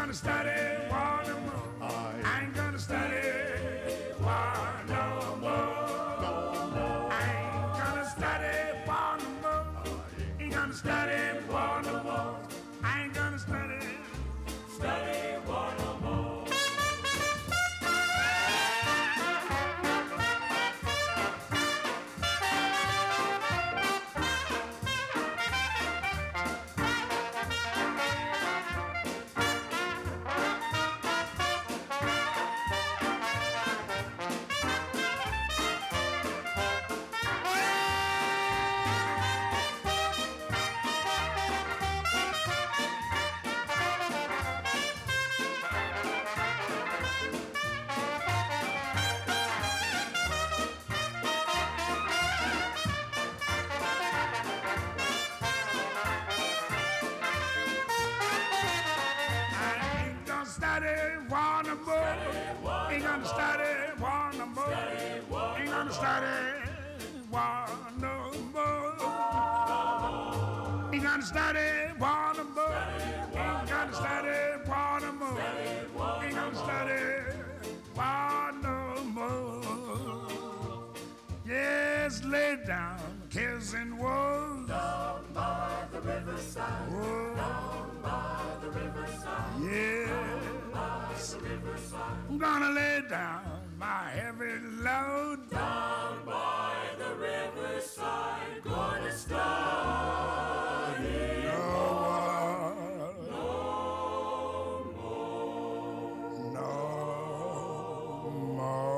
gonna study war no more. I ain't gonna study war no more. I ain't gonna study war no more. Ain't gonna study war no more. I ain't gonna study war no more. Ain't gonna study war no more. Ain't gonna study war no more. Ain't gonna study war no more. Ain't gonna study war no more. Ain't gonna study war no more. Yes, lay down cares and woes down by the riverside. Down by the riverside. Yeah. I'm gonna lay down my heavy load down by the riverside. Gonna study no more. No more.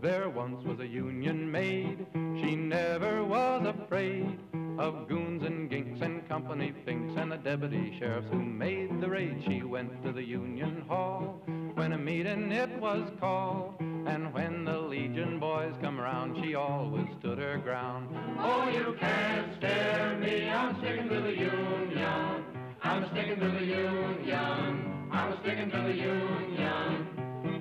There once was a Union maid, she never was afraid of goons and ginks and company finks and the deputy sheriffs who made the raid. She went to the Union Hall when a meeting it was called, and when the Legion boys come around, she always stood her ground. Oh, you can't scare me, I'm sticking to the Union. I'm sticking to the Union. I'm sticking to the Union.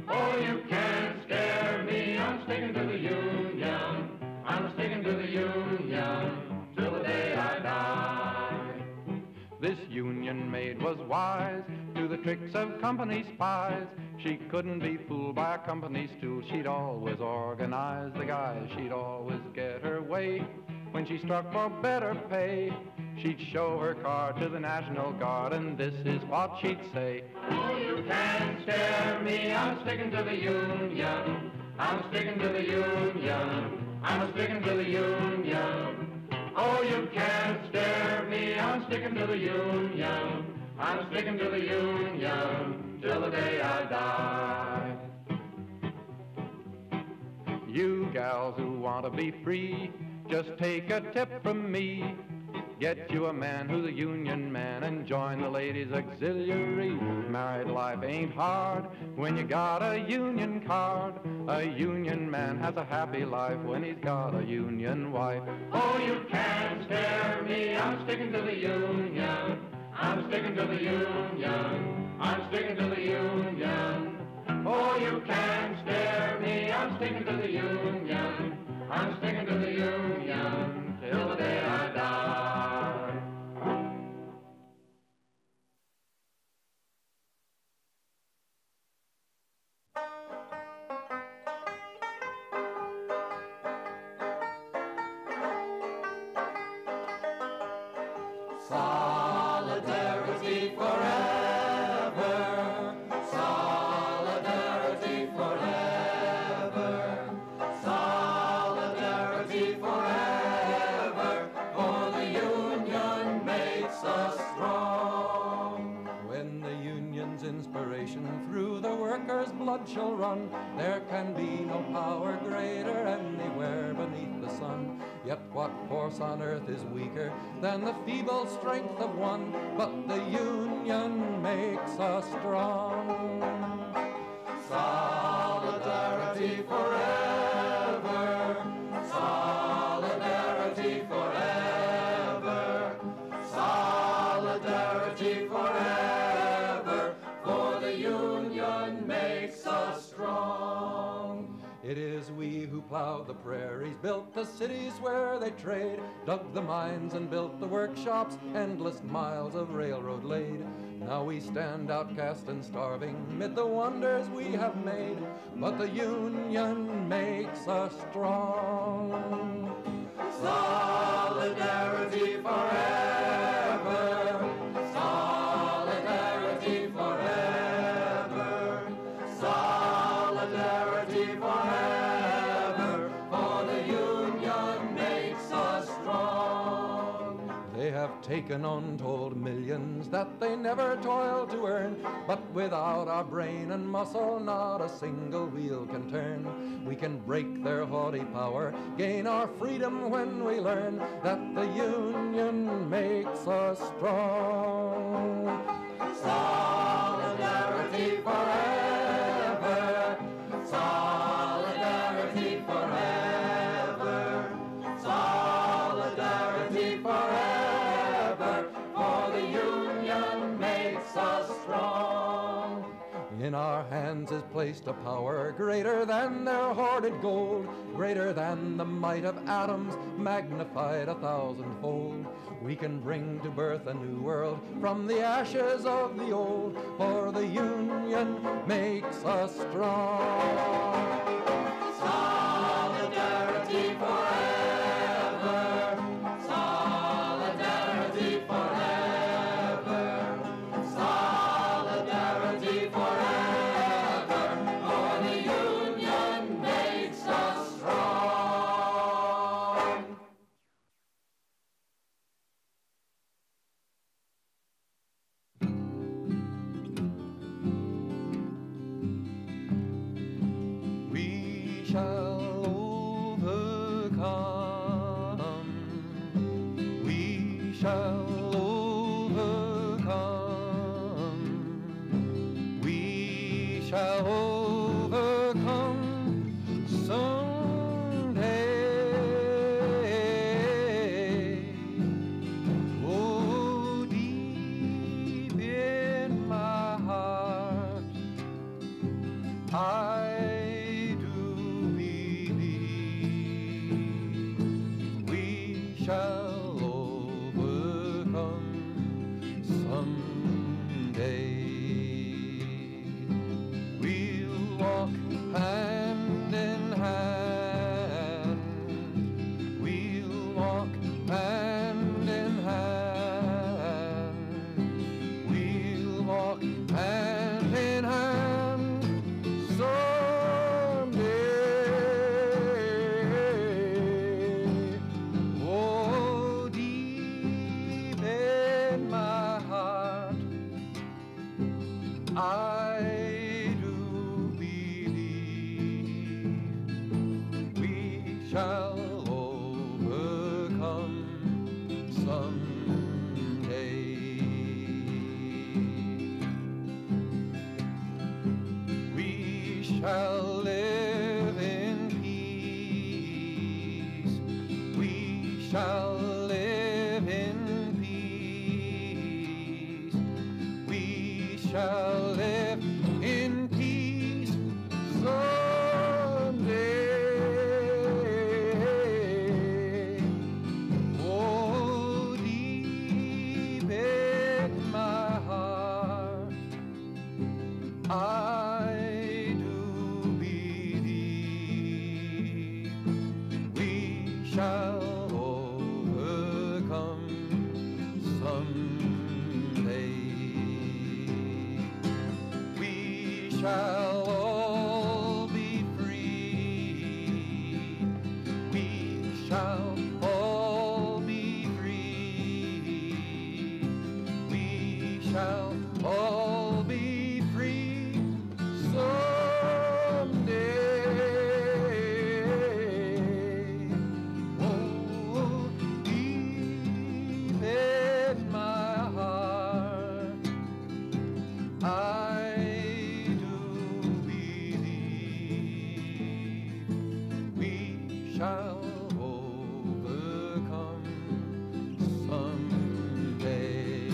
Oh, you can't scare me, I'm sticking to the Union. I'm sticking to the Union till the day I die. This Union maid was wise to the tricks of company spies. She couldn't be fooled by a company stool. She'd always organize the guys. She'd always get her way. When she struck for better pay, she'd show her card to the National Guard, and this is what she'd say. Oh, you can't scare me, I'm sticking to the Union. I'm sticking to the Union. I'm sticking to the Union. Oh, you can't scare me, I'm sticking to the Union. I'm sticking to the Union till the day I die. You gals who want to be free, just take a tip from me. Get you a man who's a Union man and join the ladies' auxiliary. Married life ain't hard when you got a Union card. A Union man has a happy life when he's got a Union wife. Oh, you can't scare me, I'm sticking to the Union. I'm sticking to the Union. I'm sticking to the Union. Oh, you can't scare me, I'm sticking to the Union. I'm sticking to the Union till the day I die. Solidarity forever. Solidarity forever. Solidarity forever. For the Union makes us strong. When the Union's inspiration through the workers' blood shall run, there can be no power greater anywhere beneath the sun. Yet what force on earth is weaker than the feeble strength of one? But the Union makes us strong. Solidarity forever. prairies, built the cities where they trade, dug the mines and built the workshops, endless miles of railroad laid. Now we stand outcast and starving mid the wonders we have made, but the Union makes us strong. Solidarity forever, solidarity forever, solidarity forever, for the Union makes us strong. They have taken untold millions that they never toiled to earn, but without our brain and muscle not a single wheel can turn. We can break their haughty power, gain our freedom when we learn that the Union makes us strong. Solidarity forever, solidarity forever, solidarity forever, for the Union makes us strong. In our hands is placed a power greater than their hoarded gold, greater than the might of atoms, magnified 1,000-fold. We can bring to birth a new world from the ashes of the old, for the Union makes us strong. Solidarity forever, solidarity forever, solidarity forever, for the Union makes us strong. We shall overcome. We shall overcome. We shall overcome someday. Oh, deep in my heart, I do believe we shall overcome someday. We'll walk hand in hand. We'll walk hand in hand. We'll walk hand in hand someday. Oh, deep in my heart, I do believe we shall overcome someday. We shall live in peace. We shall live in peace. We shall live in peace someday. Oh, deep in my heart, I do believe we shall overcome someday. We shall all be free. We shall all be free. We shall all be free someday. Oh, deep in my heart, I do believe we shall overcome someday.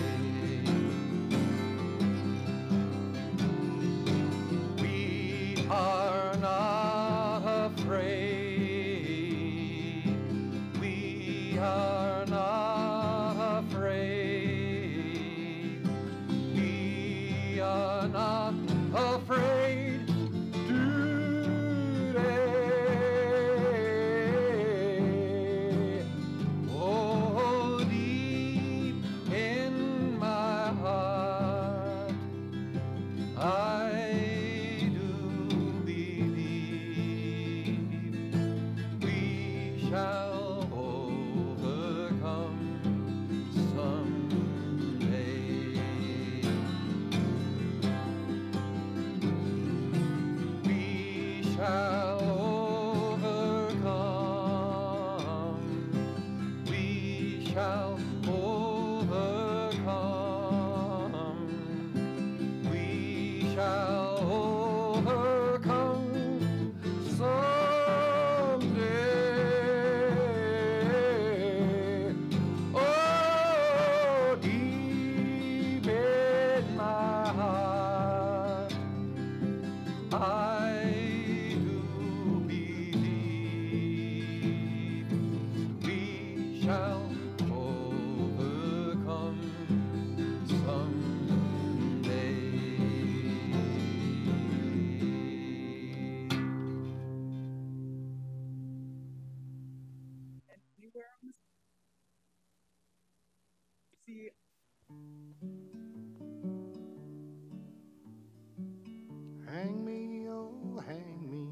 Hang me, oh, hang me.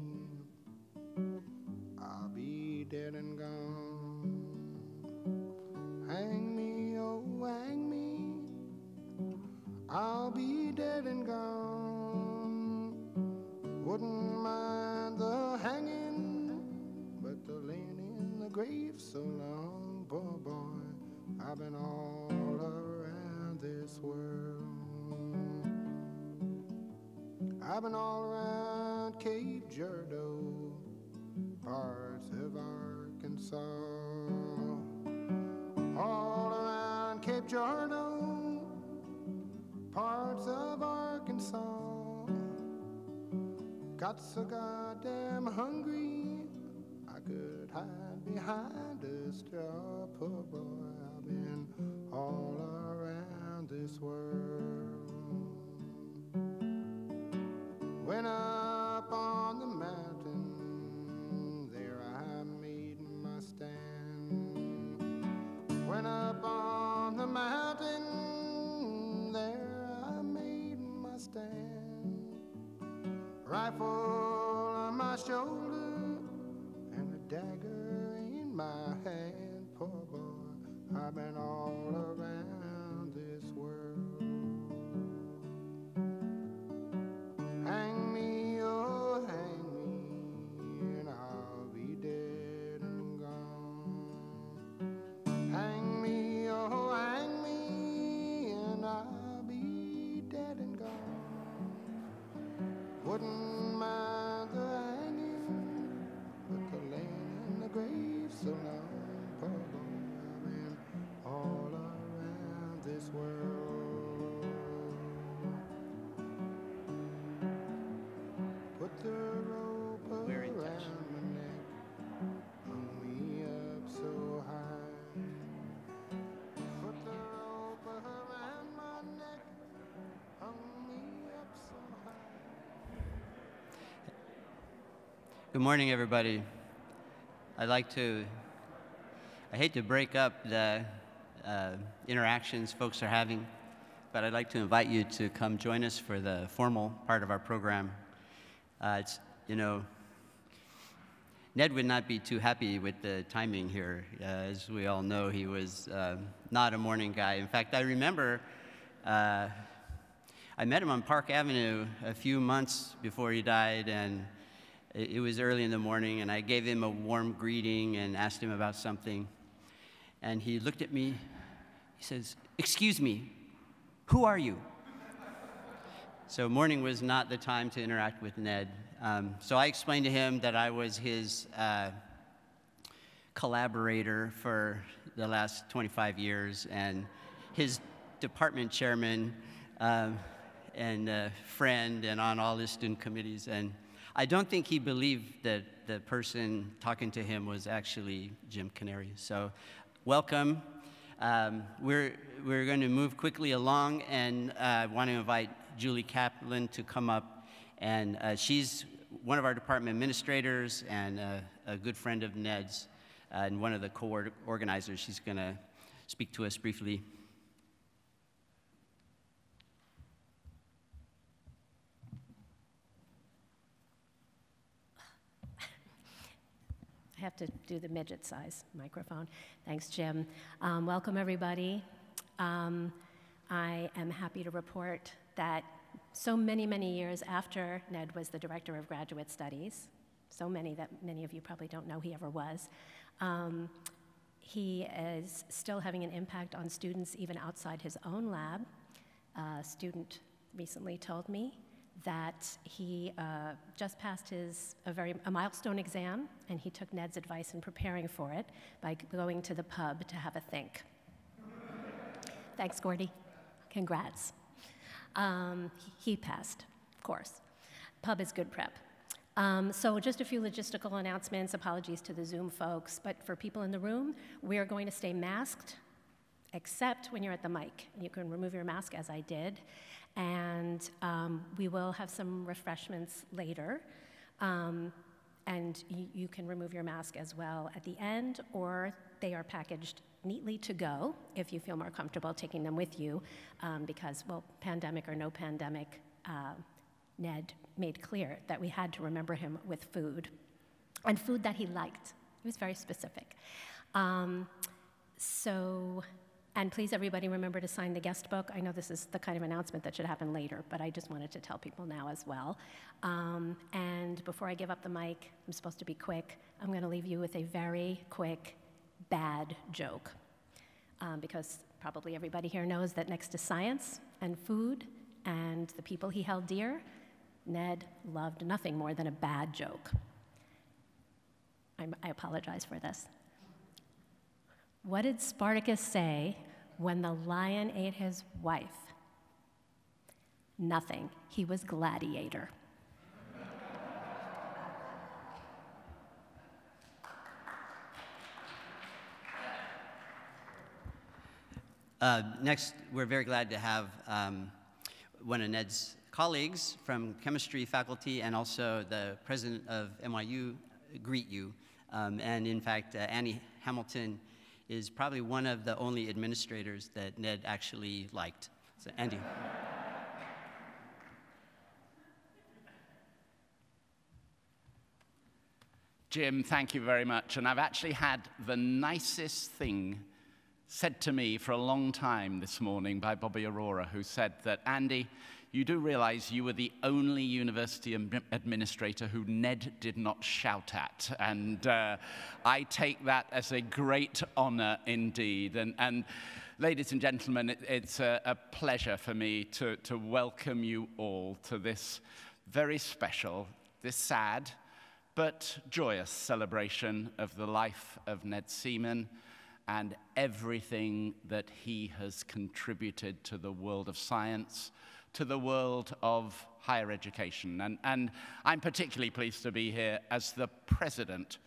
I'll be dead and gone. Hang me, oh, hang me. I'll be dead and gone. Wouldn't mind the hanging, but the laying in the grave so long, poor boy. I've been all around this world. I've been all around Cape Girardeau, parts of Arkansas. All around Cape Girardeau, parts of Arkansas. Got so goddamn hungry, I could hide behind a straw. Poor boy, I've been all around this world. Went up on the mountain, there I made my stand. Went up on the mountain, there I made my stand. Rifle on my shoulder and a dagger in my hand. Poor boy, I've been all around this world. Hang me, oh, hang me, and I'll be dead and gone. Hang me, oh, hang me, and I'll be dead and gone. Wouldn't mind the hanging, but the laying in the grave so long, poor boy, I've been all around this world. Put the rope around my neck, hung me up so high. Put the rope around my neck, hung me up so high. Good morning, everybody. I hate to break up the interactions folks are having, but I'd like to invite you to come join us for the formal part of our program. Ned would not be too happy with the timing here. As we all know, he was not a morning guy. In fact, I remember I met him on Park Avenue a few months before he died, and it was early in the morning, and I gave him a warm greeting and asked him about something. And he looked at me, he says, "Excuse me, who are you?" So morning was not the time to interact with Ned. So I explained to him that I was his collaborator for the last 25 years and his department chairman and friend and on all his student committees. And I don't think he believed that the person talking to him was actually Jim Canary. So welcome. We're going to move quickly along, and I want to invite Julie Kaplan to come up. And she's one of our department administrators and a good friend of Ned's and one of the co-organizers. She's going to speak to us briefly. I have to do the midget size microphone. Thanks, Jim. Welcome, everybody. I am happy to report that so many, many years after Ned was the director of graduate studies, so many that many of you probably don't know he ever was, he is still having an impact on students even outside his own lab. A student recently told me that he just passed a milestone exam, and he took Ned's advice in preparing for it by going to the pub to have a think. Thanks, Gordy. Congrats. He passed, of course. Pub is good prep. So just a few logistical announcements. Apologies to the Zoom folks, but for people in the room, we are going to stay masked, except when you're at the mic. You can remove your mask, as I did. And we will have some refreshments later. And you can remove your mask as well at the end, or they are packaged neatly to go if you feel more comfortable taking them with you, because, well, pandemic or no pandemic, Ned made clear that we had to remember him with food, and food that he liked. He was very specific. And please, everybody, remember to sign the guest book. I know this is the kind of announcement that should happen later, but I just wanted to tell people now as well. And before I give up the mic, I'm supposed to be quick. I'm going to leave you with a very quick, bad joke. Because probably everybody here knows that next to science and food and the people he held dear, Ned loved nothing more than a bad joke. I apologize for this. What did Spartacus say when the lion ate his wife? Nothing. He was gladiator. Next, we're very glad to have one of Ned's colleagues from chemistry faculty and also the president of NYU greet you. And in fact, Annie Hamilton is probably one of the only administrators that Ned actually liked. So, Andy. Jim, thank you very much. And I've actually had the nicest thing said to me for a long time this morning by Bobby Aurora, who said that, Andy, you do realize you were the only university administrator who Ned did not shout at. And I take that as a great honor indeed. And ladies and gentlemen, it's a pleasure for me to welcome you all to this very special, this sad, but joyous celebration of the life of Ned Seaman and everything that he has contributed to the world of science, to the world of higher education. And I'm particularly pleased to be here as the president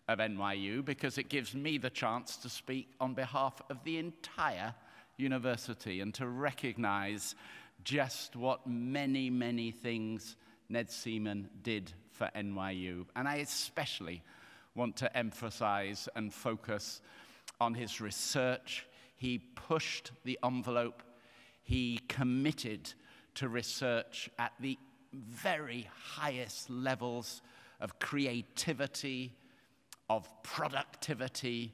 of NYU because it gives me the chance to speak on behalf of the entire university and to recognize just what many, many things Ned Seaman did for NYU. And I especially want to emphasize and focus on his research. He pushed the envelope. He committed to research at the very highest levels of creativity, of productivity,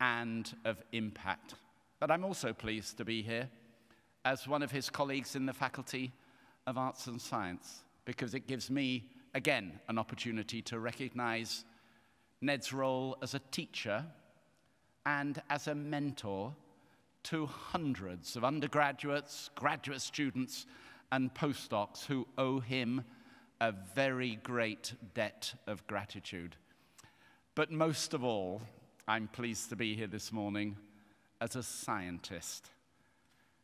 and of impact. But I'm also pleased to be here as one of his colleagues in the Faculty of Arts and Science, because it gives me, again, an opportunity to recognize Ned's role as a teacher and as a mentor to hundreds of undergraduates, graduate students, and postdocs who owe him a very great debt of gratitude. But most of all, I'm pleased to be here this morning as a scientist,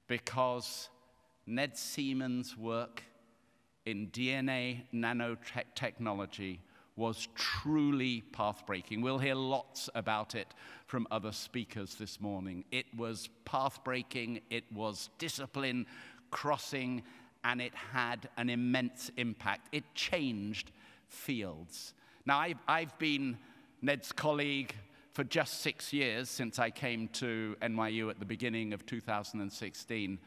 because Ned Seaman's work in DNA nanotechnology was truly path-breaking. We'll hear lots about it from other speakers this morning. It was path-breaking, it was discipline-crossing, and it had an immense impact. It changed fields. Now, I've been Ned's colleague for just 6 years since I came to NYU at the beginning of 2016,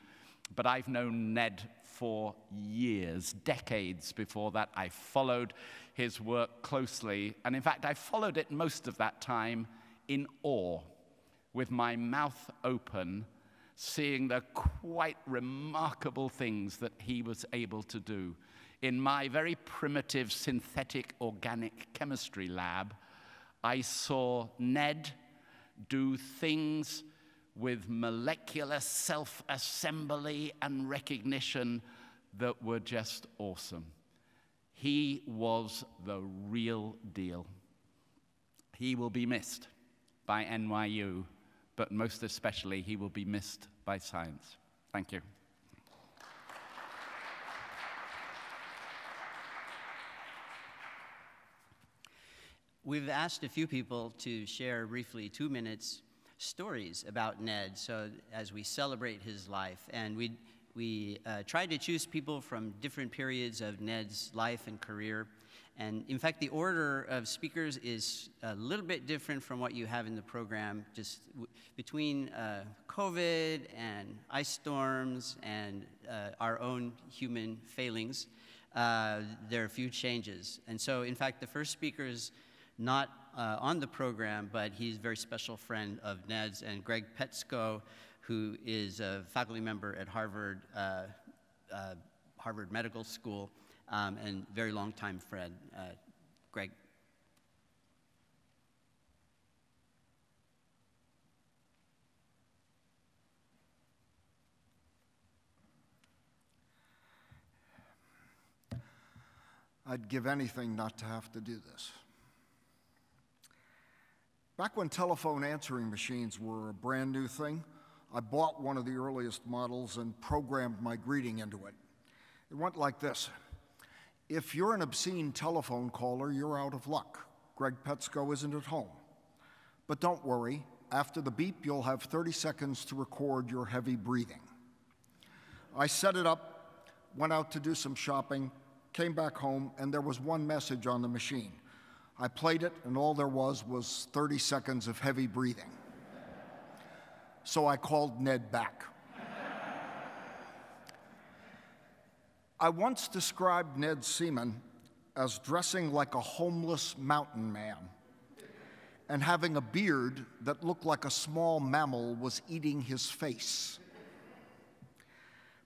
but I've known Ned for years, decades before that. I followed his work closely, and in fact, I followed it most of that time in awe, with my mouth open, seeing the quite remarkable things that he was able to do. In my very primitive synthetic organic chemistry lab, I saw Ned do things with molecular self-assembly and recognition that were just awesome. He was the real deal. He will be missed by NYU, but most especially, he will be missed by science. Thank you. We've asked a few people to share briefly 2 minutes stories about Ned, so as we celebrate his life. And we tried to choose people from different periods of Ned's life and career. And in fact, the order of speakers is a little bit different from what you have in the program. Just between COVID and ice storms and our own human failings, there are a few changes. And so, in fact, the first speaker is not on the program, but he's a very special friend of Ned's, and Greg Petsko, who is a faculty member at Harvard Medical School, and very long-time friend. Greg. I'd give anything not to have to do this. Back when telephone answering machines were a brand new thing, I bought one of the earliest models and programmed my greeting into it. It went like this: if you're an obscene telephone caller, you're out of luck. Greg Petsko isn't at home. But don't worry, after the beep, you'll have 30 seconds to record your heavy breathing. I set it up, went out to do some shopping, came back home, and there was one message on the machine. I played it, and all there was 30 seconds of heavy breathing. So I called Ned back. I once described Ned Seaman as dressing like a homeless mountain man and having a beard that looked like a small mammal was eating his face.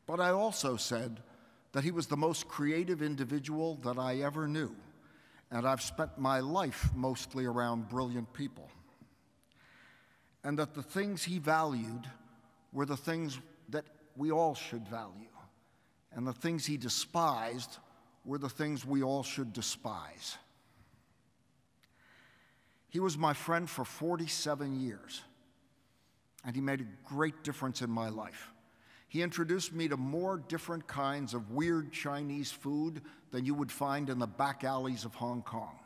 But I also said that he was the most creative individual that I ever knew, and I've spent my life mostly around brilliant people. And that the things he valued were the things that we all should value. And the things he despised were the things we all should despise. He was my friend for 47 years, and he made a great difference in my life. He introduced me to more different kinds of weird Chinese food than you would find in the back alleys of Hong Kong.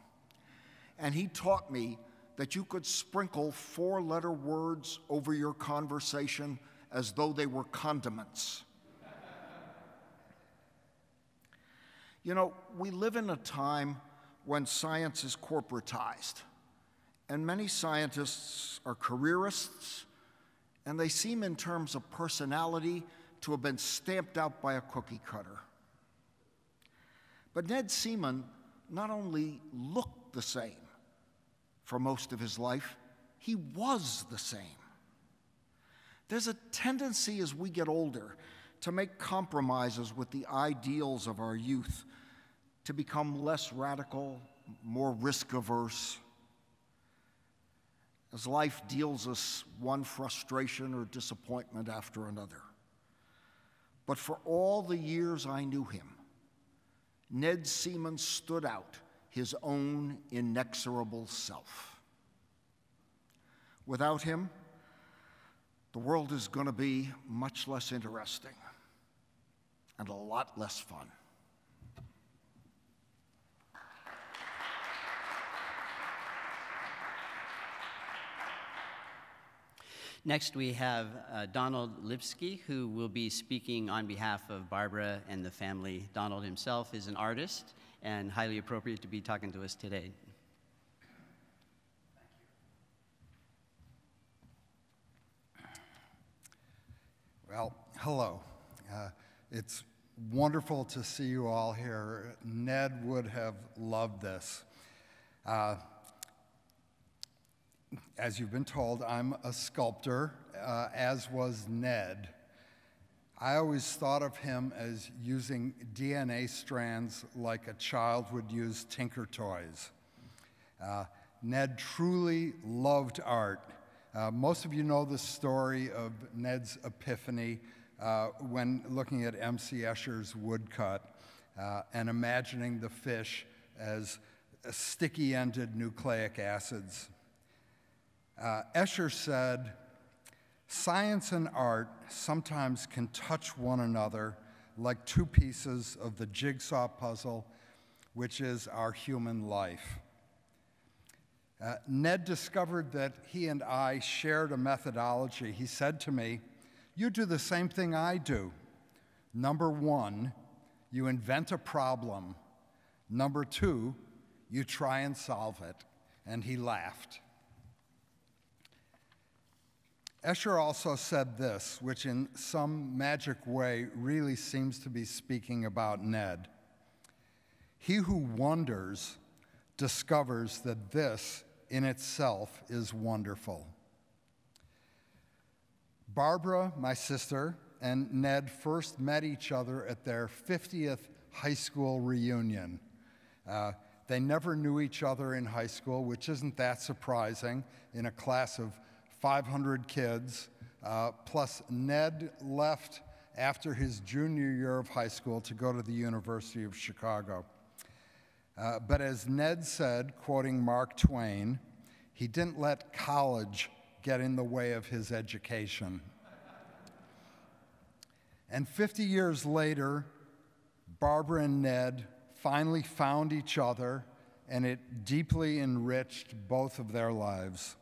And he taught me that you could sprinkle 4-letter words over your conversation as though they were condiments. You know, we live in a time when science is corporatized, and many scientists are careerists, and they seem, in terms of personality, to have been stamped out by a cookie cutter. But Ned Seaman not only looked the same for most of his life, he was the same. There's a tendency as we get older to make compromises with the ideals of our youth, to become less radical, more risk-averse. As life deals us one frustration or disappointment after another. But for all the years I knew him, Ned Seaman stood out his own inexorable self. Without him, the world is going to be much less interesting and a lot less fun. Next, we have Donald Lipsky, who will be speaking on behalf of Barbara and the family. Donald himself is an artist and highly appropriate to be talking to us today. Well, hello. It's wonderful to see you all here. Ned would have loved this. As you've been told, I'm a sculptor, as was Ned. I always thought of him as using DNA strands like a child would use Tinker Toys. Ned truly loved art. Most of you know the story of Ned's epiphany when looking at M.C. Escher's woodcut and imagining the fish as sticky-ended nucleic acids. Escher said, "Science and art sometimes can touch one another like two pieces of the jigsaw puzzle, which is our human life." Ned discovered that he and I shared a methodology. He said to me, "You do the same thing I do. Number one, you invent a problem. Number two, You try and solve it. And he laughed. Escher also said this, which in some magic way really seems to be speaking about Ned. He who wonders discovers that this in itself is wonderful. Barbara, my sister, and Ned first met each other at their 50th high school reunion. They never knew each other in high school, which isn't that surprising in a class of 500 kids. Plus, Ned left after his junior year of high school to go to the University of Chicago. But as Ned said, quoting Mark Twain, he didn't let college get in the way of his education. And 50 years later, Barbara and Ned finally found each other, and it deeply enriched both of their lives.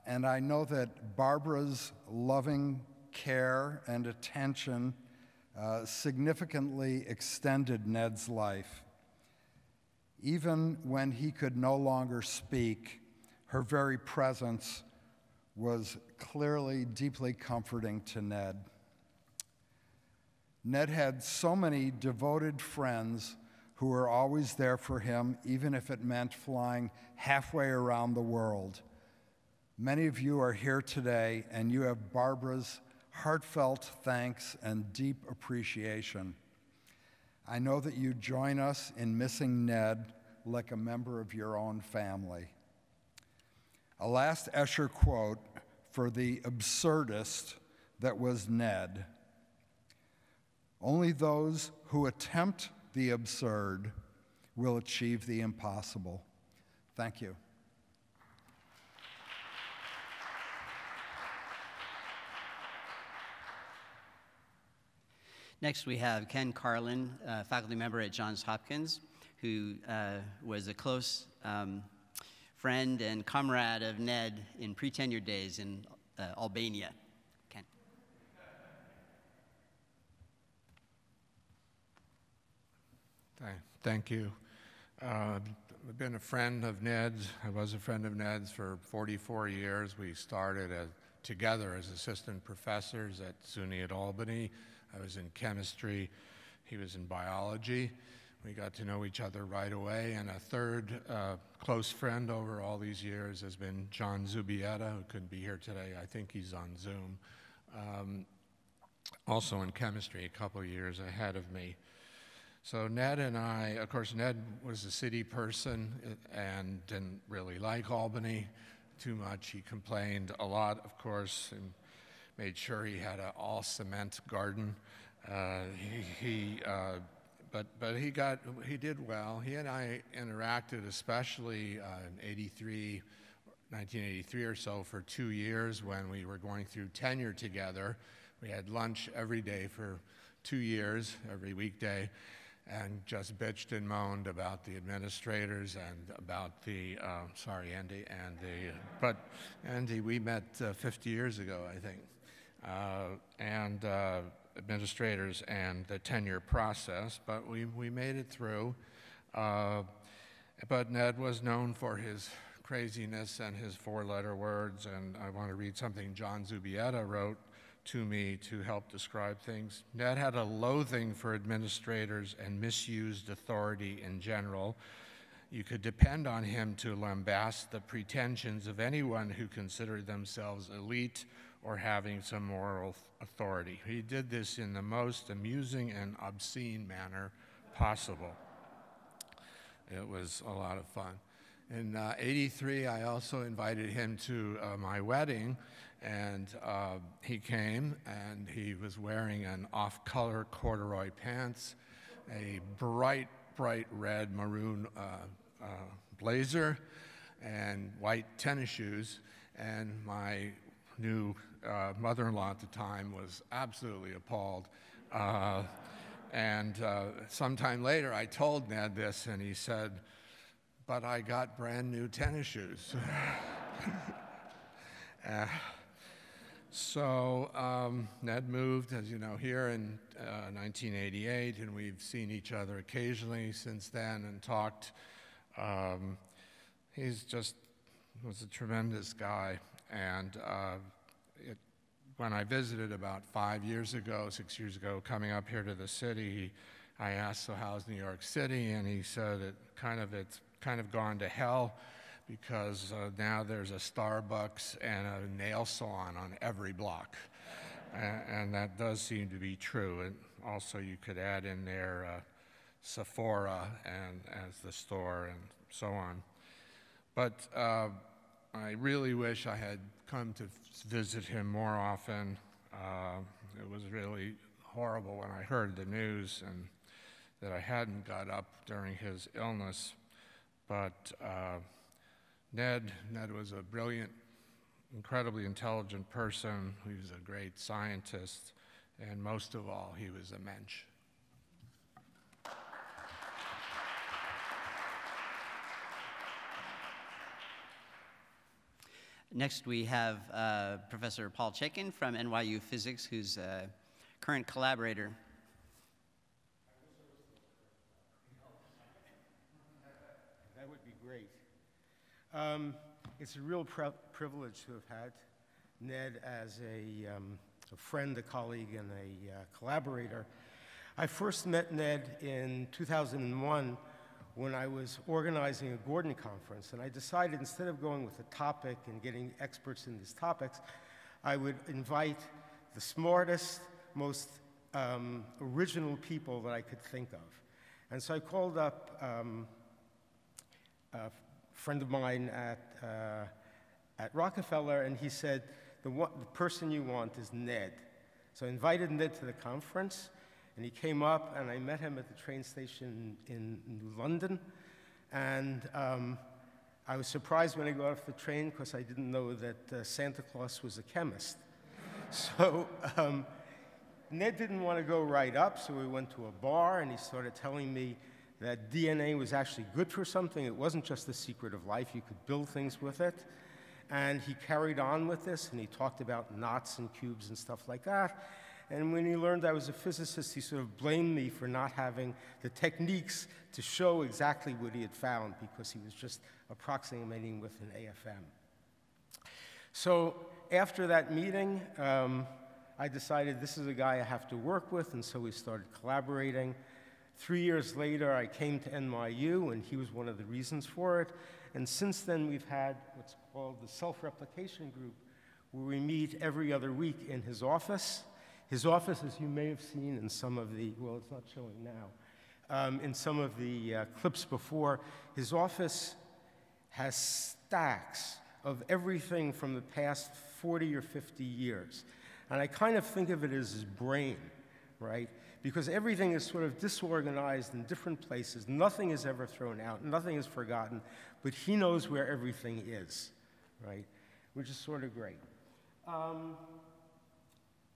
And I know that Barbara's loving care and attention significantly extended Ned's life. Even when he could no longer speak, her very presence was clearly deeply comforting to Ned. Ned had so many devoted friends who were always there for him, even if it meant flying halfway around the world. Many of you are here today, and you have Barbara's heartfelt thanks and deep appreciation. I know that you join us in missing Ned like a member of your own family. A last Escher quote for the absurdist that was Ned. Only those who attempt the absurd will achieve the impossible. Thank you. Next, we have Ken Carlin, faculty member at Johns Hopkins, who was a close friend and comrade of Ned in pre-tenure days in Albania. Ken. Thank you. I've been a friend of Ned's. I was a friend of Ned's for 44 years. We started together as assistant professors at SUNY at Albany. I was in chemistry. He was in biology. We got to know each other right away. And a third close friend over all these years has been John Zubieta, who couldn't be here today. I think he's on Zoom. Also in chemistry, a couple years ahead of me. So Ned and I, of course, Ned was a city person and didn't really like Albany too much. He complained a lot, of course, and made sure he had an all-cement garden. But he did well. He and I interacted, especially in 1983 or so, for 2 years when we were going through tenure together. We had lunch every day for 2 years, every weekday, and just bitched and moaned about the administrators and about the, sorry, Andy, but Andy, we met 50 years ago, I think, and administrators and the tenure process, but we made it through. But Ned was known for his craziness and his four-letter words, and I want to read something John Zubieta wrote to me to help describe things. Ned had a loathing for administrators and misused authority in general. You could depend on him to lambast the pretensions of anyone who considered themselves elite or having some moral authority. He did this in the most amusing and obscene manner possible. It was a lot of fun. In '83, I also invited him to my wedding, and he came, and he was wearing an off-color corduroy pants, a bright red maroon blazer, and white tennis shoes, and my new mother-in-law at the time was absolutely appalled. And sometime later, I told Ned this, and he said, "But I got brand new tennis shoes." So Ned moved, as you know, here in 1988, and we've seen each other occasionally since then and talked He's just was a tremendous guy, and when I visited about 6 years ago, coming up here to the city, I asked, so how's New York City? And he said it's kind of gone to hell because now there's a Starbucks and a nail salon on every block. And that does seem to be true. And also you could add in there Sephora and as the store and so on. But I really wish I had come to visit him more often. It was really horrible when I heard the news and that I hadn't got up during his illness. But Ned was a brilliant, incredibly intelligent person. He was a great scientist, and most of all, he was a mensch. Next, we have Professor Paul Chaikin from NYU Physics, who's a current collaborator. That would be great. It's a real privilege to have had Ned as a friend, a colleague, and a collaborator. I first met Ned in 2001 when I was organizing a Gordon conference, and I decided instead of going with a topic and getting experts in these topics, I would invite the smartest, most original people that I could think of. And so I called up a friend of mine at Rockefeller, and he said, the person you want is Ned. So I invited Ned to the conference, and he came up, and I met him at the train station in London. And I was surprised when I got off the train because I didn't know that Santa Claus was a chemist. So Ned didn't want to go right up, so we went to a bar, and he started telling me that DNA was actually good for something. It wasn't just the secret of life. You could build things with it. And he carried on with this, and he talked about knots and cubes and stuff like that. And when he learned I was a physicist, he sort of blamed me for not having the techniques to show exactly what he had found because he was just approximating with an AFM. So after that meeting, I decided this is a guy I have to work with, and so we started collaborating. 3 years later, I came to NYU, and he was one of the reasons for it. And since then, we've had what's called the Self-Replication Group, where we meet every other week in his office. His office, as you may have seen in some of the, well, it's not showing now, in some of the clips before, his office has stacks of everything from the past 40 or 50 years. And I kind of think of it as his brain, right? Because everything is sort of disorganized in different places. Nothing is ever thrown out. Nothing is forgotten. But he knows where everything is, right? Which is sort of great.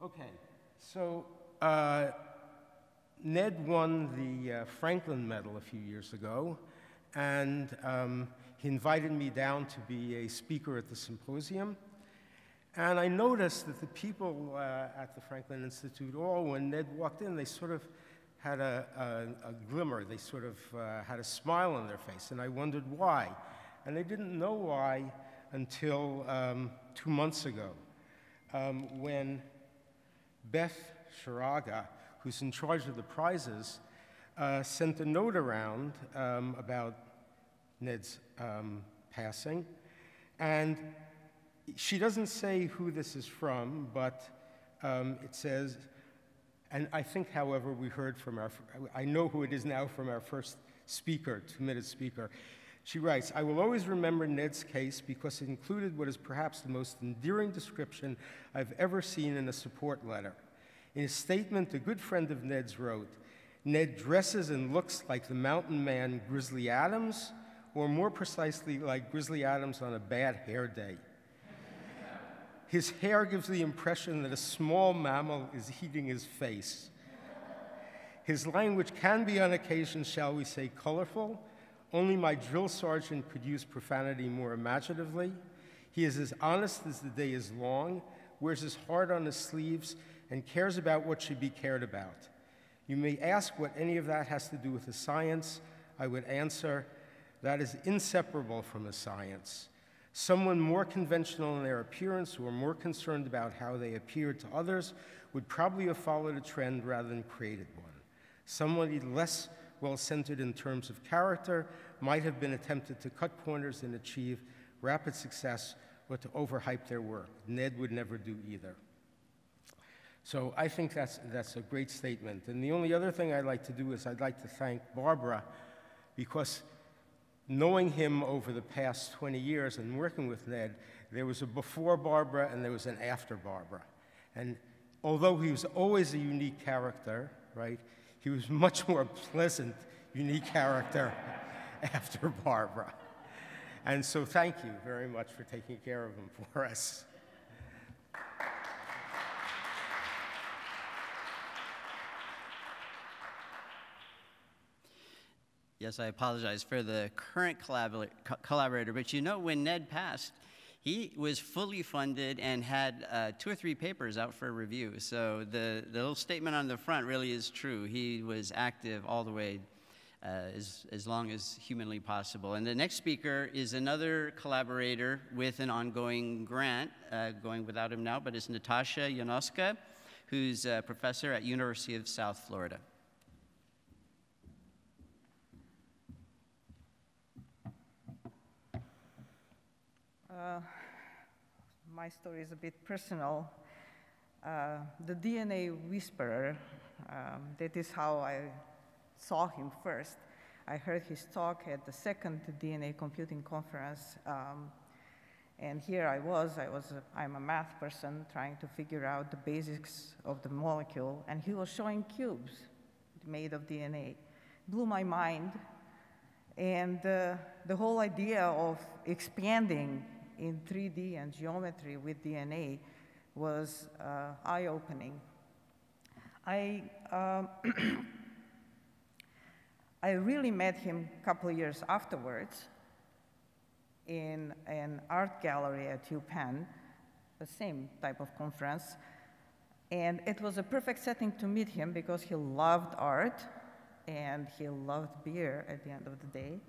Okay, so Ned won the Franklin Medal a few years ago, and he invited me down to be a speaker at the symposium. And I noticed that the people at the Franklin Institute, all when Ned walked in, they sort of had a glimmer. They sort of had a smile on their face, and I wondered why. And I didn't know why until 2 months ago, when Beth Sharaga, who's in charge of the prizes, sent a note around about Ned's passing. And she doesn't say who this is from, but it says, and I think, however, we heard from I know who it is now from our first speaker, 2-minute speaker. She writes, "I will always remember Ned's case because it included what is perhaps the most endearing description I've ever seen in a support letter. In a statement a good friend of Ned's wrote, Ned dresses and looks like the mountain man Grizzly Adams, or more precisely like Grizzly Adams on a bad hair day. His hair gives the impression that a small mammal is eating his face. His language can be on occasion, shall we say, colorful. Only my drill sergeant could use profanity more imaginatively. He is as honest as the day is long, wears his heart on his sleeves, and cares about what should be cared about. You may ask what any of that has to do with the science. I would answer that is inseparable from a science. Someone more conventional in their appearance or more concerned about how they appeared to others would probably have followed a trend rather than created one. Somebody less well-centered in terms of character might have been attempted to cut corners and achieve rapid success or to overhype their work. Ned would never do either. So I think that's a great statement. And the only other thing I'd like to do is I'd like to thank Barbara, because knowing him over the past 20 years and working with Ned, there was a before Barbara and there was an after Barbara. And although he was always a unique character, right, he was much more pleasant, unique character after Barbara. And so thank you very much for taking care of him for us. Yes, I apologize for the current collaborator, but you know, when Ned passed, he was fully funded and had 2 or 3 papers out for review. So the little statement on the front really is true. He was active all the way as long as humanly possible. And the next speaker is another collaborator with an ongoing grant, going without him now, but it's Natasha Janoska, who's a professor at University of South Florida. My story is a bit personal. The DNA Whisperer, that is how I saw him first. I heard his talk at the second DNA computing conference, and here I'm a math person trying to figure out the basics of the molecule, and he was showing cubes made of DNA. Blew my mind, and the whole idea of expanding in 3D and geometry with DNA was eye-opening. I really met him a couple of years afterwards in an art gallery at UPenn, the same type of conference. And it was a perfect setting to meet him because he loved art and he loved beer at the end of the day.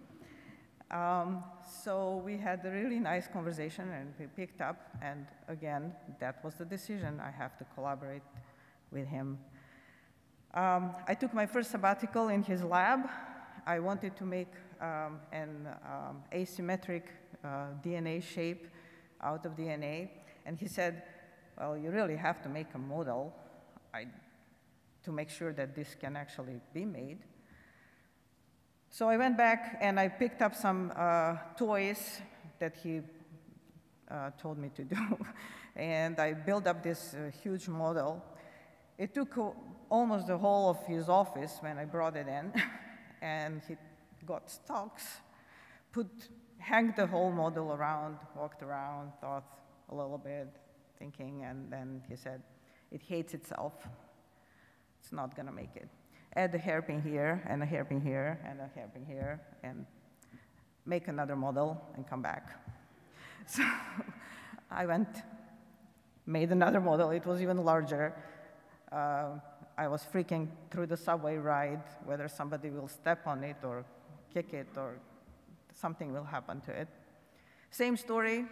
So we had a really nice conversation and we picked up, and again, that was the decision. I have to collaborate with him. I took my first sabbatical in his lab. I wanted to make an asymmetric DNA shape out of DNA, and he said, well, you really have to make a model to make sure that this can actually be made. So I went back and I picked up some toys that he told me to do, and I built up this huge model. It took almost the whole of his office when I brought it in, and he got stocks, hanged the whole model around, walked around, thought a little bit, thinking, and then he said, it hates itself. It's not gonna make it. Add a hairpin here, and a hairpin here, and a hairpin here, and make another model and come back. So I went, made another model. It was even larger. I was freaking through the subway ride, whether somebody will step on it or kick it or something will happen to it. Same story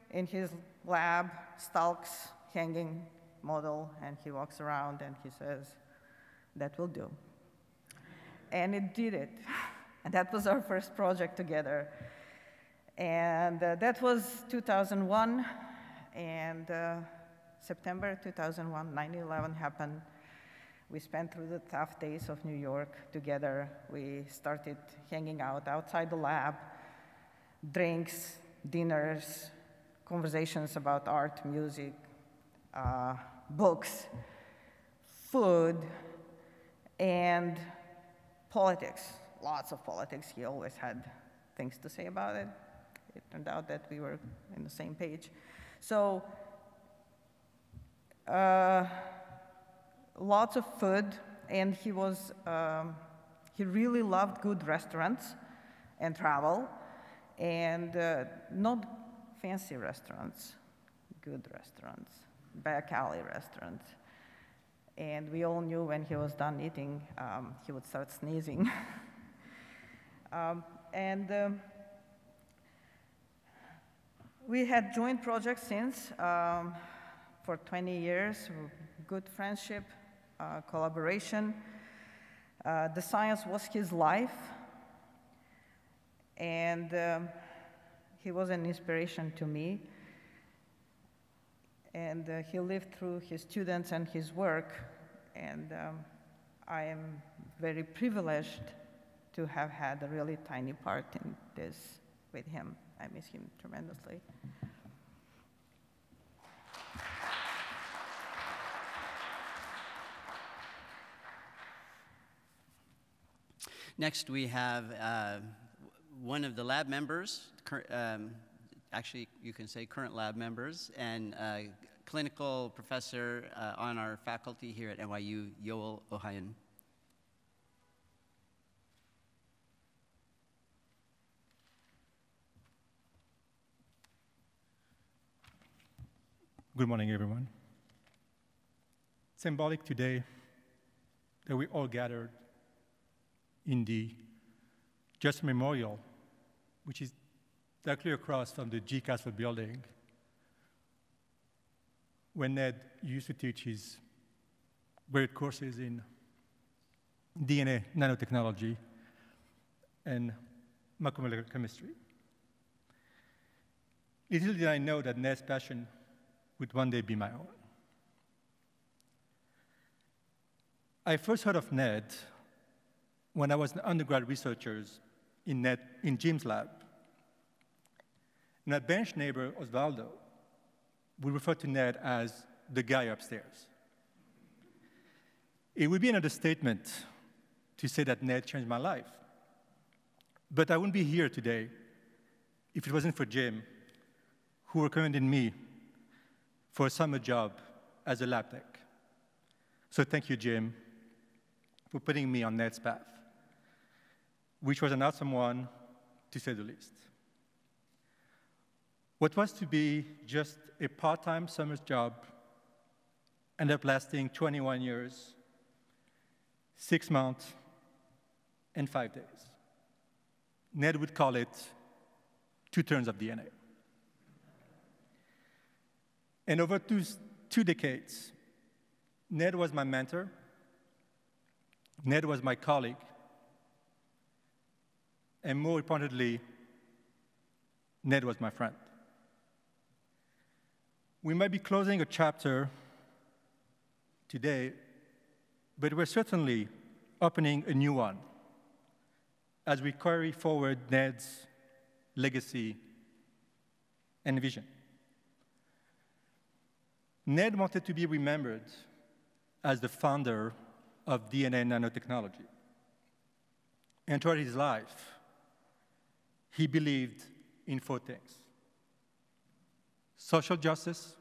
in his lab, stalks, hanging model, and he walks around and he says, that will do. And it did it. And that was our first project together. And that was 2001, and September 2001, 9/11 happened. We spent through the tough days of New York together. We started hanging out outside the lab, drinks, dinners, conversations about art, music, books, food, and politics, lots of politics. He always had things to say about it. It turned out that we were on the same page. So lots of food, and he really loved good restaurants and travel, and not fancy restaurants, good restaurants, back alley restaurants. And we all knew when he was done eating, he would start sneezing. We had joint projects since for 20 years, good friendship, collaboration. The science was his life, and he was an inspiration to me. And he lived through his students and his work, and I am very privileged to have had a really tiny part in this with him. I miss him tremendously. Next, we have one of the lab members, actually, you can say current lab members, and clinical professor on our faculty here at NYU, Yoel Ohayon. Good morning, everyone. Symbolic today that we all gathered in the Just Memorial, which is directly across from the G. Castle building, when Ned used to teach his great courses in DNA nanotechnology and macromolecular chemistry. Little did I know that Ned's passion would one day be my own. I first heard of Ned when I was an undergrad researcher in Jim's lab. My bench neighbor, Osvaldo, would refer to Ned as the guy upstairs. It would be an understatement to say that Ned changed my life. But I wouldn't be here today if it wasn't for Jim, who recommended me for a summer job as a lab tech. So thank you, Jim, for putting me on Ned's path, which was an awesome one, to say the least. What was to be just a part-time summer job ended up lasting 21 years, 6 months, and 5 days. Ned would call it 2 turns of DNA. And over two decades, Ned was my mentor, Ned was my colleague, and more importantly, Ned was my friend. We might be closing a chapter today, but we're certainly opening a new one as we carry forward Ned's legacy and vision. Ned wanted to be remembered as the founder of DNA nanotechnology. And throughout his life, he believed in 4 things: social justice,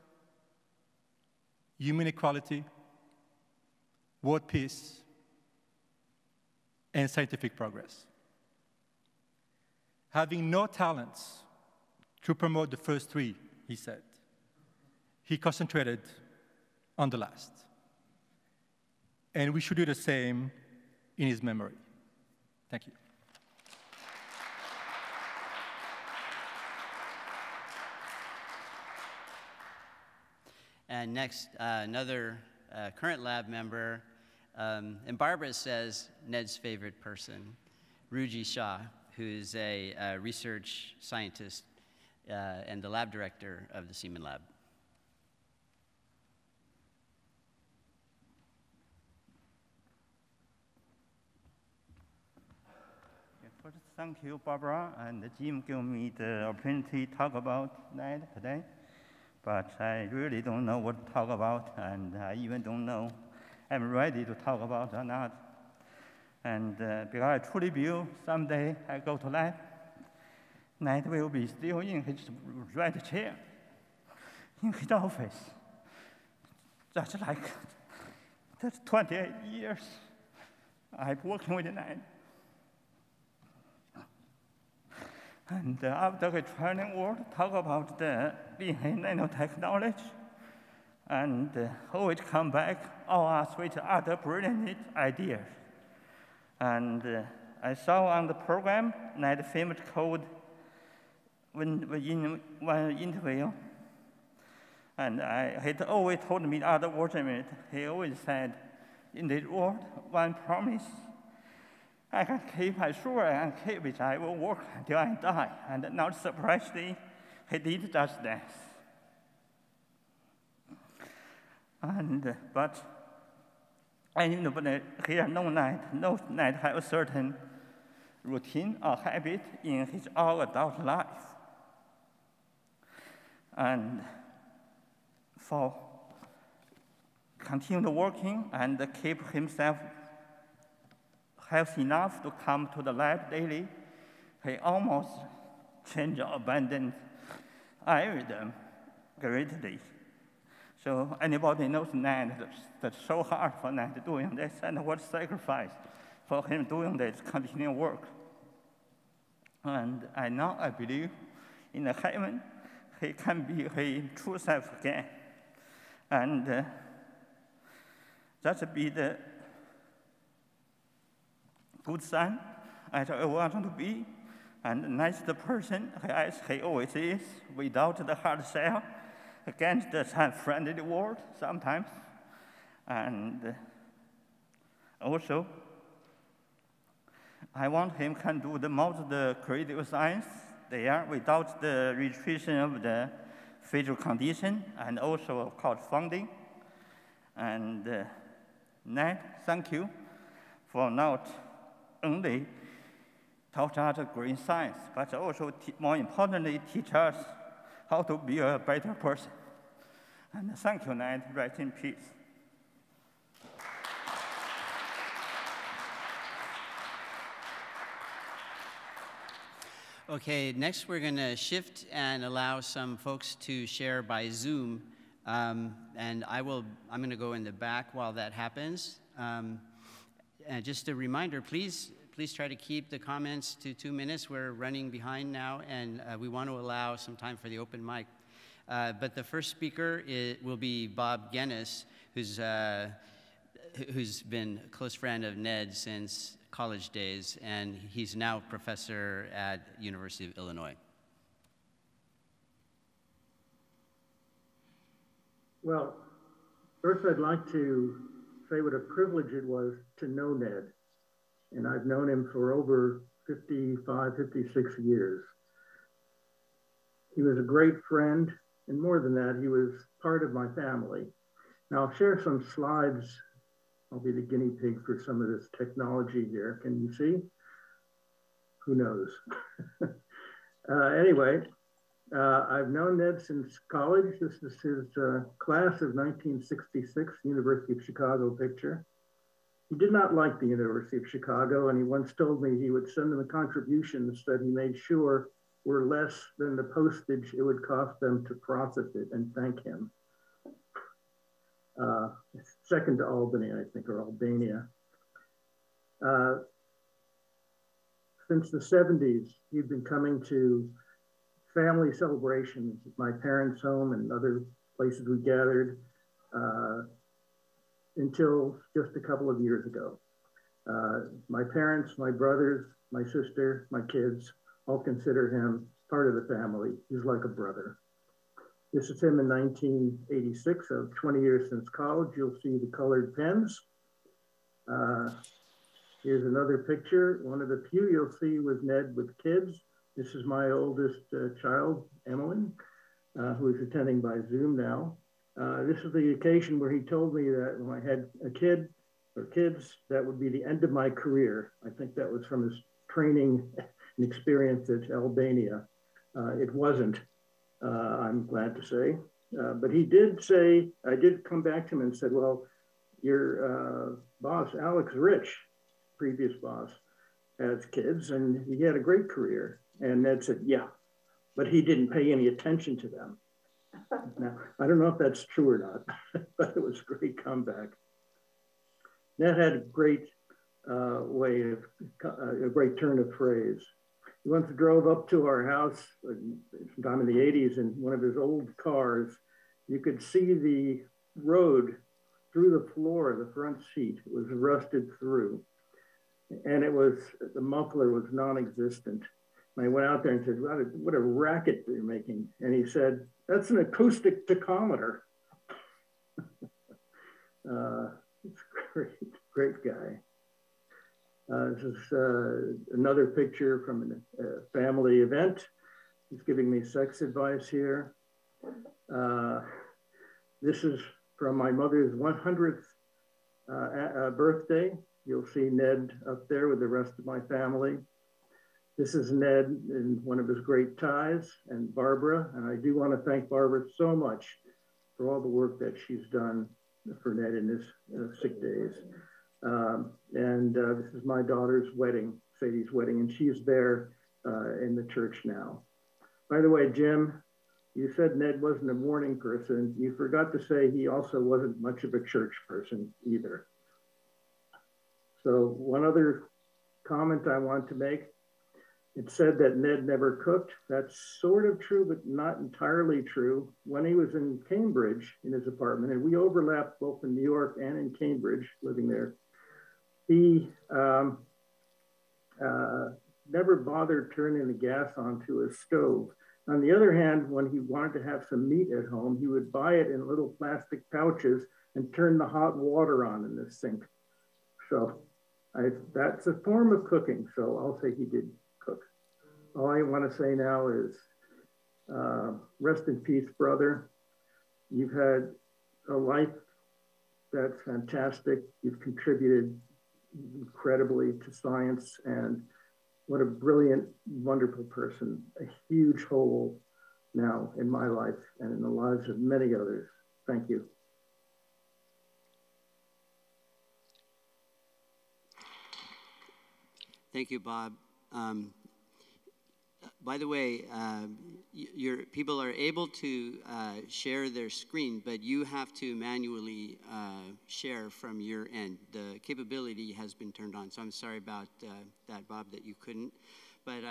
human equality, world peace, and scientific progress. Having no talents to promote the first 3, he said, he concentrated on the last. And we should do the same in his memory. Thank you. And next, another current lab member, and Barbara says Ned's favorite person, Ruji Shah, who's a research scientist and the lab director of the Seaman Lab. First, thank you, Barbara and Jim, giving me the opportunity to talk about Ned today. But I really don't know what to talk about, and I even don't know I'm ready to talk about or not. And because I truly believe someday I go to lab, Ned will be still in his right chair, in his office. That's like, that's 28 years I've working with Ned. And after the training world, talk about the DNA nanotechnology, and always come back, all us with other brilliant ideas. And I saw on the program that famous quote when in one interview, and he always told me other words in it. He always said, in this world, one promise I can keep, I sure I can keep it. I will work until I die. And not surprisingly, he did just that. But anybody here knows Ned have a certain routine or habit in his all adult life. And for continue working and keep himself healthy enough to come to the lab daily, he almost changed or abandoned everything greatly. So anybody knows Ned, that's so hard for Ned doing this, and what sacrifice for him doing this continuing work. And I believe in the heaven, he can be his true self again. And that be the good son as I want to be, and the nice person as he always is, without the hard shell, against the unfriendly world sometimes. And also, I want him can do the most the creative science there without the restriction of the physical condition, and also, of course, funding. And Ned, thank you for not only taught us great science, but also, more importantly, teach us how to be a better person. And thank you, Ned. Rest in peace. Okay, next we're going to shift and allow some folks to share by Zoom. And I'm going to go in the back while that happens. And just a reminder, please try to keep the comments to 2 minutes. We're running behind now, and we want to allow some time for the open mic. But the first speaker will be Bob Guinness, who's been a close friend of Ned since college days, and he's now a professor at University of Illinois. Well, first I'd like to say what a privilege it was to know Ned. And I've known him for over 55, 56 years. He was a great friend, and more than that, he was part of my family. Now I'll share some slides. I'll be the guinea pig for some of this technology here. Can you see? Who knows? Anyway, I've known Ned since college. This is his class of 1966, University of Chicago picture. He did not like the University of Chicago, and he once told me he would send them the contributions that he made sure were less than the postage it would cost them to process it, and thank him. Second to Albany, I think, or Albania. Since the 70s, he'd been coming to family celebrations at my parents' home and other places we gathered until just a couple of years ago. My parents, my brothers, my sister, my kids all consider him part of the family. He's like a brother. This is him in 1986, so 20 years since college. You'll see the colored pens. Here's another picture. One of the few you'll see with Ned with kids. This is my oldest child, Emmeline, who is attending by Zoom now. This is the occasion where he told me that when I had a kid or kids, that would be the end of my career. I think that was from his training and experience at Albania. It wasn't, I'm glad to say. But he did say, I did come back to him and said, well, your boss, Alex Rich, previous boss, has kids and he had a great career. And Ned said, yeah, but he didn't pay any attention to them. Now, I don't know if that's true or not, but it was a great comeback. Ned had a great way of, a great turn of phrase. He once drove up to our house sometime in the 80s in one of his old cars. You could see the road through the floor of the front seat. It was rusted through. and it was, the muffler was non-existent. And I went out there and said, what a racket you're making. And he said, that's an acoustic tachometer. It's great, great guy. This is another picture from a family event. He's giving me sex advice here. This is from my mother's 100th birthday. You'll see Ned up there with the rest of my family. This is Ned in one of his great ties, and Barbara. And I do want to thank Barbara so much for all the work that she's done for Ned in his sick days. This is my daughter's wedding, Sadie's wedding, and she's there in the church now. By the way, Jim, you said Ned wasn't a morning person. You forgot to say he also wasn't much of a church person either. So one other comment I want to make. It said that Ned never cooked. That's sort of true, but not entirely true. When he was in Cambridge in his apartment, and we overlapped both in New York and in Cambridge, living there, he never bothered turning the gas onto his stove. On the other hand, when he wanted to have some meat at home, he would buy it in little plastic pouches and turn the hot water on in the sink. So that's a form of cooking. So I'll say he did cook. All I want to say now is rest in peace, brother. You've had a life that's fantastic. You've contributed incredibly to science, and what a brilliant, wonderful person. A huge hole now in my life and in the lives of many others. Thank you. Thank you, Bob. By the way, your people are able to share their screen, but you have to manually share from your end. The capability has been turned on, so I'm sorry about that, Bob, that you couldn't. But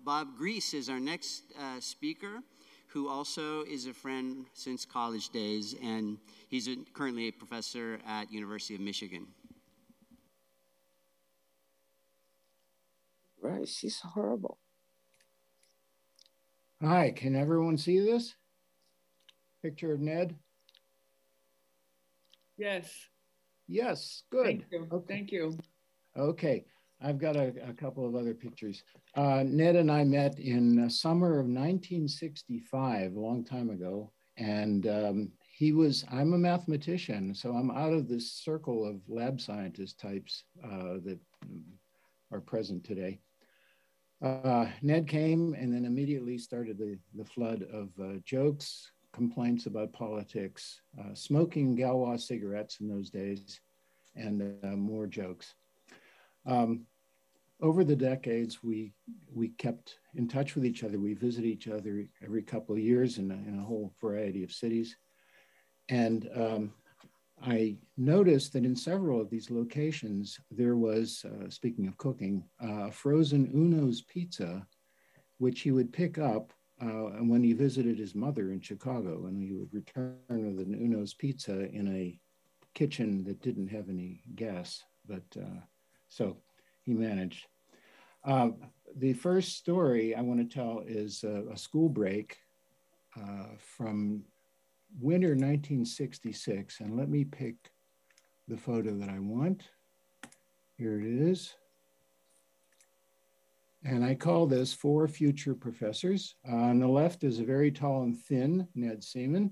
Bob Grease is our next speaker, who also is a friend since college days, and he's currently a professor at University of Michigan. Right, she's horrible. Hi, can everyone see this? Picture of Ned? Yes. Yes, good. Thank you. Okay. Thank you. Okay, I've got a couple of other pictures. Ned and I met in summer of 1965, a long time ago. And I'm a mathematician, so I'm out of this circle of lab scientist types that are present today. Ned came and then immediately started the flood of jokes, complaints about politics, smoking Galois cigarettes in those days, and more jokes. Over the decades, we kept in touch with each other. We visit each other every couple of years in a whole variety of cities. And I noticed that in several of these locations, there was, speaking of cooking, frozen Uno's pizza, which he would pick up when he visited his mother in Chicago, and he would return with an Uno's pizza in a kitchen that didn't have any gas, but so he managed. The first story I want to tell is a school break from winter 1966, and let me pick the photo that I want. Here it is. And I call this For Future Professors. On the left is a very tall and thin Ned Seaman,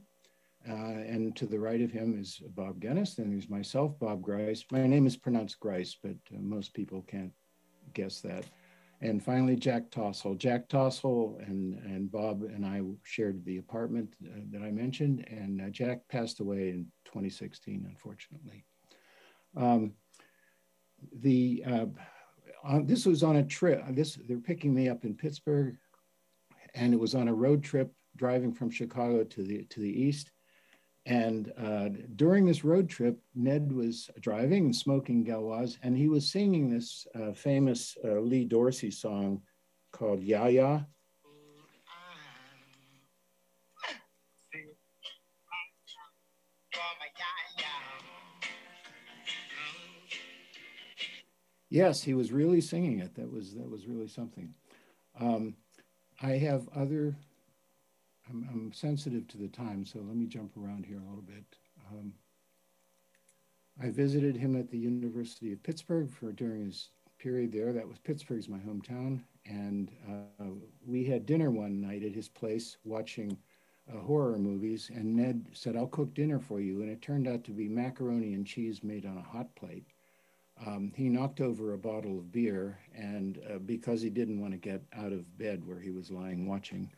and to the right of him is Bob Guinness, and there's myself, Bob Grice. My name is pronounced Grice, but most people can't guess that. And finally, Jack Tossell. Jack Tossell and Bob and I shared the apartment that I mentioned, and Jack passed away in 2016, unfortunately. This was on a trip. They're picking me up in Pittsburgh, and it was on a road trip driving from Chicago to the east. And during this road trip, Ned was driving and smoking Galois, and he was singing this famous Lee Dorsey song called Ya Ya. Yes, he was really singing it. That was really something. I have other, I'm sensitive to the time, so let me jump around here a little bit. I visited him at the University of Pittsburgh during his period there. That was, Pittsburgh's my hometown. And we had dinner one night at his place watching horror movies, and Ned said, "I'll cook dinner for you." And it turned out to be macaroni and cheese made on a hot plate. He knocked over a bottle of beer, and because he didn't want to get out of bed where he was lying watching,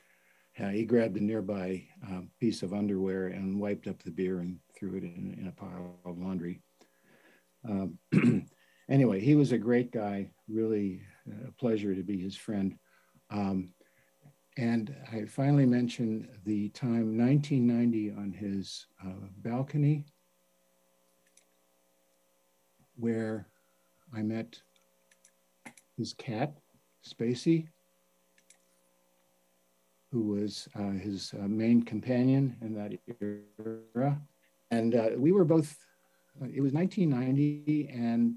he grabbed a nearby piece of underwear and wiped up the beer and threw it in a pile of laundry. Anyway, he was a great guy, really a pleasure to be his friend. And I finally mentioned the time, 1990, on his balcony, where I met his cat, Spacey, who was his main companion in that era. And we were both, it was 1990, and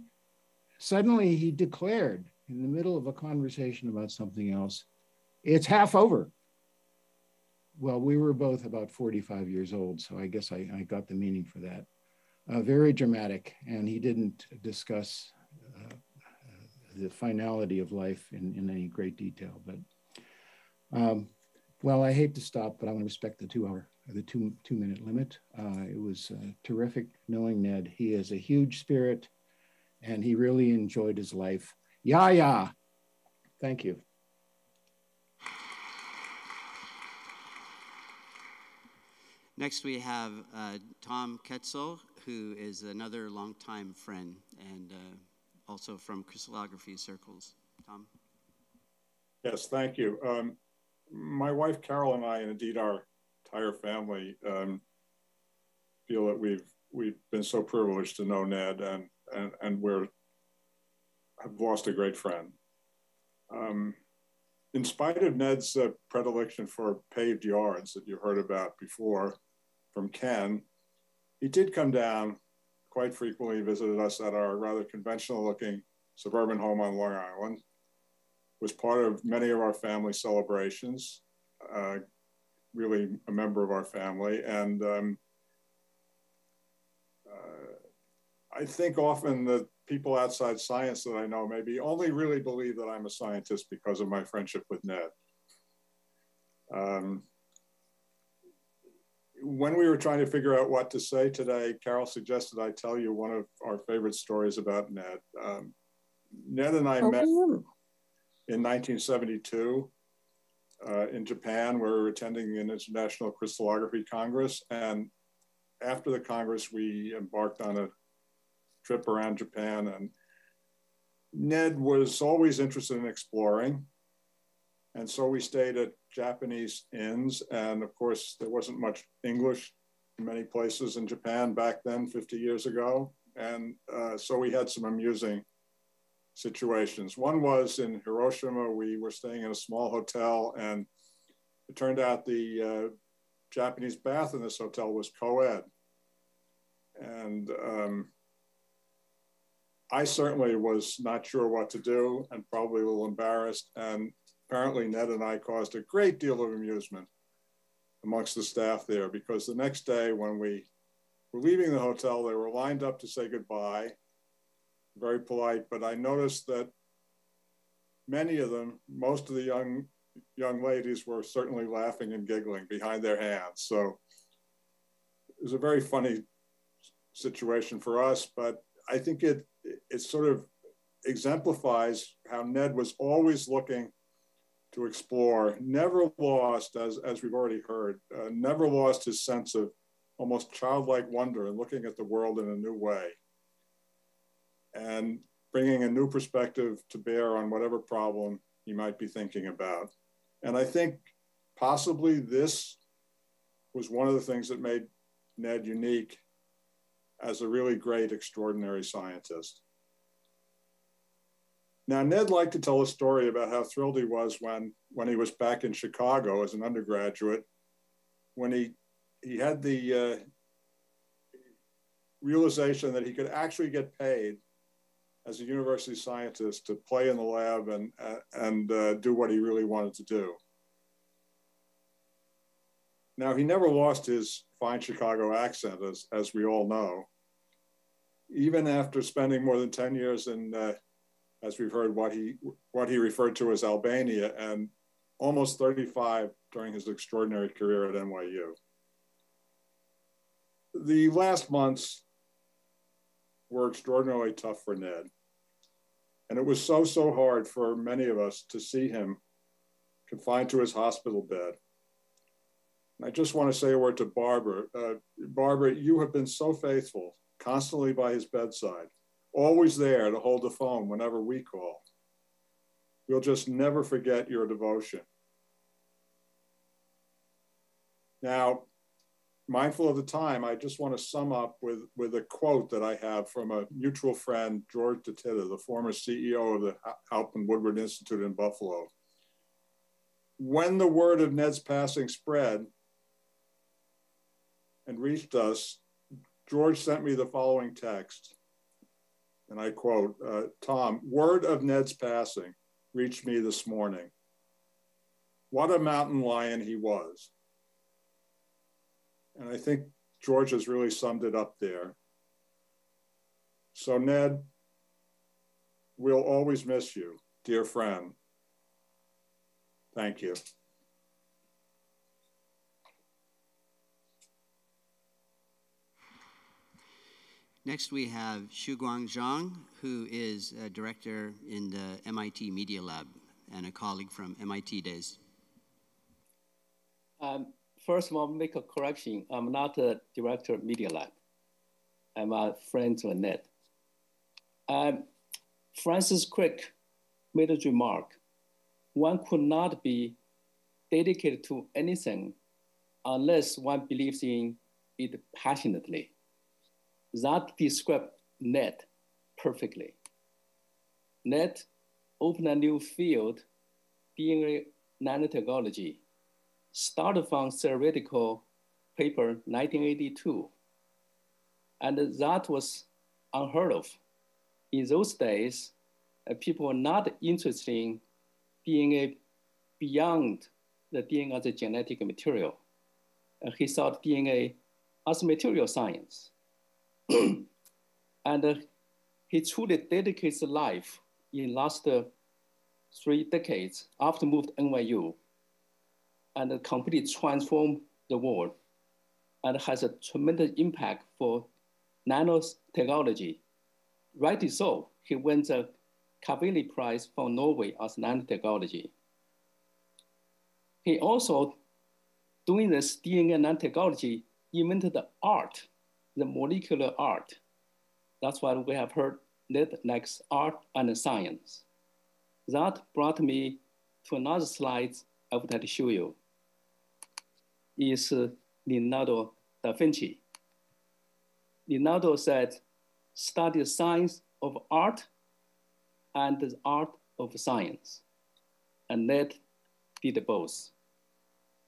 suddenly he declared in the middle of a conversation about something else, "It's half over." Well, we were both about 45 years old, so I guess I got the meaning for that. Very dramatic, and he didn't discuss the finality of life in any great detail. But well, I hate to stop, but I want to respect the two-minute limit. It was terrific knowing Ned. He is a huge spirit, and he really enjoyed his life. Yeah. Thank you. Next, we have Tom Ketzel, who is another longtime friend and also from crystallography circles. Tom? Yes, thank you. My wife, Carol, and I, and indeed our entire family, feel that we've been so privileged to know Ned, and have lost a great friend. In spite of Ned's predilection for paved yards that you heard about before from Ken, he did come down quite frequently, visited us at our rather conventional looking suburban home on Long Island, was part of many of our family celebrations, really a member of our family. And I think often the people outside science that I know maybe only really believe that I'm a scientist because of my friendship with Ned. When we were trying to figure out what to say today, Carol suggested I tell you one of our favorite stories about Ned. Ned and I met in 1972 in Japan, where we were attending an International Crystallography Congress. And after the Congress, we embarked on a trip around Japan. And Ned was always interested in exploring. And so we stayed at Japanese inns. And of course, there wasn't much English in many places in Japan back then, 50 years ago. And so we had some amusing situations. One was in Hiroshima. We were staying in a small hotel, and it turned out the Japanese bath in this hotel was co-ed. And I certainly was not sure what to do and probably a little embarrassed. And apparently Ned and I caused a great deal of amusement amongst the staff there, because the next day when we were leaving the hotel, they were lined up to say goodbye, very polite, but I noticed that many of them, most of the young ladies, were certainly laughing and giggling behind their hands. So it was a very funny situation for us, but I think it sort of exemplifies how Ned was always looking to explore, never lost, as we've already heard, never lost his sense of almost childlike wonder and looking at the world in a new way and bringing a new perspective to bear on whatever problem he might be thinking about. And I think possibly this was one of the things that made Ned unique as a really great, extraordinary scientist. Now, Ned liked to tell a story about how thrilled he was when he was back in Chicago as an undergraduate, when he had the realization that he could actually get paid as a university scientist to play in the lab and do what he really wanted to do. Now, he never lost his fine Chicago accent, as we all know. Even after spending more than 10 years in, as we've heard, what he referred to as Albania, and almost 35 during his extraordinary career at NYU. The last months were extraordinarily tough for Ned. And it was so hard for many of us to see him confined to his hospital bed. And I just want to say a word to Barbara. Barbara, you have been so faithful, constantly by his bedside, always there to hold the phone whenever we call. We'll just never forget your devotion. Now, mindful of the time, I just want to sum up with a quote that I have from a mutual friend, George DeTitta, the former CEO of the Halpin Woodward Institute in Buffalo. When the word of Ned's passing spread and reached us, George sent me the following text, and I quote, Tom, word of Ned's passing reached me this morning. What a mountain lion he was. And I think George has really summed it up there. So Ned, we'll always miss you, dear friend. Thank you. Next, we have Shuguang Zhang, who is a director in the MIT Media Lab and a colleague from MIT days. First of all, make a correction. I'm not a director of Media Lab. I'm a friend to Ned. Francis Crick made a remark. One could not be dedicated to anything unless one believes in it passionately. That describes Ned perfectly. Ned opened a new field, DNA nanotechnology, started from theoretical paper 1982. And that was unheard of. In those days, people were not interested in DNA beyond the DNA as a genetic material. He thought DNA as material science. And he truly dedicates his life in last 3 decades after moved to NYU and completely transformed the world and has a tremendous impact for nanotechnology. Rightly so, he won the Cavalli Prize from Norway as nanotechnology. He also, doing this DNA nanotechnology, invented the art, the molecular art. That's why we have heard that next art and science. That brought me to another slide I would like to show you. Is Leonardo da Vinci. Leonardo said, study the science of art and the art of science. And Ned did both.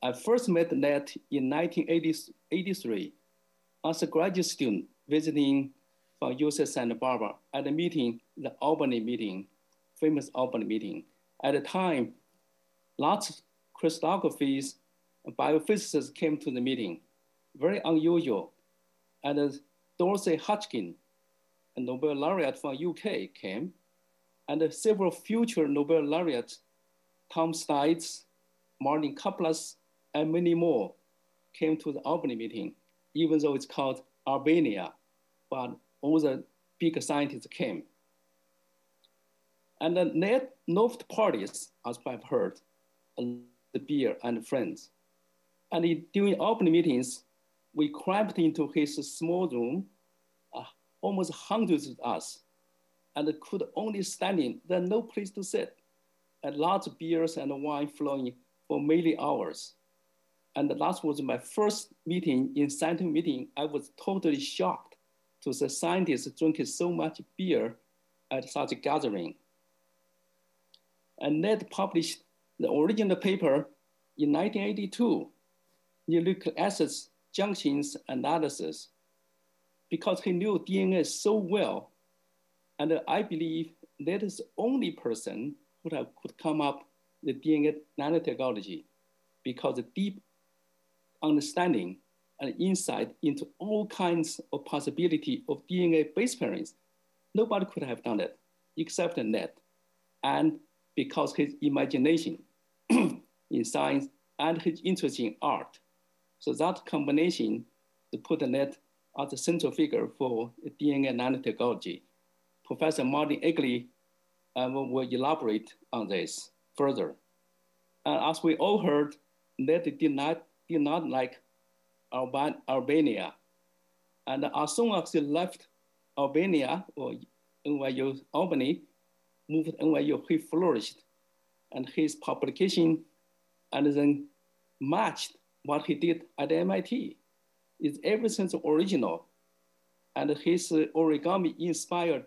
I first met Ned in 1983 as a graduate student visiting from UC Santa Barbara at a meeting, the Albany meeting, famous Albany meeting. At the time, lots of crystallographies and biophysicists came to the meeting, very unusual. And Dorothy Hodgkin, a Nobel laureate from UK, came, and several future Nobel laureates, Tom Stites, Martin Kaplas, and many more came to the Albany meeting, even though it's called Albania, but all the big scientists came. And then Ned loved parties, as I've heard, and the beer and friends. And during Albany meetings, we cramped into his small room, almost hundreds of us, and could only stand in. There's no place to sit. And lots of beers and wine flowing for many hours. And that was my first meeting in scientific meeting. I was totally shocked to see scientists drinking so much beer at such a gathering. And Ned published the original paper in 1982, nucleic acids junctions analysis, because he knew DNA so well And I believe that is the only person who could come up with DNA nanotechnology, because the deep understanding and insight into all kinds of possibility of DNA base pairings, nobody could have done it except Ned. And because his imagination in science and his interest in art. So that combination to put Ned as the central figure for DNA nanotechnology. Professor Martin Egley will elaborate on this further. As we all heard, Ned did not like Albania. And as soon as he left Albania, or NYU Albany, moved to NYU, he flourished. And his publication and then matched what he did at MIT. It's everything original. And his origami inspired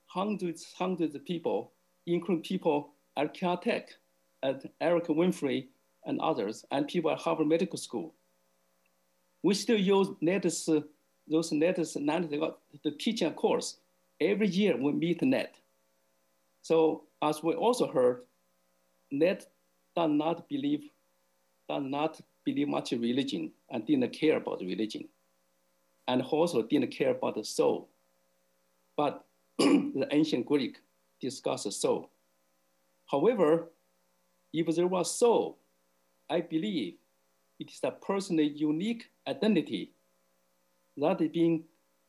hundreds of people, including people at Caltech, at Eric Winfrey and others, and people at Harvard Medical School. We still use those letters, the teaching course. Every year we meet Ned. So as we also heard, Ned does not believe much in religion and didn't care about religion. And also didn't care about the soul. But the ancient Greek discussed the soul. However, if there was soul, I believe it is a personal unique identity that is being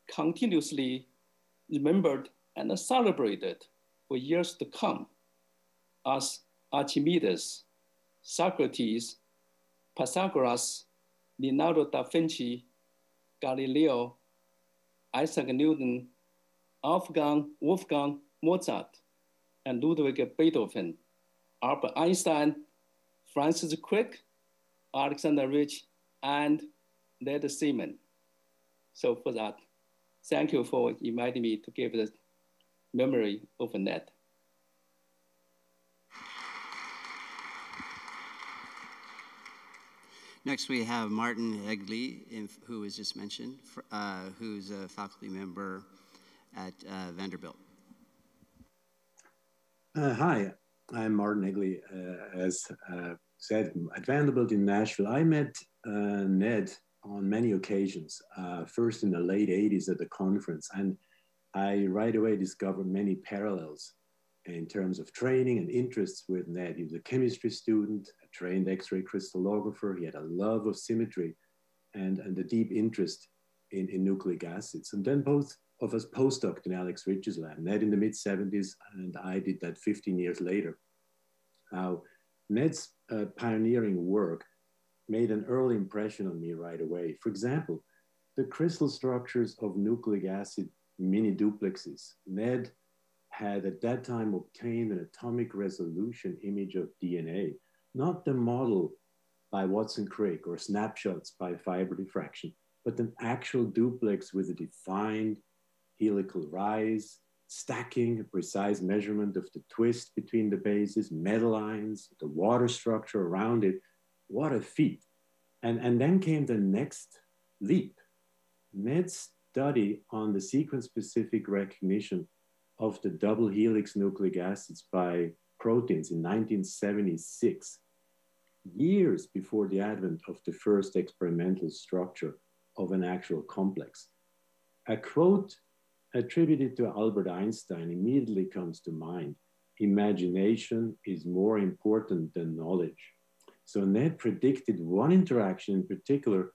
continuously remembered and celebrated for years to come, as Archimedes, Socrates, Pythagoras, Leonardo da Vinci, Galileo, Isaac Newton, Wolfgang Mozart, and Ludwig Beethoven, Albert Einstein, Francis Crick, Alexander Rich, and Ned Seaman. So for that, thank you for inviting me to give the memory of Ned. Next, we have Martin Egley, who was just mentioned, who's a faculty member at Vanderbilt. Hi, I'm Martin Egley. As said, at Vanderbilt in Nashville, I met Ned on many occasions, first in the late 80s at the conference, and I right away discovered many parallels in terms of training and interests with Ned. He was a chemistry student, a trained X-ray crystallographer. He had a love of symmetry and a deep interest in nucleic acids. And then both of us postdoced in Alex Rich's lab, Ned in the mid-70s, and I did that 15 years later. Now, Ned's pioneering work made an early impression on me right away. For example, the crystal structures of nucleic acid mini duplexes. Ned had at that time obtained an atomic resolution image of DNA, not the model by Watson-Crick or snapshots by fiber diffraction, but an actual duplex with a defined helical rise, stacking, a precise measurement of the twist between the bases, metal lines, the water structure around it. What a feat. And then came the next leap. Ned's study on the sequence-specific recognition of the double helix nucleic acids by proteins in 1976, years before the advent of the first experimental structure of an actual complex. A quote attributed to Albert Einstein immediately comes to mind: "Imagination is more important than knowledge." So Ned predicted one interaction in particular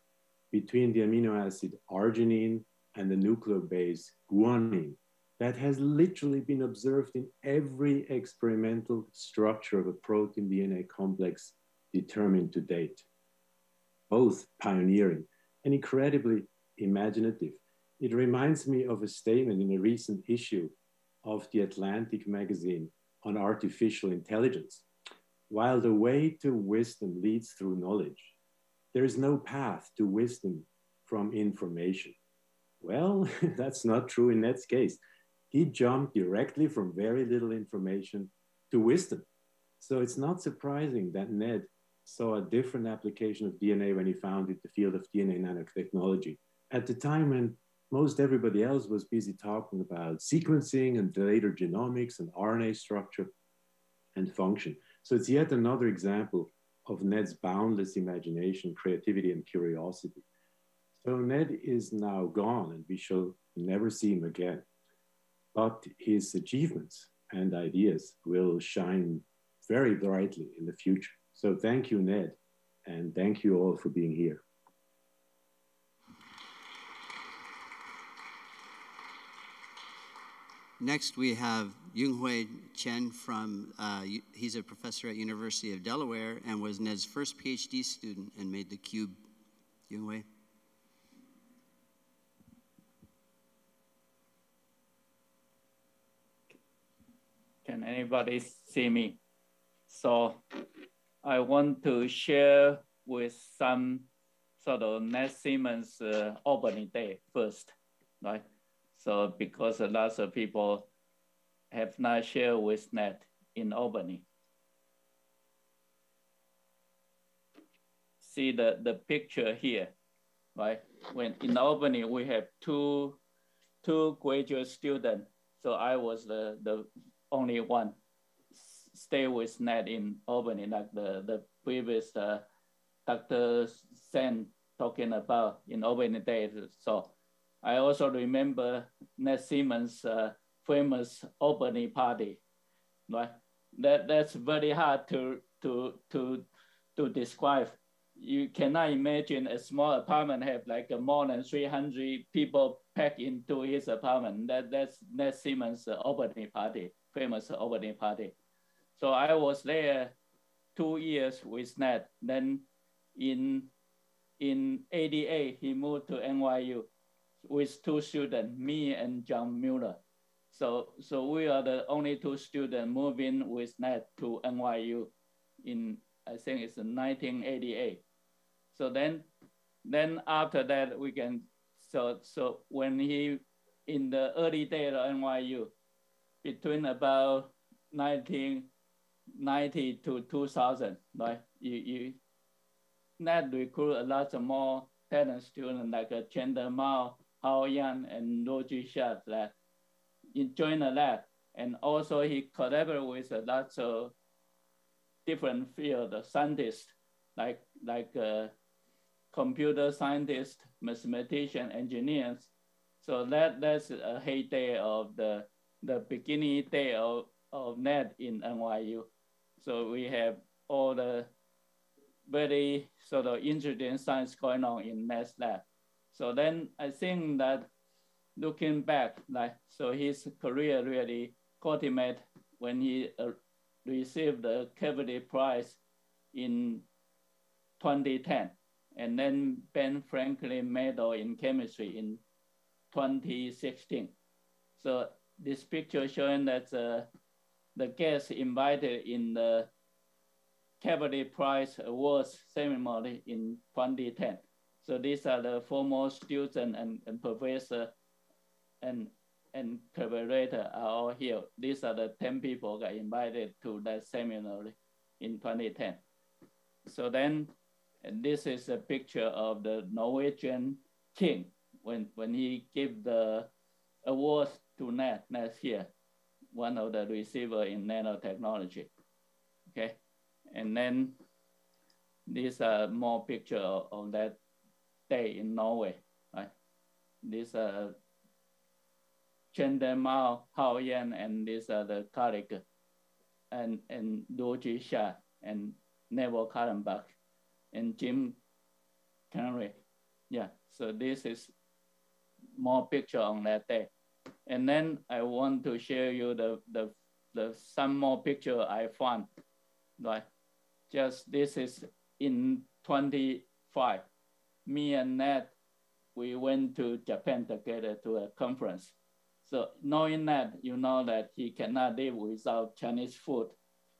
between the amino acid arginine and the nucleobase guanine that has literally been observed in every experimental structure of a protein DNA complex determined to date. Both pioneering and incredibly imaginative. It reminds me of a statement in a recent issue of the Atlantic magazine on artificial intelligence. While the way to wisdom leads through knowledge, there is no path to wisdom from information. Well, that's not true in Ned's case. He jumped directly from very little information to wisdom. So it's not surprising that Ned saw a different application of DNA when he founded the field of DNA nanotechnology at the time when most everybody else was busy talking about sequencing and later genomics and RNA structure and function. So it's yet another example of Ned's boundless imagination, creativity, and curiosity. So Ned is now gone and we shall never see him again. But his achievements and ideas will shine very brightly in the future. So thank you, Ned, and thank you all for being here. Next, we have Yonghui Chen from, he's a professor at University of Delaware and was Ned's first PhD student and made the cube. Yonghui. Can anybody see me? So I want to share with some sort of Ned Simmons Albany Day first, right? So because a lot of people have not shared with Ned in Albany. See the picture here, right? When in Albany, we have two graduate students. So I was the only one stay with Ned in Albany, like the previous Dr. Sen talking about in Albany days. So I also remember Ned Simmons' famous Albany party, right? That's very hard to describe. You cannot imagine a small apartment have like more than 300 people packed into his apartment. That's Ned Simmons' Albany party, famous Albany party. So I was there 2 years with Ned. Then in '88, he moved to NYU with 2 students, me and John Mueller. So we are the only 2 students moving with Ned to NYU in, I think it's 1988. So then after that, we can, so when he, in the early days of NYU, between about 1990 to 2000, right? Ned recruit a lot of more talent students like Chandler Mao, Hao Yan, and Roger Schacht that joined the lab. And also he collaborated with a lot of different field of scientists, like computer scientists, mathematicians, engineers. So that's a heyday of the beginning day of Ned in NYU. So we have all the very sort of interesting science going on in Ned's lab. So then I think that looking back, so his career really culminated when he received the Kennedy Prize in 2010, and then Ben Franklin Medal in Chemistry in 2016. So this picture showing that the guests invited in the Kennedy Prize Awards ceremony in 2010. So these are the foremost students and professor and collaborator are all here. These are the 10 people got invited to that ceremony in 2010. So then, and this is a picture of the Norwegian king when he gave the awards to Ned here, one of the receiver in nanotechnology, okay? And then these are more picture of that day in Norway, right? These are Chandler Mao, Hao Yan, and these are the colleague, and Roger Schacht, and Neville Kallenbach, and Jim Canary. Yeah, so this is more picture on that day. And then I want to share you the some more picture I found, right? Just this is in 25. Me and Ned, we went to Japan together to a conference. So knowing that, you know that he cannot live without Chinese food.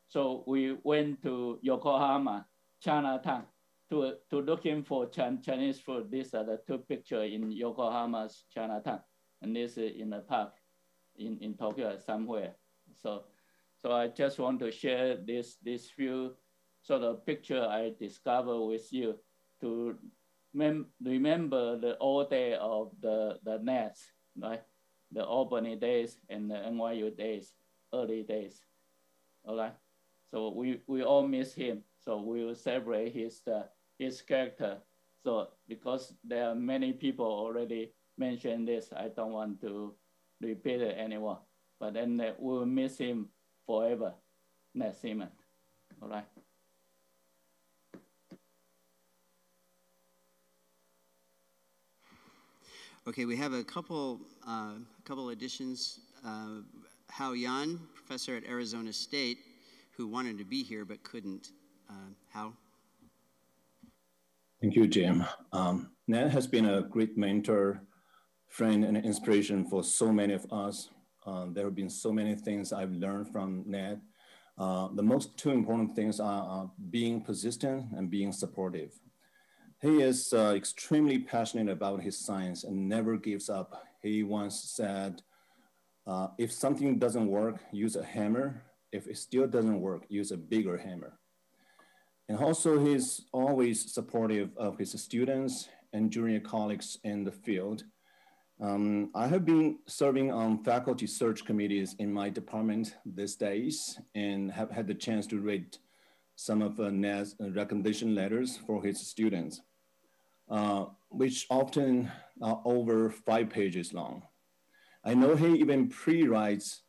So we went to Yokohama, Chinatown, to looking for Chinese food. These are the 2 pictures in Yokohama's Chinatown. And this is in a park in Tokyo somewhere. So I just want to share this few sort of picture I discovered with you to remember the old day of the Neds, right? The Albany days and the NYU days, early days, all right? So we all miss him. So we will celebrate his character. So because there are many people already mentioned this, I don't want to repeat it anymore. But then we will miss him forever, Ned Seaman, all right? Okay, we have a couple additions. Hao Yan, professor at Arizona State, who wanted to be here but couldn't. Hao? Thank you, Jim. Ned has been a great mentor, friend, and inspiration for so many of us. There have been so many things I've learned from Ned. The most two important things are being persistent and being supportive. He is extremely passionate about his science and never gives up. He once said, if something doesn't work, use a hammer. If it still doesn't work, use a bigger hammer. And also he's always supportive of his students and junior colleagues in the field. I have been serving on faculty search committees in my department these days and have had the chance to read some of Ned's recommendation letters for his students, which often are over 5 pages long. I know he even pre-writes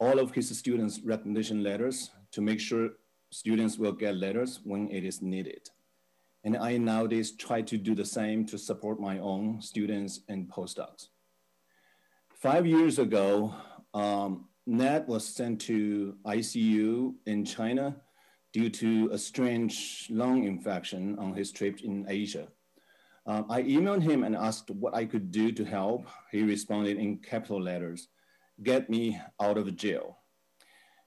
all of his students' recommendation letters to make sure students will get letters when it is needed. And I nowadays try to do the same to support my own students and postdocs. 5 years ago, Ned was sent to ICU in China due to a strange lung infection on his trip in Asia. I emailed him and asked what I could do to help. He responded in capital letters, "Get me out of jail."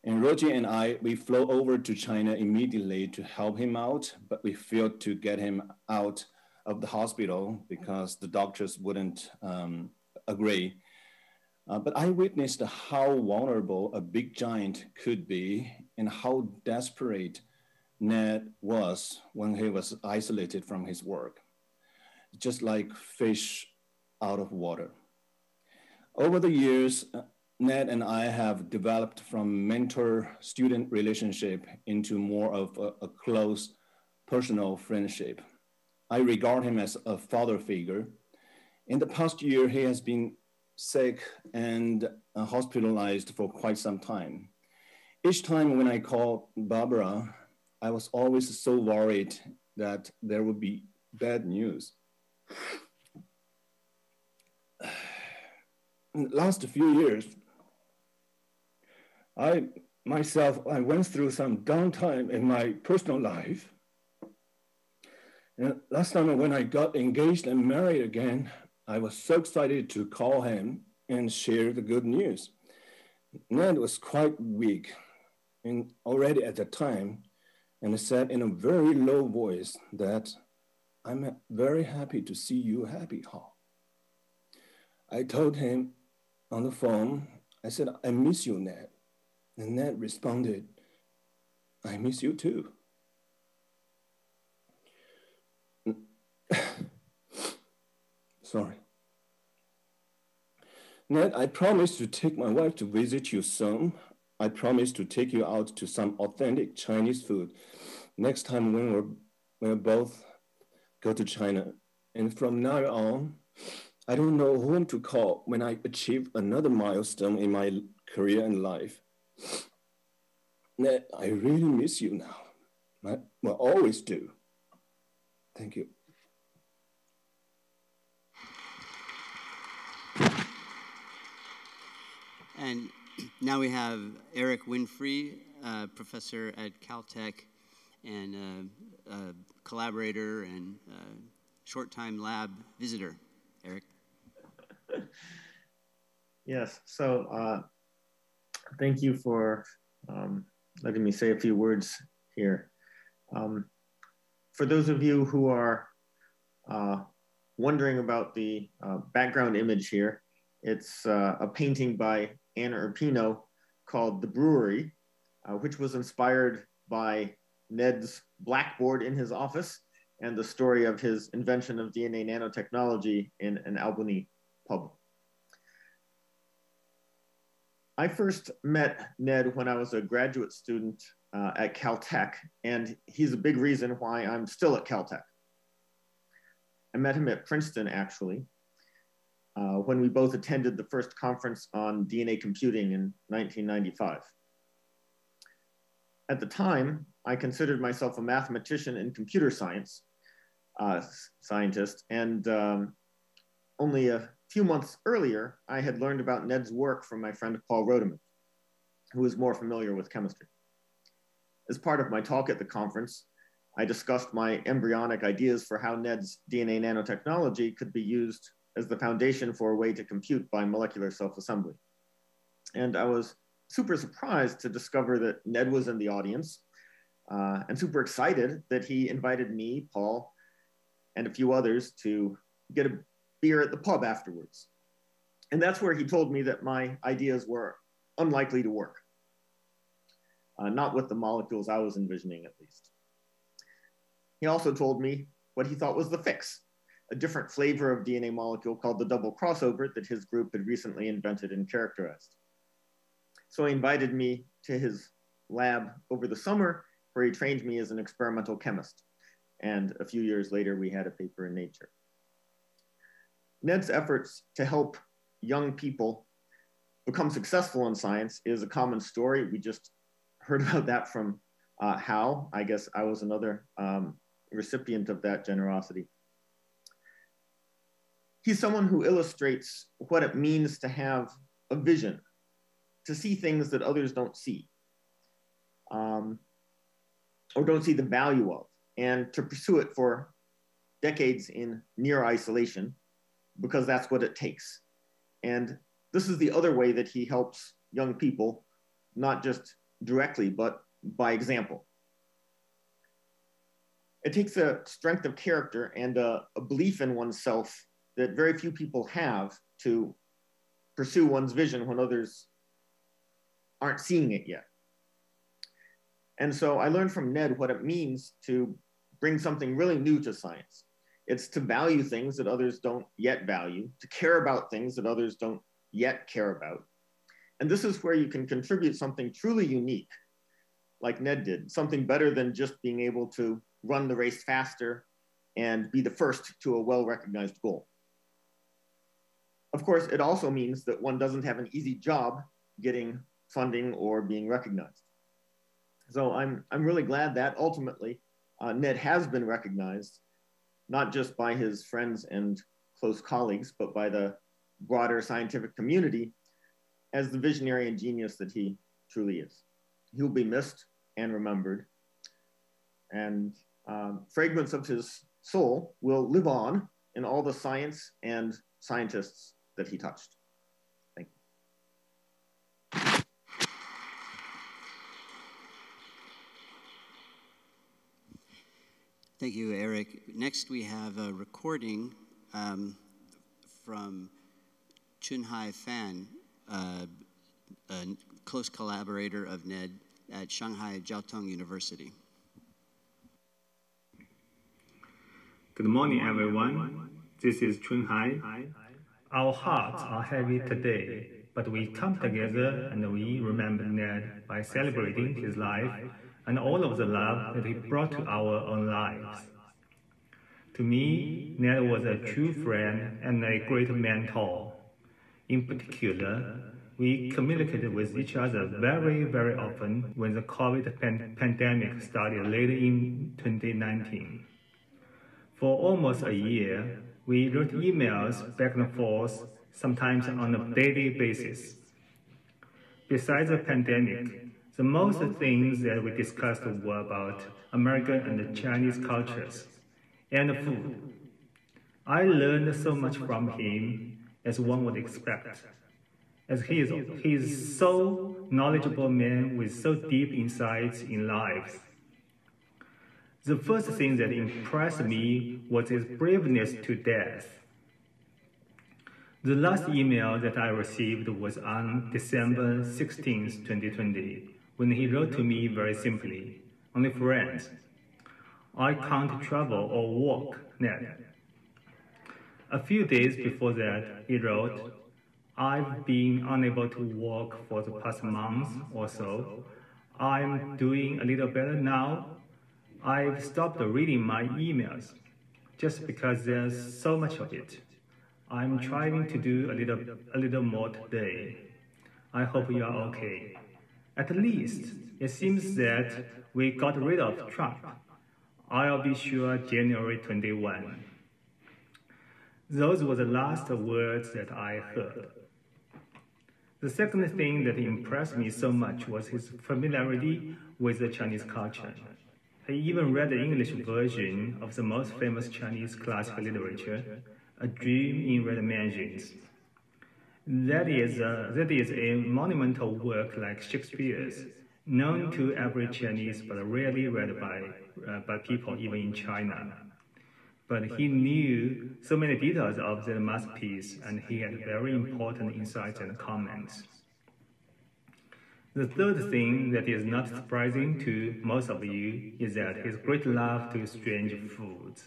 And Roger and I, we flew over to China immediately to help him out, but we failed to get him out of the hospital because the doctors wouldn't agree. But I witnessed how vulnerable a big giant could be and how desperate Ned was when he was isolated from his work, just like fish out of water. Over the years, Ned and I have developed from mentor-student relationship into more of a close personal friendship. I regard him as a father figure. In the past year, he has been sick and hospitalized for quite some time. Each time when I called Barbara, I was always so worried that there would be bad news. In the last few years, I went through some downtime in my personal life. And last time when I got engaged and married again, I was so excited to call him and share the good news. Ned was quite weak and already at the time, and said in a very low voice that, "I'm very happy to see you happy, Hao." I told him on the phone, I said, "I miss you, Ned." And Ned responded, "I miss you too." Sorry. Ned, I promise to take my wife to visit you soon. I promise to take you out to some authentic Chinese food next time when we'll both go to China. And from now on, I don't know whom to call when I achieve another milestone in my career and life. Ned, I really miss you now. I will always do. Thank you. And now we have Eric Winfrey, professor at Caltech and a collaborator and short-time lab visitor. Eric. Yes, so thank you for letting me say a few words here. For those of you who are wondering about the background image here, it's a painting by Anna Urpino called The Brewery, which was inspired by Ned's blackboard in his office and the story of his invention of DNA nanotechnology in an Albany pub. I first met Ned when I was a graduate student at Caltech, and he's a big reason why I'm still at Caltech. I met him at Princeton, actually, when we both attended the first conference on DNA computing in 1995. At the time, I considered myself a mathematician and computer science scientist, and only a few months earlier, I had learned about Ned's work from my friend Paul Rodeman, who was more familiar with chemistry. As part of my talk at the conference, I discussed my embryonic ideas for how Ned's DNA nanotechnology could be used as the foundation for a way to compute by molecular self-assembly. And I was super surprised to discover that Ned was in the audience, and super excited that he invited me, Paul, and a few others to get a beer at the pub afterwards. And that's where he told me that my ideas were unlikely to work. Not with the molecules I was envisioning, at least. He also told me what he thought was the fix, a different flavor of DNA molecule called the double crossover that his group had recently invented and characterized. So he invited me to his lab over the summer, where he trained me as an experimental chemist. And a few years later, we had a paper in Nature. Ned's efforts to help young people become successful in science is a common story. We just heard about that from Hal. I guess I was another recipient of that generosity. He's someone who illustrates what it means to have a vision, to see things that others don't see, or don't see the value of, and to pursue it for decades in near isolation, because that's what it takes. And this is the other way that he helps young people, not just directly, but by example. It takes a strength of character and a belief in oneself that very few people have to pursue one's vision when others aren't seeing it yet. And so I learned from Ned what it means to bring something really new to science. It's to value things that others don't yet value, to care about things that others don't yet care about. And this is where you can contribute something truly unique, like Ned did, something better than just being able to run the race faster and be the first to a well-recognized goal. Of course, it also means that one doesn't have an easy job getting funding or being recognized. So I'm really glad that ultimately Ned has been recognized, not just by his friends and close colleagues, but by the broader scientific community as the visionary and genius that he truly is. He'll be missed and remembered, and fragments of his soul will live on in all the science and scientists that he touched. Thank you. Thank you, Eric. Next, we have a recording from Chunhai Fan, a close collaborator of Ned at Shanghai Jiao Tong University. Good morning, everyone. This is Chunhai. Our hearts are heavy today, but we come together and we remember Ned by celebrating his life and all of the love that he brought to our own lives. To me, Ned was a true friend and a great mentor. In particular, we communicated with each other very, very often when the COVID pandemic started late in 2019. For almost a year, we wrote emails back and forth, sometimes on a daily basis. Besides the pandemic, the most things that we discussed were about American and Chinese cultures and food. I learned so much from him, as one would expect, as he is so knowledgeable man with so deep insights in life. The first thing that impressed me was his braveness to death. The last email that I received was on December 16, 2020, when he wrote to me very simply, "Only friends. I can't travel or walk, Ned. A few days before that, he wrote, I've been unable to walk for the past month or so. I'm doing a little better now. I've stopped reading my emails just because there's so much of it. I'm trying to do a little more today. I hope you are okay. At least, it seems that we got rid of Trump. I'll be sure January 21. Those were the last words that I heard. The second thing that impressed me so much was his familiarity with the Chinese culture. He even read the English version of the most famous Chinese classical literature, A Dream in Red Mansions. That is a monumental work like Shakespeare's, known to every Chinese but rarely read by people even in China. But he knew so many details of the masterpiece, and he had very important insights and comments. The third thing that is not surprising to most of you is that his great love to strange foods.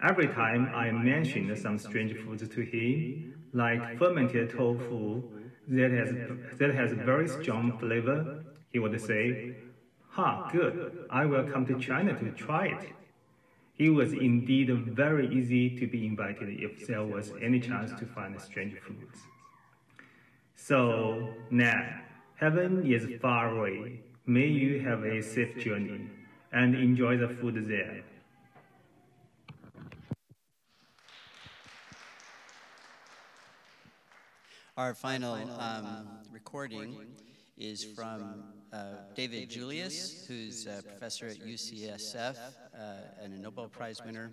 Every time I mentioned some strange foods to him, like fermented tofu that has very strong flavor, he would say, good, I will come to China to try it. He was indeed very easy to be invited if there was any chance to find strange foods. So, Ned, heaven is far away. May you have a safe journey and enjoy the food there. Our final recording is from David Julius, who's a professor at UCSF and a Nobel Prize winner,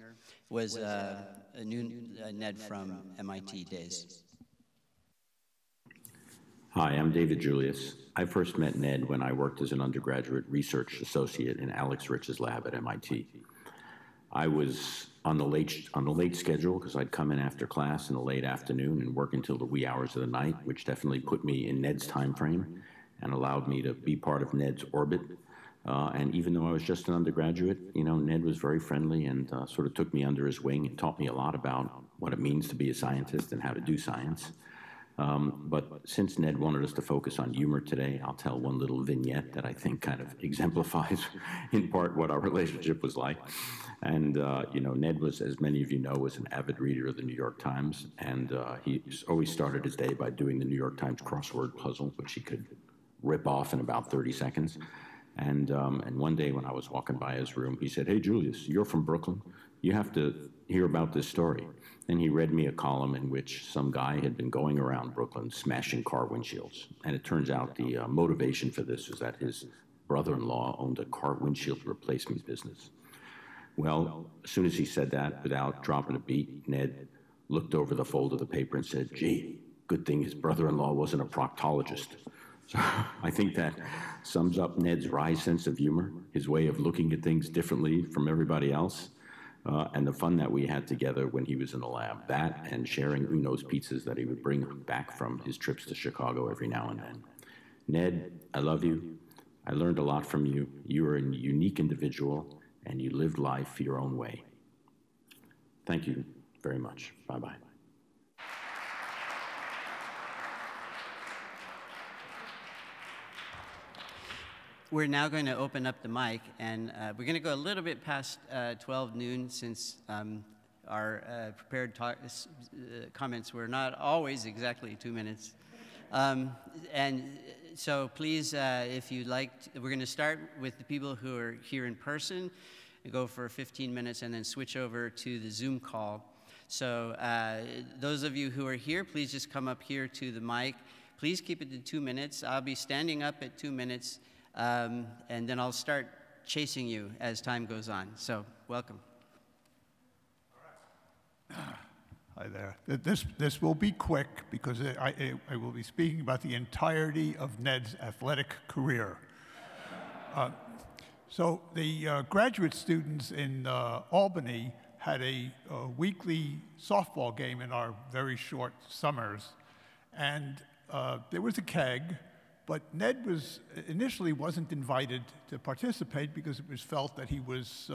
was a new Ned from MIT days. Hi, I'm David Julius. I first met Ned when I worked as an undergraduate research associate in Alex Rich's lab at MIT. I was on the late schedule because I'd come in after class in the late afternoon and work until the wee hours of the night, which definitely put me in Ned's time frame and allowed me to be part of Ned's orbit. And even though I was just an undergraduate, Ned was very friendly and sort of took me under his wing and taught me a lot about what it means to be a scientist and how to do science. But since Ned wanted us to focus on humor today, I'll tell one little vignette that I think kind of exemplifies in part what our relationship was like. And, Ned was, as many of you know, was an avid reader of the New York Times. And he always started his day by doing the New York Times crossword puzzle, which he could rip off in about 30 seconds. And one day when I was walking by his room, he said, "Hey, Julius, you're from Brooklyn. You have to hear about this story." And he read me a column in which some guy had been going around Brooklyn smashing car windshields. And it turns out the motivation for this was that his brother-in-law owned a car windshield replacement business. Well, as soon as he said that, without dropping a beat, Ned looked over the fold of the paper and said, "Gee, good thing his brother-in-law wasn't a proctologist." So I think that sums up Ned's wry sense of humor, his way of looking at things differently from everybody else, and the fun that we had together when he was in the lab. That and sharing Uno's pizzas that he would bring back from his trips to Chicago every now and then. Ned, I love you. I learned a lot from you. You are a unique individual, and you lived life your own way. Thank you very much. Bye-bye. We're now going to open up the mic, and we're going to go a little bit past 12 noon since our prepared comments were not always exactly 2 minutes. And so please, if you'd like, we're going to start with the people who are here in person, go for 15 minutes, and then switch over to the Zoom call. So those of you who are here, please just come up here to the mic. Please keep it to 2 minutes. I'll be standing up at 2 minutes. And then I'll start chasing you as time goes on. So, welcome. Hi there. This will be quick because I will be speaking about the entirety of Ned's athletic career. So the graduate students in Albany had a weekly softball game in our very short summers. And there was a keg, But Ned initially wasn't invited to participate because it was felt that he was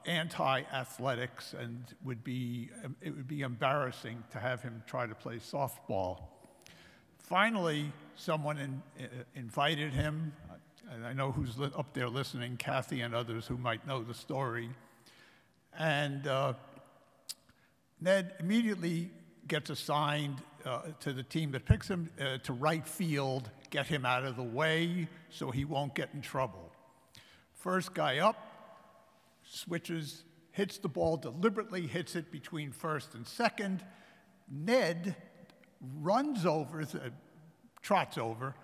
anti-athletics and it would be embarrassing to have him try to play softball. Finally, someone invited him, and I know who's up there listening, Kathy and others who might know the story. And Ned immediately gets assigned to the team that picks him to right field, get him out of the way so he won't get in trouble. First guy up, switches, hits the ball deliberately, hits it between first and second. Ned runs over, trots over,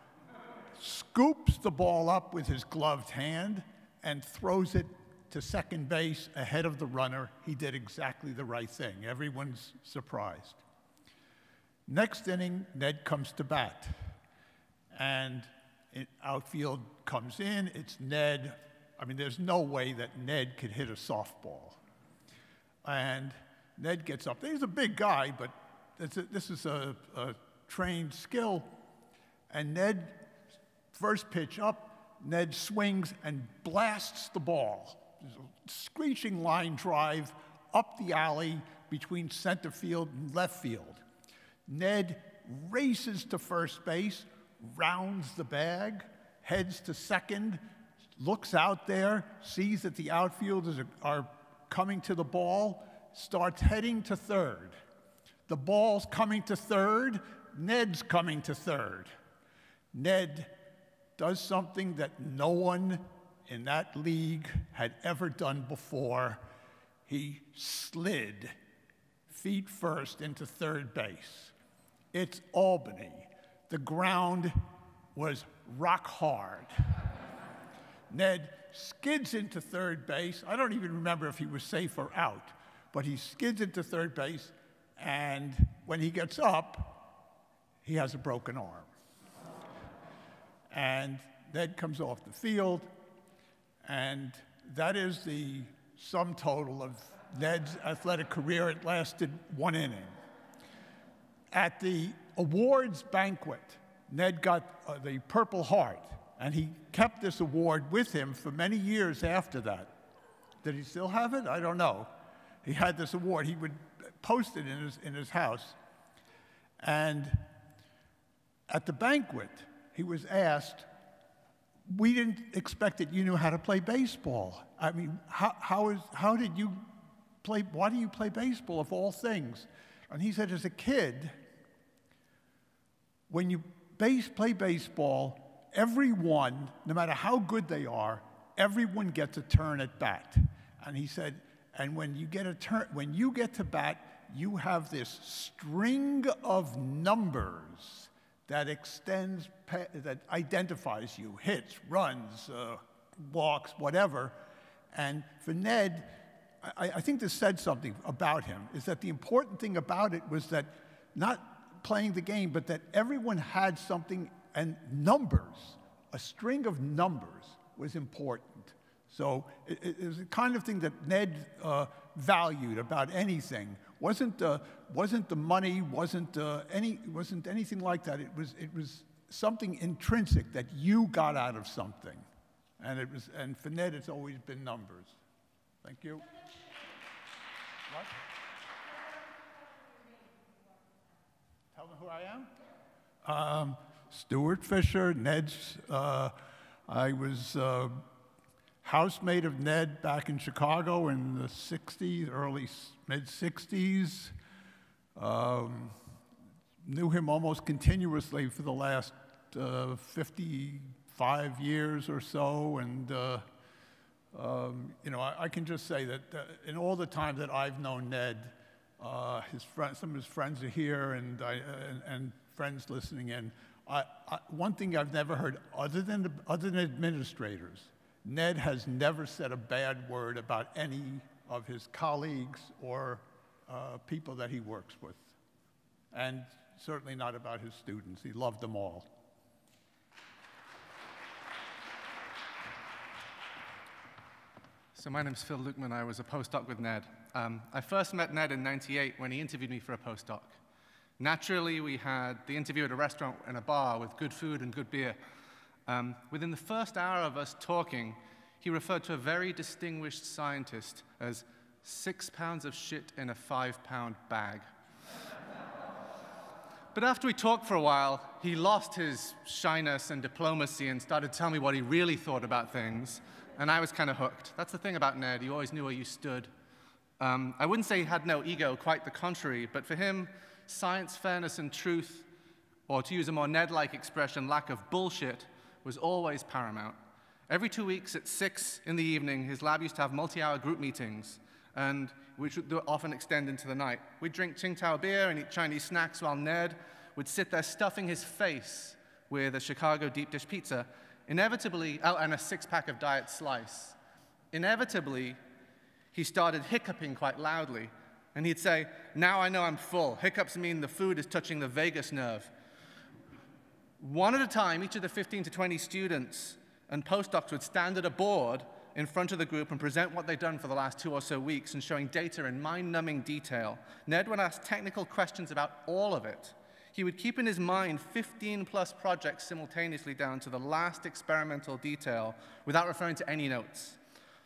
scoops the ball up with his gloved hand and throws it to second base ahead of the runner. He did exactly the right thing. Everyone's surprised. Next inning, Ned comes to bat. And outfield comes in, it's Ned. I mean, there's no way that Ned could hit a softball. And Ned gets up. He's a big guy, but this is a trained skill. And Ned, first pitch up, Ned swings and blasts the ball. There's a screeching line drive up the alley between center field and left field. Ned races to first base, rounds the bag, heads to second, looks out there, sees that the outfielders are coming to the ball, starts heading to third. The ball's coming to third, Ned's coming to third. Ned does something that no one in that league had ever done before. He slid feet first into third base. It's Albany. The ground was rock hard. Ned skids into third base. I don't even remember if he was safe or out, but he skids into third base, and when he gets up, he has a broken arm. And Ned comes off the field, and that is the sum total of Ned's athletic career. It lasted 1 inning. At the awards banquet, Ned got the Purple Heart, and he kept this award with him for many years after that. Did he still have it? I don't know. He had this award. He would post it in his house. And at the banquet, he was asked, "We didn't expect that you knew how to play baseball. I mean, how did you play, why do you play baseball of all things?" And he said, as a kid, when you play baseball, everyone, no matter how good they are, everyone gets a turn at bat. And he said, and when you get to bat, you have this string of numbers that extends, that identifies you, hits, runs, walks, whatever. And for Ned, I think this said something about him, is that the important thing about it was that not playing the game, but that everyone had something, and numbers, a string of numbers was important. So it was the kind of thing that Ned valued about anything. Wasn't the money, wasn't anything like that. It was something intrinsic that you got out of something. And for Ned, it's always been numbers. Thank you. What? Tell them who I am? Stuart Fisher, Ned's, I was housemate of Ned back in Chicago in the 60s, mid-60s. Knew him almost continuously for the last 55 years or so, and you know, I can just say that in all the time that I've known Ned, some of his friends are here, and friends listening in. One thing I've never heard, other than administrators, Ned has never said a bad word about any of his colleagues or people that he works with, and certainly not about his students. He loved them all. So my name's Phil Lukeman. I was a postdoc with Ned. I first met Ned in '98 when he interviewed me for a postdoc. Naturally, we had the interview at a restaurant and a bar with good food and good beer. Within the first hour of us talking, he referred to a very distinguished scientist as 6 pounds of shit in a 5-pound bag. But after we talked for a while, he lost his shyness and diplomacy and started telling me what he really thought about things, and I was kind of hooked. That's the thing about Ned. He always knew where you stood. I wouldn't say he had no ego, quite the contrary, but for him, science, fairness, and truth, or to use a more Ned-like expression, lack of bullshit, was always paramount. Every 2 weeks at 6 in the evening, his lab used to have multi-hour group meetings, and which would often extend into the night. We'd drink Tsingtao beer and eat Chinese snacks while Ned would sit there stuffing his face with a Chicago deep dish pizza, inevitably, oh, and a 6-pack of Diet Slice. Inevitably, he started hiccuping quite loudly, and he'd say, "Now I know I'm full. Hiccups mean the food is touching the vagus nerve." One at a time, each of the 15 to 20 students and postdocs would stand at a board in front of the group and present what they'd done for the last 2 or so weeks and showing data in mind-numbing detail. Ned would ask technical questions about all of it. He would keep in his mind 15-plus projects simultaneously down to the last experimental detail without referring to any notes.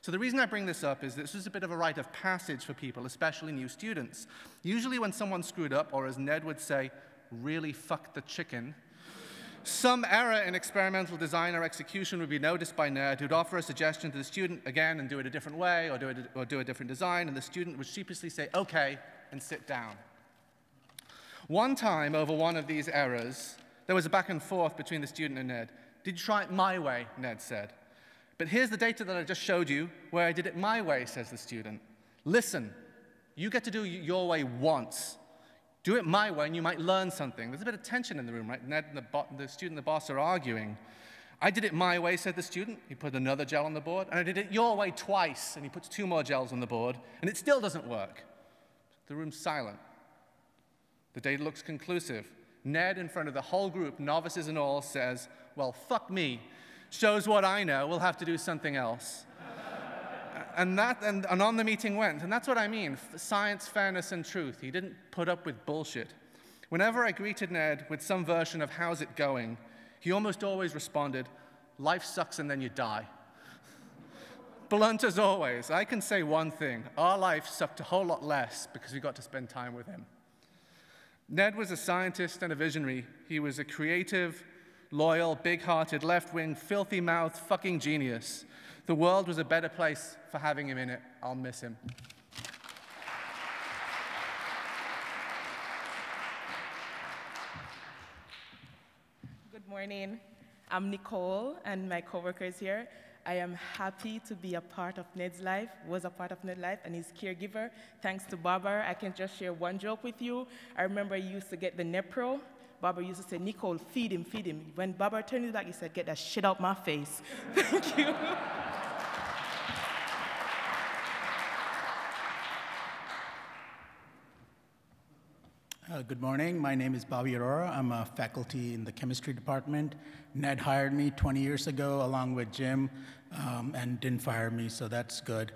So the reason I bring this up is this is a bit of a rite of passage for people, especially new students. Usually when someone screwed up, or as Ned would say, really fucked the chicken, some error in experimental design or execution would be noticed by Ned, who'd offer a suggestion to the student again and do it a different way or do a different design, and the student would sheepishly say, "Okay," and sit down. One time, over one of these errors, there was a back and forth between the student and Ned. "Did you try it my way?" Ned said. "But here's the data that I just showed you where I did it my way," says the student. "Listen, you get to do it your way once. Do it my way and you might learn something." There's a bit of tension in the room, right? Ned and the student and the boss are arguing. "I did it my way," said the student. He put another gel on the board. "And I did it your way twice." And he puts 2 more gels on the board. And it still doesn't work. The room's silent. The data looks conclusive. Ned, in front of the whole group, novices and all, says, "Well, fuck me. Shows what I know. We'll have to do something else." And on the meeting went. And that's what I mean, science, fairness, and truth. He didn't put up with bullshit. Whenever I greeted Ned with some version of "how's it going," he almost always responded, "Life sucks and then you die." Blunt as always, I can say one thing. Our life sucked a whole lot less because we got to spend time with him. Ned was a scientist and a visionary. He was a creative, loyal, big-hearted, left-wing, filthy-mouthed fucking genius. The world was a better place for having him in it. I'll miss him. Good morning. I'm Nicole, and my coworker is here. I am happy to be a part of Ned's life, was a part of Ned's life, and his caregiver. Thanks to Barbara, I can just share one joke with you. I remember he used to get the Nepro. Barbara used to say, "Nicole, feed him, feed him." When Barbara turned his back, he said, "Get that shit out my face." Thank you. Good morning. My name is Bobby Aurora. I'm a faculty in the chemistry department. Ned hired me 20 years ago along with Jim and didn't fire me, so that's good.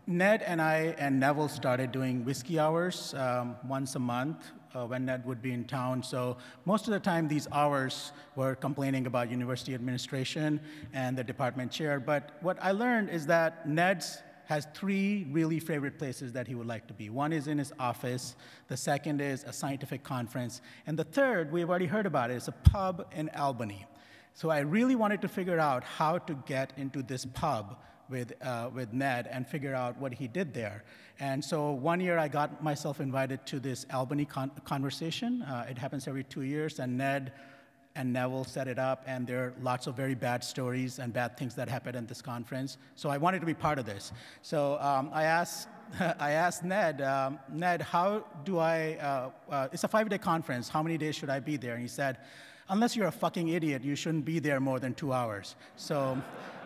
Ned and I and Neville started doing whiskey hours once a month when Ned would be in town. So most of the time, these hours were complaining about university administration and the department chair. But what I learned is that Ned has 3 really favorite places that he would like to be. One is in his office, the second is a scientific conference, and the third, we've already heard about it, is a pub in Albany. So I really wanted to figure out how to get into this pub with Ned and figure out what he did there. And so one year I got myself invited to this Albany conversation. It happens every 2 years, and Ned and Neville set it up, and there are lots of very bad stories and bad things that happened at this conference. So I wanted to be part of this. So I asked Ned, "Ned, how do I, it's a 5-day conference, how many days should I be there?" And he said, "Unless you're a fucking idiot, you shouldn't be there more than 2 hours."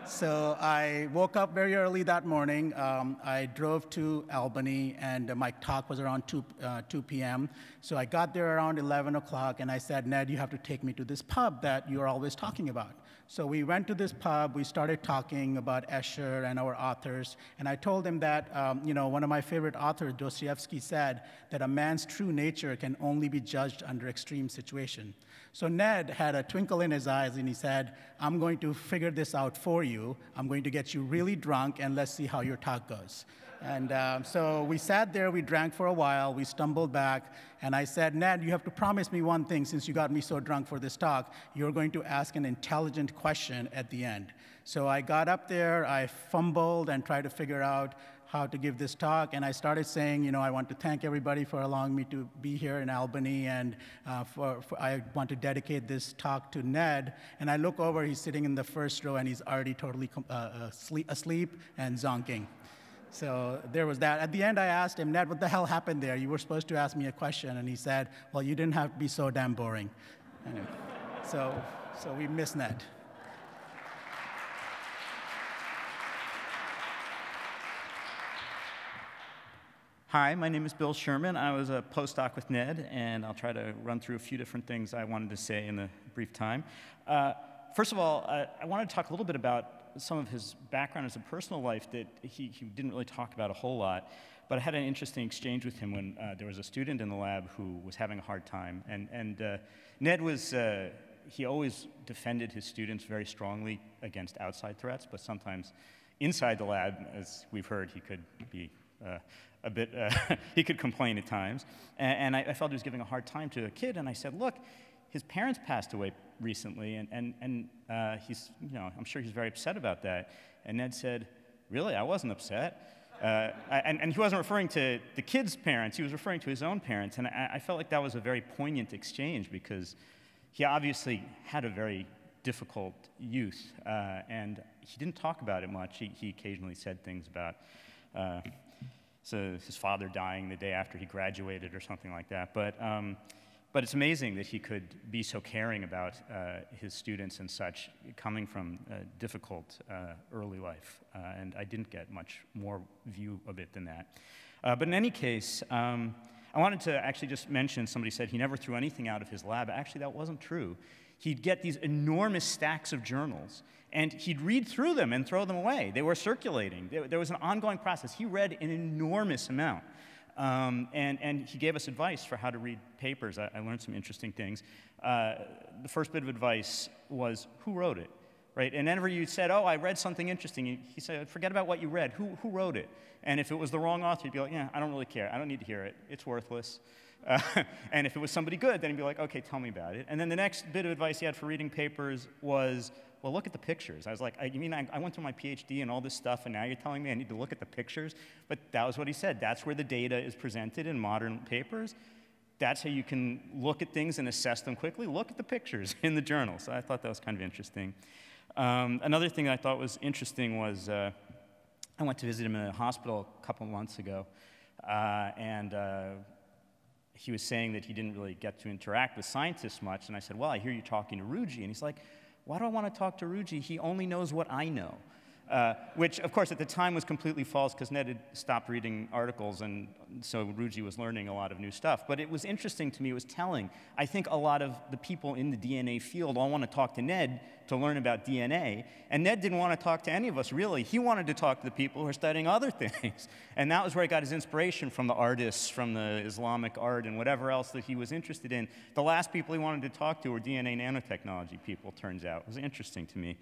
So I woke up very early that morning. I drove to Albany, and my talk was around 2 p.m. So I got there around 11 o'clock, and I said, Ned, you have to take me to this pub that you're always talking about. So we went to this pub, we started talking about Escher and our authors, and I told him that, one of my favorite authors, Dostoevsky, said that a man's true nature can only be judged under extreme situation. So Ned had a twinkle in his eyes, and he said, I'm going to figure this out for you. I'm going to get you really drunk, and let's see how your talk goes. And so we sat there, we drank for a while, we stumbled back, and I said, Ned, you have to promise me one thing since you got me so drunk for this talk. You're going to ask an intelligent question at the end. So I got up there, I fumbled and tried to figure out how to give this talk, and I started saying, I want to thank everybody for allowing me to be here in Albany, and I want to dedicate this talk to Ned. And I look over, he's sitting in the first row, and he's already totally asleep and zonking. So there was that. At the end, I asked him, Ned, what the hell happened there? You were supposed to ask me a question. And he said, well, you didn't have to be so damn boring. Anyway, so we miss Ned. Hi, my name is Bill Sherman. I was a postdoc with Ned, and I'll try to run through a few different things I wanted to say in the brief time. First of all, I wanted to talk a little bit about some of his background as a personal life that he didn't really talk about a whole lot, but I had an interesting exchange with him when there was a student in the lab who was having a hard time. And Ned was, he always defended his students very strongly against outside threats, but sometimes inside the lab, as we've heard, he could be a bit, he could complain at times. And I felt he was giving a hard time to a kid, and I said, look, his parents passed away recently, and he's, I'm sure he's very upset about that. And Ned said, really, I wasn't upset. And he wasn't referring to the kid's parents, he was referring to his own parents. And I felt like that was a very poignant exchange because he obviously had a very difficult youth, and he didn't talk about it much. He occasionally said things about his father dying the day after he graduated or something like that. But it's amazing that he could be so caring about his students and such, coming from a difficult early life. And I didn't get much more view of it than that. But in any case, I wanted to actually just mention, somebody said he never threw anything out of his lab. Actually, that wasn't true. He'd get these enormous stacks of journals, and he'd read through them and throw them away. They were circulating. There was an ongoing process. He read an enormous amount. And he gave us advice for how to read papers. I learned some interesting things. The first bit of advice was, who wrote it, right? And whenever you said, oh, I read something interesting, he said, forget about what you read. Who wrote it? And if it was the wrong author, he'd be like, yeah, I don't really care. I don't need to hear it. It's worthless. And if it was somebody good, then he'd be like, okay, tell me about it. And then the next bit of advice he had for reading papers was, well, look at the pictures. I was like, you mean I went through my PhD and all this stuff, and now you're telling me I need to look at the pictures? But that was what he said. That's where the data is presented in modern papers. That's how you can look at things and assess them quickly. Look at the pictures in the journal. So I thought that was kind of interesting. Another thing I thought was interesting was I went to visit him in a hospital a couple months ago, and he was saying that he didn't really get to interact with scientists much. And I said, well, I hear you talking to Ruji. And he's like, why do I want to talk to Ruji? He only knows what I know. Which, of course, at the time was completely false because Ned had stopped reading articles, and so Ruji was learning a lot of new stuff. But it was interesting to me. It was telling. I think a lot of the people in the DNA field all want to talk to Ned to learn about DNA, and Ned didn't want to talk to any of us, really. He wanted to talk to the people who are studying other things. And that was where he got his inspiration from, the artists, from the Islamic art, and whatever else that he was interested in. The last people he wanted to talk to were DNA nanotechnology people, turns out. It was interesting to me.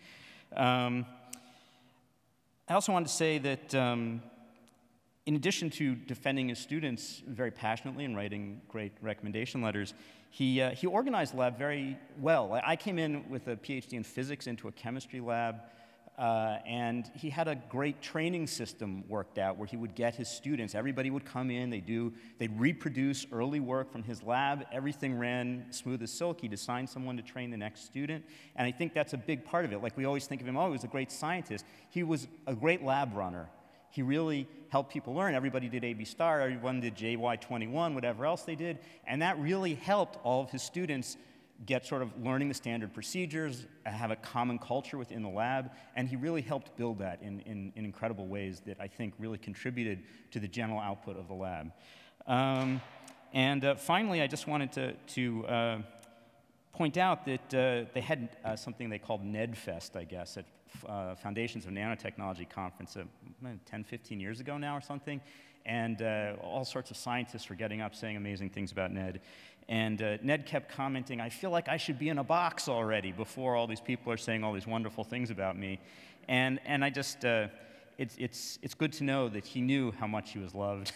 I also wanted to say that in addition to defending his students very passionately and writing great recommendation letters, he organized the lab very well. I came in with a PhD in physics into a chemistry lab, and he had a great training system worked out where he would get his students. Everybody would come in, they'd reproduce early work from his lab. Everything ran smooth as silk. He'd assign someone to train the next student, and I think that's a big part of it. Like, we always think of him, oh, he was a great scientist. He was a great lab runner. He really helped people learn. Everybody did AB star, everyone did JY21, whatever else they did, and that really helped all of his students get sort of learning the standard procedures, have a common culture within the lab, and he really helped build that in incredible ways that I think really contributed to the general output of the lab. And finally, I just wanted to point out that they had something they called NEDFest, I guess, at Foundations of Nanotechnology conference 10, 15 years ago now or something. And all sorts of scientists were getting up saying amazing things about Ned. And Ned kept commenting, I feel like I should be in a box already before all these people are saying all these wonderful things about me. And I just, it's good to know that he knew how much he was loved.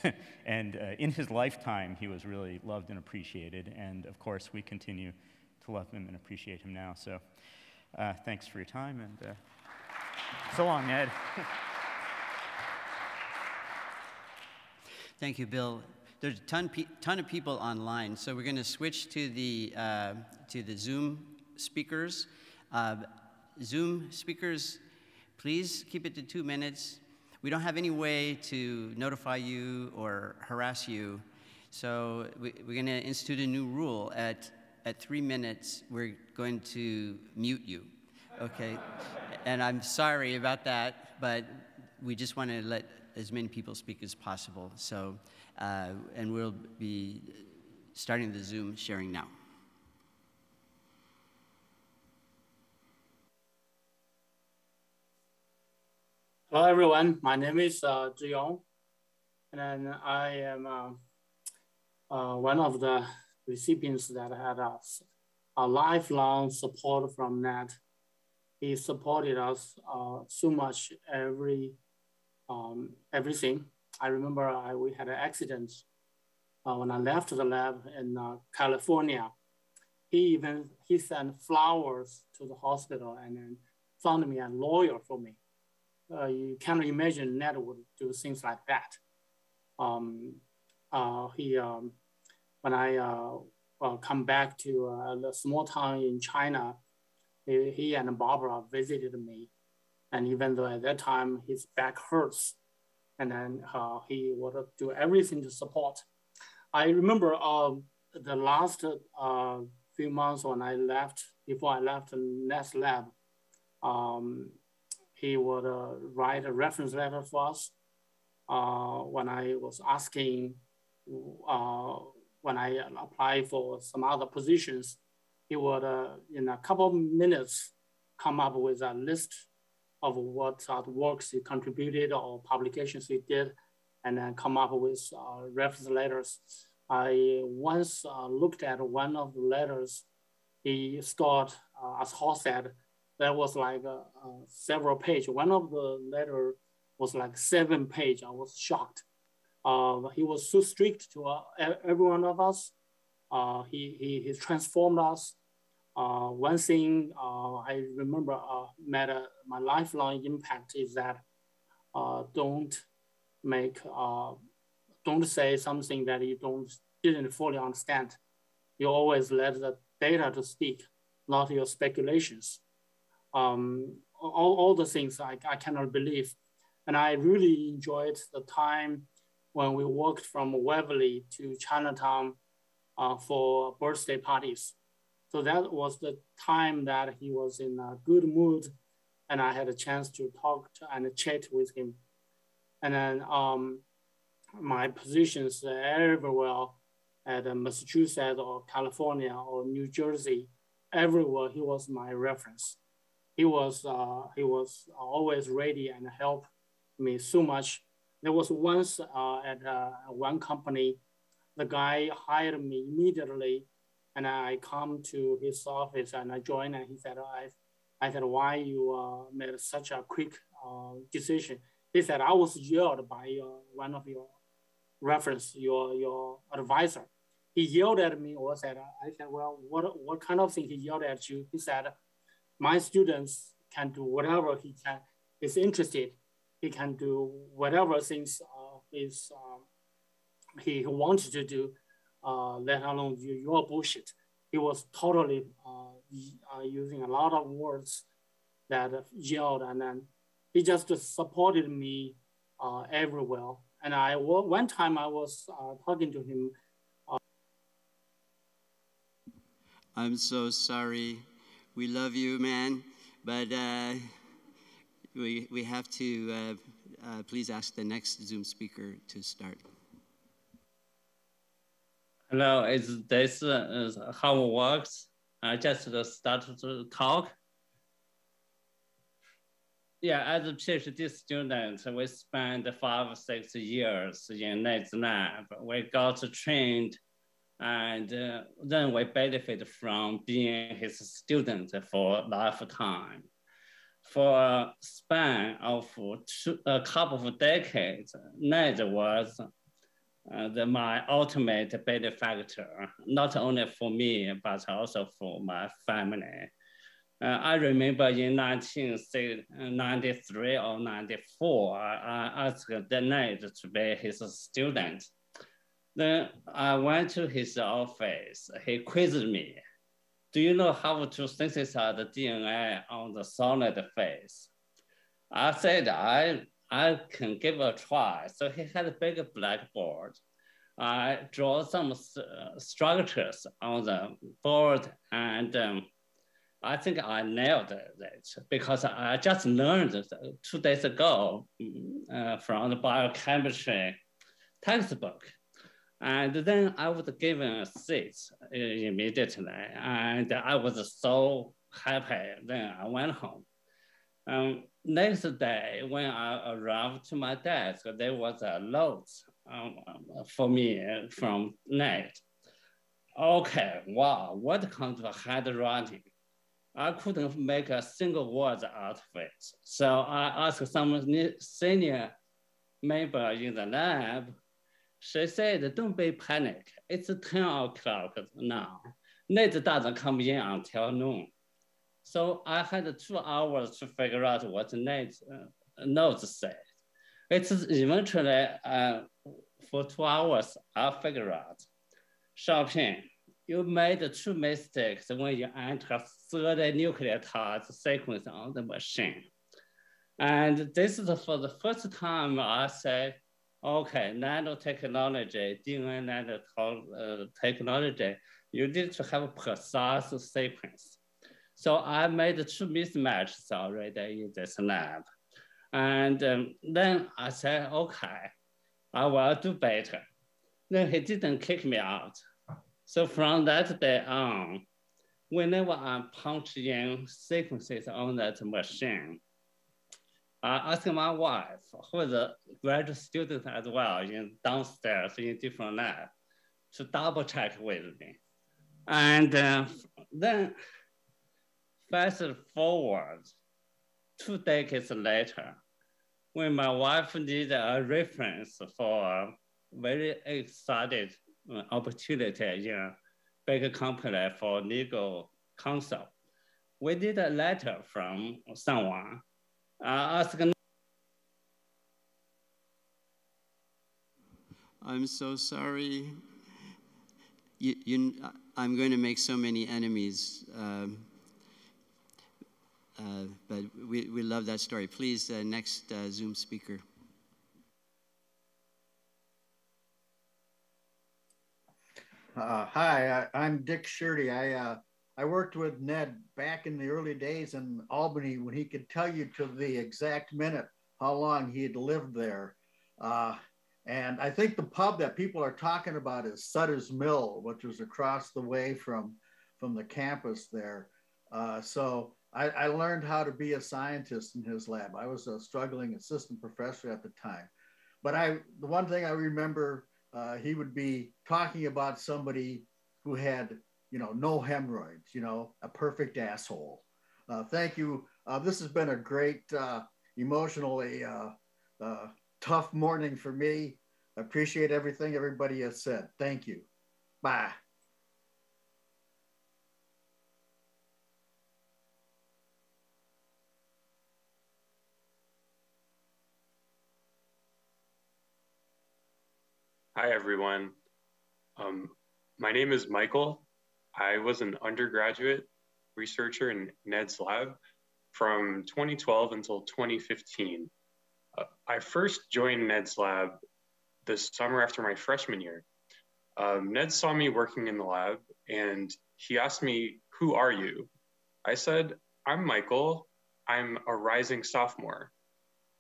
And in his lifetime, he was really loved and appreciated. And of course, we continue to love him and appreciate him now. So thanks for your time, and so long, Ned. Thank you, Bill. There's a ton of people online, so we're going to switch to the Zoom speakers. Zoom speakers, please keep it to 2 minutes. We don't have any way to notify you or harass you, so we're going to institute a new rule. At 3 minutes, we're going to mute you, okay? And I'm sorry about that, but we just want to let as many people speak as possible. So, and we'll be starting the Zoom sharing now. Hello, everyone. My name is Zhiyong, and I am one of the recipients that had a lifelong support from Ned. He supported us so much everything. I remember we had an accident when I left the lab in California. He sent flowers to the hospital and then found me a lawyer for me. You can't imagine Ned would do things like that. When I come back to the small town in China, he and Barbara visited me. And even though at that time his back hurts, and then he would do everything to support. I remember the last few months when I left, before I left the Ned's lab, he would write a reference letter for us. When I was asking, when I applied for some other positions, he would, in a couple of minutes, come up with a list of what works he contributed or publications he did, and then come up with reference letters. I once looked at one of the letters he stored, as Hall said, that was like several pages. One of the letters was like 7 pages. I was shocked. He was so strict to every one of us. He transformed us. One thing I remember my lifelong impact is that don't say something that you didn't fully understand. You always let the data to speak, not your speculations. All the things I cannot believe. And I really enjoyed the time when we walked from Waverly to Chinatown for birthday parties. So that was the time that he was in a good mood, and I had a chance to talk and chat with him. And then my positions everywhere at Massachusetts or California or New Jersey, everywhere he was my reference. He was always ready and helped me so much. There was once at one company, the guy hired me immediately, and I come to his office and I joined, and he said, I said, why you made such a quick decision? He said, I was yelled by one of your reference, your advisor. He yelled at me or said, I said, well, what kind of thing he yelled at you? He said, my students can do whatever he is interested. He can do whatever things he wanted to do, let alone your bullshit. He was totally using a lot of words that yelled, and then he just supported me everywhere. And one time I was talking to him. I'm so sorry. We love you, man, but we have to please ask the next Zoom speaker to start. Hello, is this how it works? I just start to talk. Yeah, as a PhD student, we spent 5-6 years in NED's lab. We got trained, and then we benefit from being his student for a lifetime. For a span of a couple of decades, NED was my ultimate benefactor, not only for me, but also for my family. I remember in 1993 or 94, I asked the NED to be his student. Then I went to his office. He quizzed me. Do you know how to synthesize the DNA on the solid phase? I said, I can give it a try. So he had a big blackboard. I draw some structures on the board, and I think I nailed it because I just learned 2 days ago from the biochemistry textbook. And then I was given a seat immediately, and I was so happy. Then I went home. Next day, when I arrived to my desk, there was a note for me from NED. Okay, wow, what kind of handwriting? I couldn't make a single word out of it. So I asked some senior member in the lab. She said, don't be panic. It's 10 o'clock now. NED doesn't come in until noon. So I had 2 hours to figure out what NED's notes said. It's eventually, for 2 hours, I figured out. Xiaoping, you made 2 mistakes when you enter 30 nucleotide sequence on the machine. And this is for the first time I said, okay, nanotechnology, DNA nanotechnology, you need to have a precise sequence. So I made 2 mismatches already in this lab. And then I said, okay, I will do better. Then he didn't kick me out. So from that day on, whenever I punch in sequences on that machine, I asked my wife, who is a graduate student as well, downstairs in different lab, to double check with me. And then fast forward 2 decades later, when my wife needed a reference for a very excited opportunity in a big company for legal counsel, we did a letter from someone asking. I'm so sorry. I'm going to make so many enemies, but we love that story. Please, next Zoom speaker. Hi, I'm Dick Shirty. I worked with Ned back in the early days in Albany when he could tell you to the exact minute how long he had lived there. And I think the pub that people are talking about is Sutter's Mill, which was across the way from the campus there. So I learned how to be a scientist in his lab. I was a struggling assistant professor at the time. But the one thing I remember, he would be talking about somebody who had, no hemorrhoids, a perfect asshole. Thank you. This has been a great, emotionally tough morning for me. I appreciate everything everybody has said. Thank you. Bye. Hi, everyone. My name is Michael. I was an undergraduate researcher in Ned's lab from 2012 until 2015. I first joined Ned's lab this summer after my freshman year. Ned saw me working in the lab and he asked me, "Who are you?" I said, "I'm Michael. I'm a rising sophomore."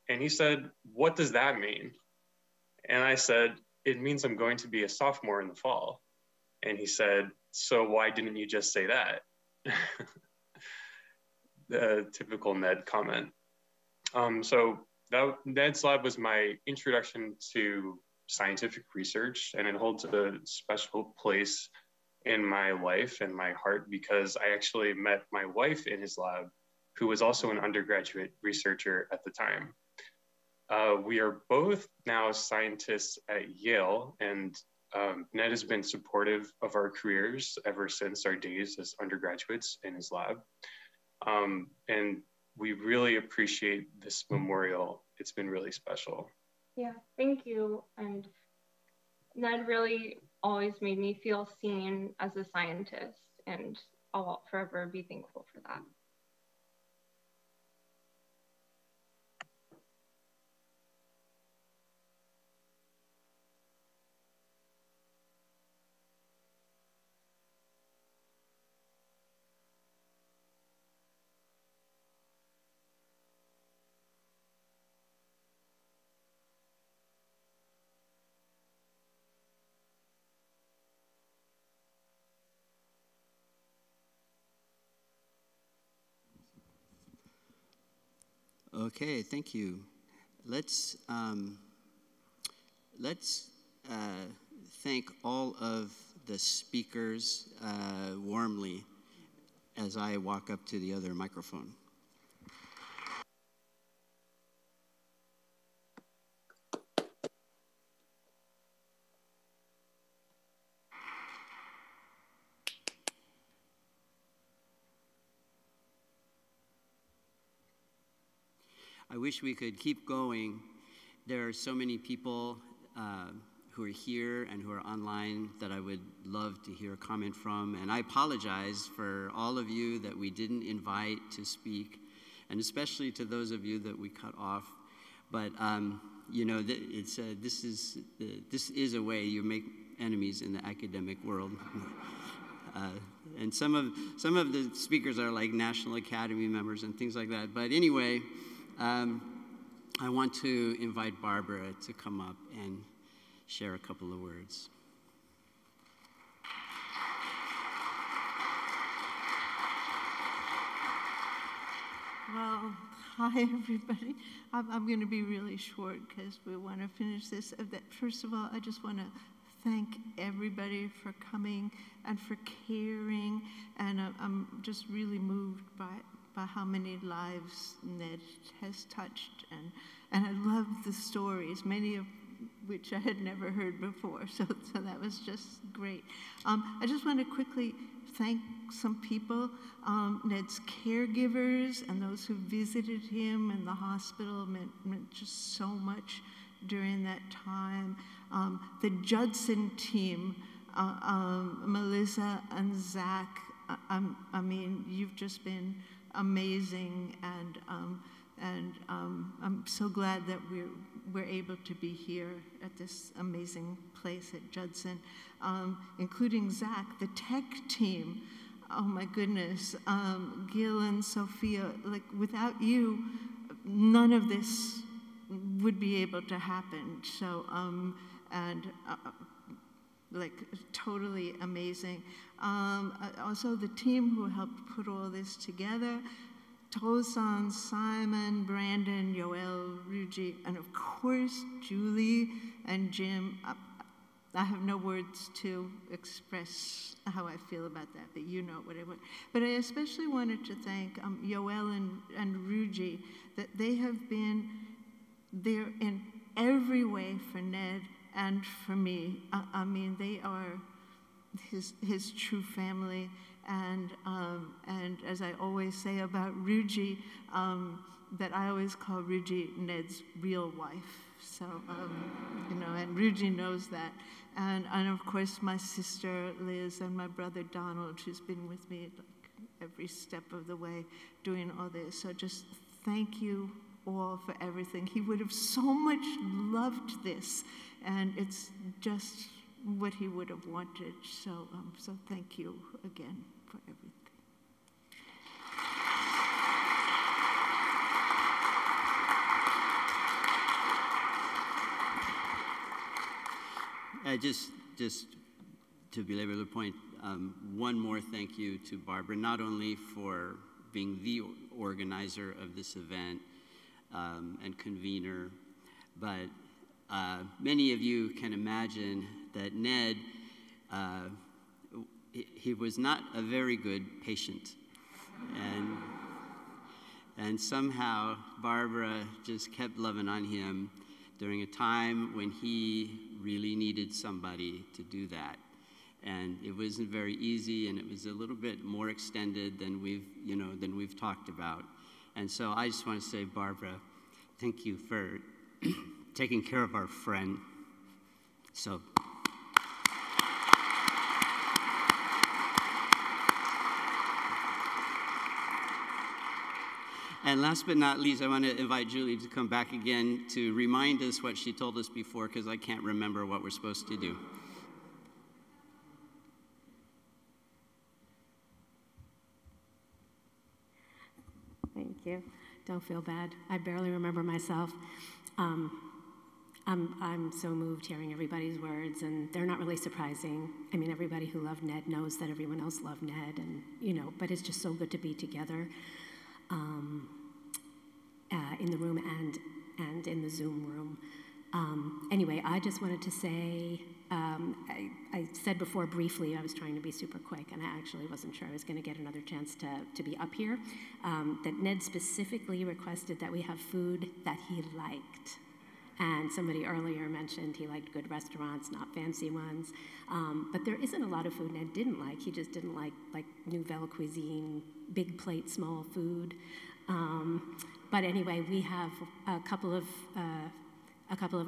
And he said, "What does that mean?" And I said, "It means I'm going to be a sophomore in the fall." And he said, "So why didn't you just say that?" The typical Ned comment. So Ned's lab was my introduction to scientific research, and it holds a special place in my life and my heart because I actually met my wife in his lab, who was also an undergraduate researcher at the time. We are both now scientists at Yale, and Ned has been supportive of our careers ever since our days as undergraduates in his lab. And we really appreciate this memorial. It's been really special. Yeah, thank you. And Ned really always made me feel seen as a scientist, and I'll forever be thankful for that. Okay, thank you. Let's thank all of the speakers warmly as I walk up to the other microphone. I wish we could keep going. There are so many people who are here and who are online that I would love to hear a comment from. And I apologize for all of you that we didn't invite to speak, and especially to those of you that we cut off. But you know, this is a way you make enemies in the academic world. And some of the speakers are like National Academy members and things like that. But anyway, I want to invite Barbara to come up and share a couple of words. Well, hi everybody. I'm going to be really short because we want to finish this. First of all, I just want to thank everybody for coming and for caring, and I'm just really moved by how many lives Ned has touched, and I love the stories, many of which I had never heard before, so that was just great. I just want to quickly thank some people, Ned's caregivers and those who visited him in the hospital meant just so much during that time. The Judson team, Melissa and Zach, I mean, you've just been amazing, and I'm so glad that we're able to be here at this amazing place at Judson, including Zach, the tech team. Oh my goodness, Gil and Sophia, like without you, none of this would be able to happen. So, like totally amazing. Also the team who helped put all this together, Tosan, Simon, Brandon, Yoel, Ruji, and of course Julie and Jim. I have no words to express how I feel about that, but you know what I want. But I especially wanted to thank Yoel and Ruji, that they have been there in every way for Ned and for me. I mean, they are his true family, and as I always say about Ruji, that I always call Ruji Ned's real wife. So, you know, and Ruji knows that. And of course my sister Liz and my brother Donald, who's been with me like every step of the way doing all this. So just thank you all for everything. He would have so much loved this, and it's just what he would have wanted. So, so thank you again for everything. to belabor the point, one more thank you to Barbara, not only for being the organizer of this event and convener, but many of you can imagine that Ned, he was not a very good patient. And somehow Barbara just kept loving on him during a time when he really needed somebody to do that. And it wasn't very easy, and it was a little bit more extended than we've talked about. And so I just want to say, Barbara, thank you for taking care of our friend. So. And last but not least, I want to invite Julie to come back again to remind us what she told us before, because I can't remember what we're supposed to do. Thank you. Don't feel bad. I barely remember myself. I'm so moved hearing everybody's words, and they're not really surprising. I mean, everybody who loved Ned knows that everyone else loved Ned, and but it's just so good to be together in the room and in the Zoom room. Anyway, I just wanted to say, I said before briefly I was trying to be super quick, and I actually wasn't sure I was going to get another chance to be up here, that Ned specifically requested that we have food that he liked. And somebody earlier mentioned he liked good restaurants, not fancy ones. But there isn't a lot of food Ned didn't like. He just didn't like Nouvelle cuisine, big plate, small food. But anyway, we have a couple of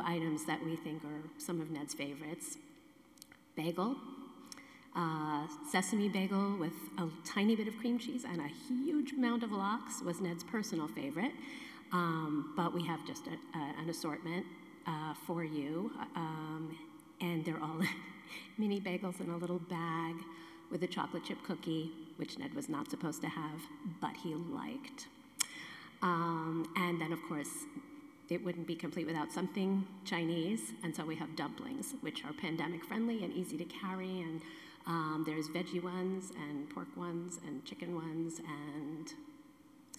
items that we think are some of Ned's favorites. Bagel, sesame bagel with a tiny bit of cream cheese and a huge amount of lox was Ned's personal favorite. But we have just an assortment for you. And they're all mini bagels in a little bag with a chocolate chip cookie, which Ned was not supposed to have, but he liked. And then, of course, it wouldn't be complete without something Chinese, and so we have dumplings, which are pandemic-friendly and easy to carry, and there's veggie ones, and pork ones, and chicken ones, and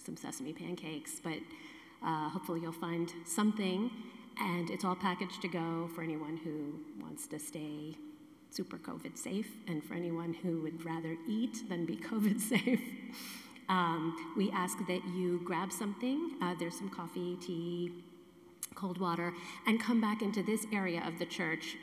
some sesame pancakes, but hopefully you'll find something, and it's all packaged to go for anyone who wants to stay super COVID safe, and for anyone who would rather eat than be COVID safe. We ask that you grab something. There's some coffee, tea, cold water, and come back into this area of the church.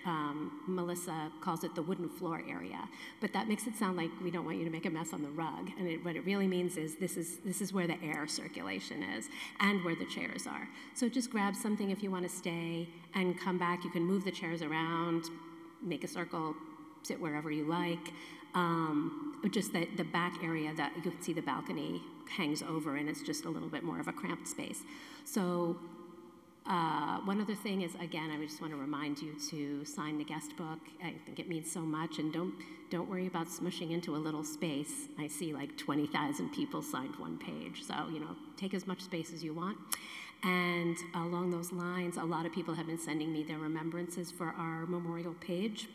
Melissa calls it the wooden floor area, but that makes it sound like we don't want you to make a mess on the rug. And what it really means is this is where the air circulation is and where the chairs are. So just grab something if you want to stay and come back. You can move the chairs around, make a circle, sit wherever you like. But just the back area that you can see the balcony hangs over, and it's just a little bit more of a cramped space. So one other thing is, again, I just want to remind you to sign the guest book. I think it means so much, and don't worry about smushing into a little space. I see like 20,000 people signed one page, so take as much space as you want. And along those lines, a lot of people have been sending me their remembrances for our memorial page.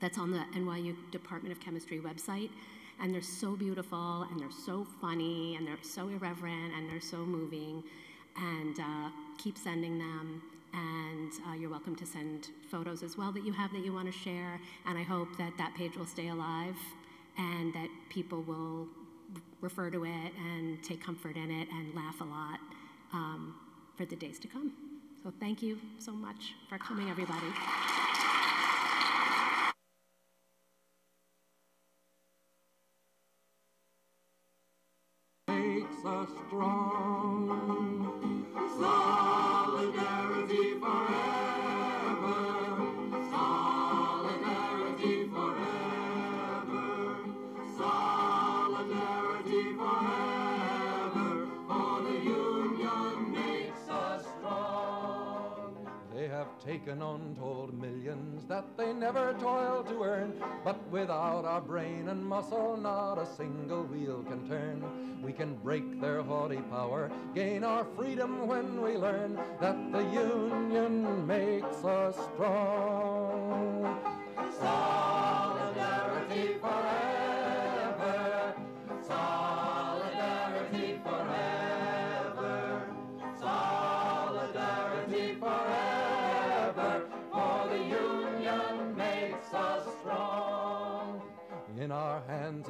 That's on the NYU Department of Chemistry website, and they're so beautiful, and they're so funny, and they're so irreverent, and they're so moving, and keep sending them, and you're welcome to send photos as well that you have that you want to share, and I hope that that page will stay alive, and that people will refer to it, and take comfort in it, and laugh a lot for the days to come. So thank you so much for coming, everybody. Makes us strong. Solidarity forever. Solidarity forever. Solidarity forever. For the union makes us strong. They have taken untold millions that they never toiled to earn, but without our brain and muscle, not a single wheel can turn. We can break their haughty power, gain our freedom when we learn that the union makes us strong. Solidarity.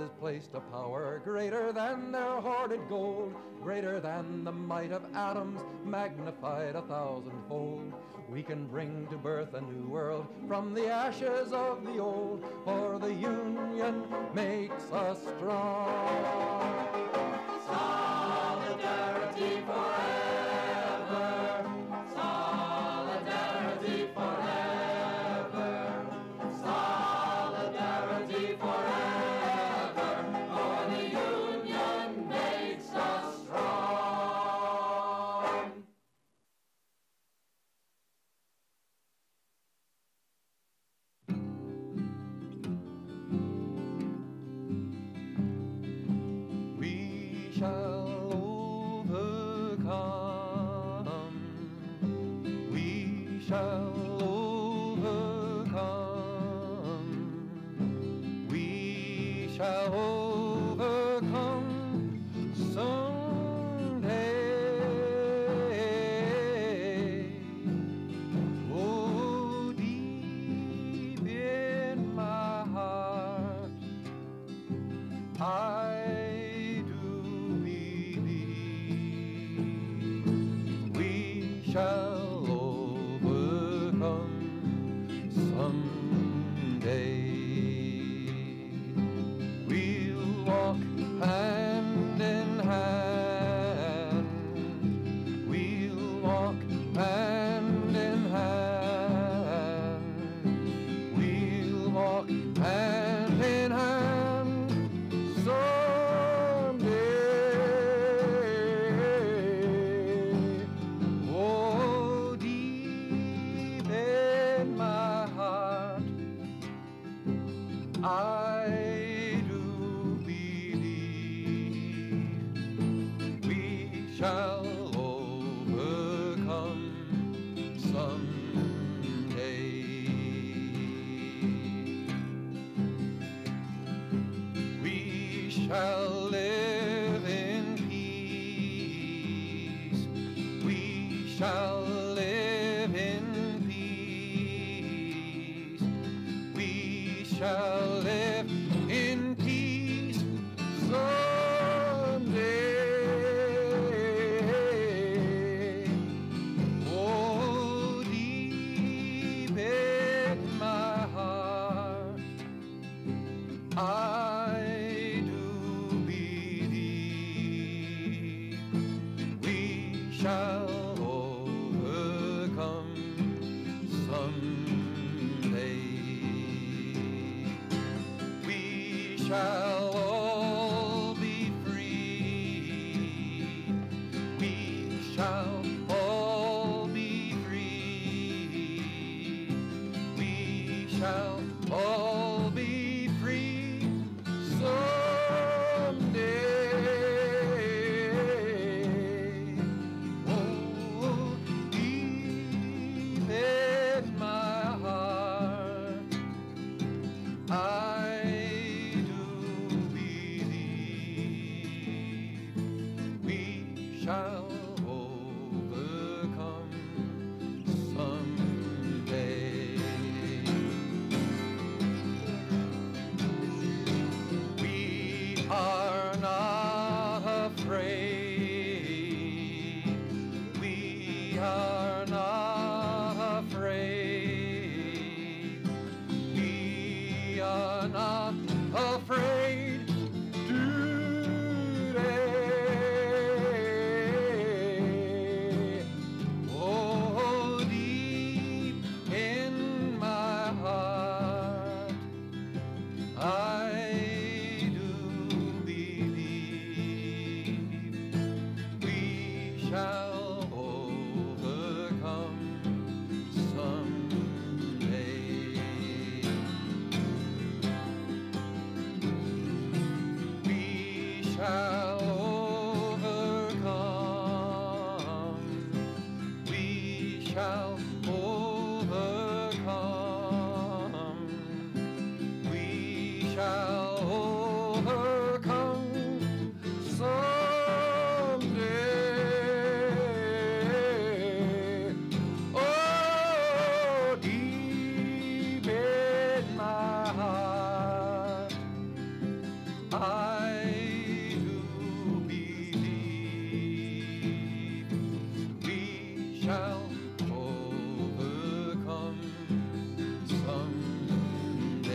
is placed a power greater than their hoarded gold, greater than the might of atoms, magnified 1,000-fold. We can bring to birth a new world from the ashes of the old, for the union makes us strong. Solidarity forever, solidarity forever, solidarity forever, for the union makes us strong. We shall overcome. We shall overcome. We shall overcome someday. Oh, deep in my heart, I do believe we shall overcome someday. We'll walk hand in hand. We'll walk hand in hand. We'll walk hand in hand someday. Oh, deep in my heart, I do believe we shall overcome someday. We shall live in peace. We shall live in peace. We shall live in peace someday. Oh, deep in my heart, I do believe we shall overcome someday. We shall all be free. We shall all be free. We shall all be free someday. Oh, deep in my heart, I do believe we shall overcome someday. We are not afraid. We are not afraid. We are not afraid today. Oh, deep in my heart, I do believe we shall overcome someday. We shall overcome. We shall overcome. We shall overcome someday. Oh, deep in my heart, I shall overcome someday.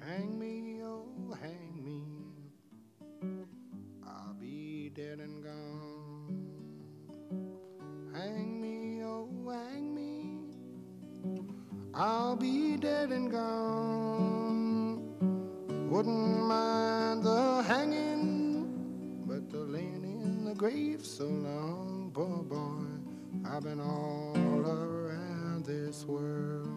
Hang me, oh, hang me, I'll be dead and gone. Hang me, oh, hang me, I'll be dead and gone. Wouldn't mind the hanging, but the laying in the grave so long, poor boy, I've been all around this world.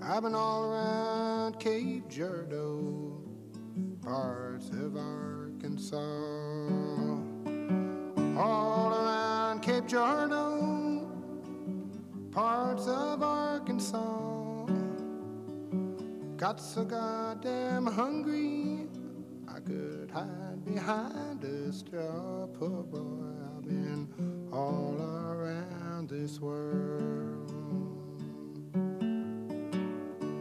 I've been all around Cape Girardeau, parts of Arkansas. All around Cape Girardeau, parts of Arkansas. Got so goddamn hungry, I could hide behind a straw. Poor boy, I've been all around this world.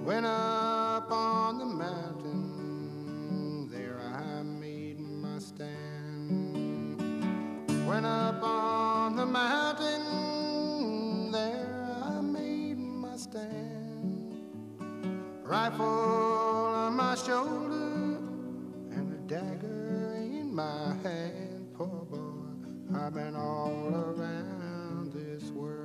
Went up on the mountain, there I made my stand. Went up on the mountain, there I made my stand. Rifle on my shoulder and a dagger in my hand. Poor boy, I've been all around this world.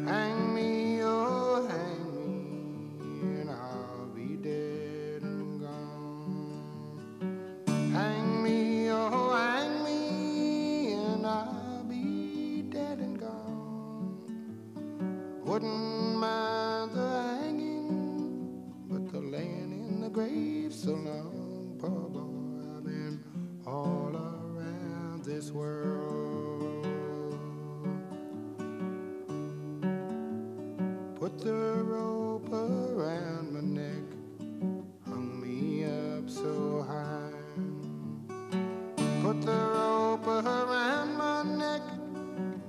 Hang me, oh, hang me, and I'll be dead and gone. Hang me, oh, hang me, and I'll be dead and gone. Wouldn't mind the hanging, but the laying in the grave so long. Poor boy, I've been all around this world. Put the rope around my neck, hung me up so high. Put the rope around my neck,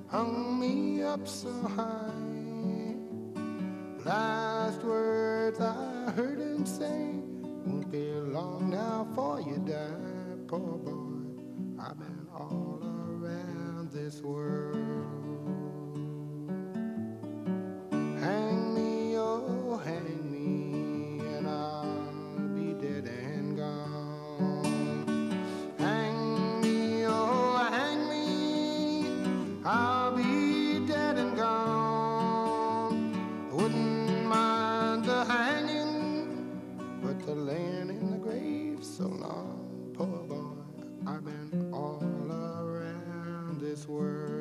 hung me up so high. Last words I heard him say, won't be long now for you die. Poor boy, I've been all around this world. Hang me, oh, hang me, and I'll be dead and gone. Hang me, oh, hang me, I'll be dead and gone. Wouldn't mind the hanging, but the laying in the grave so long. Poor boy, I've been all around this world.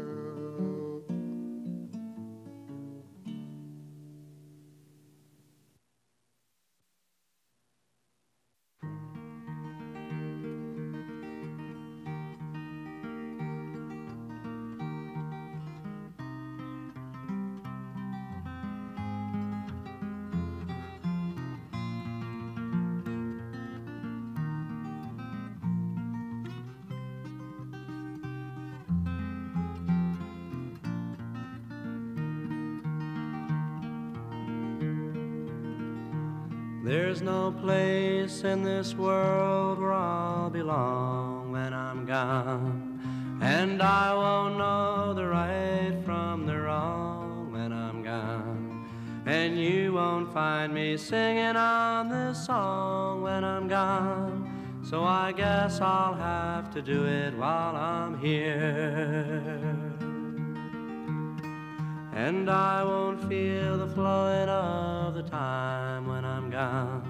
There's no place in this world where I'll belong when I'm gone, and I won't know the right from the wrong when I'm gone, and you won't find me singing on this song when I'm gone. So I guess I'll have to do it while I'm here. And I won't feel the flowing of the time when I'm gone.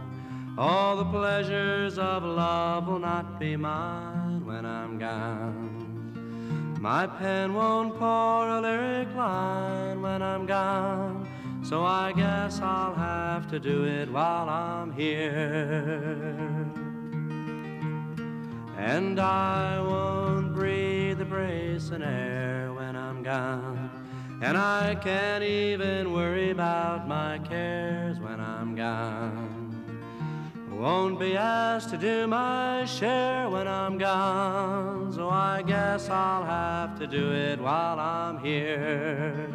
All the pleasures of love will not be mine when I'm gone. My pen won't pour a lyric line when I'm gone. So I guess I'll have to do it while I'm here. And I won't breathe the bracing air when I'm gone. And I can't even worry about my cares when I'm gone. Won't be asked to do my share when I'm gone, so I guess I'll have to do it while I'm here.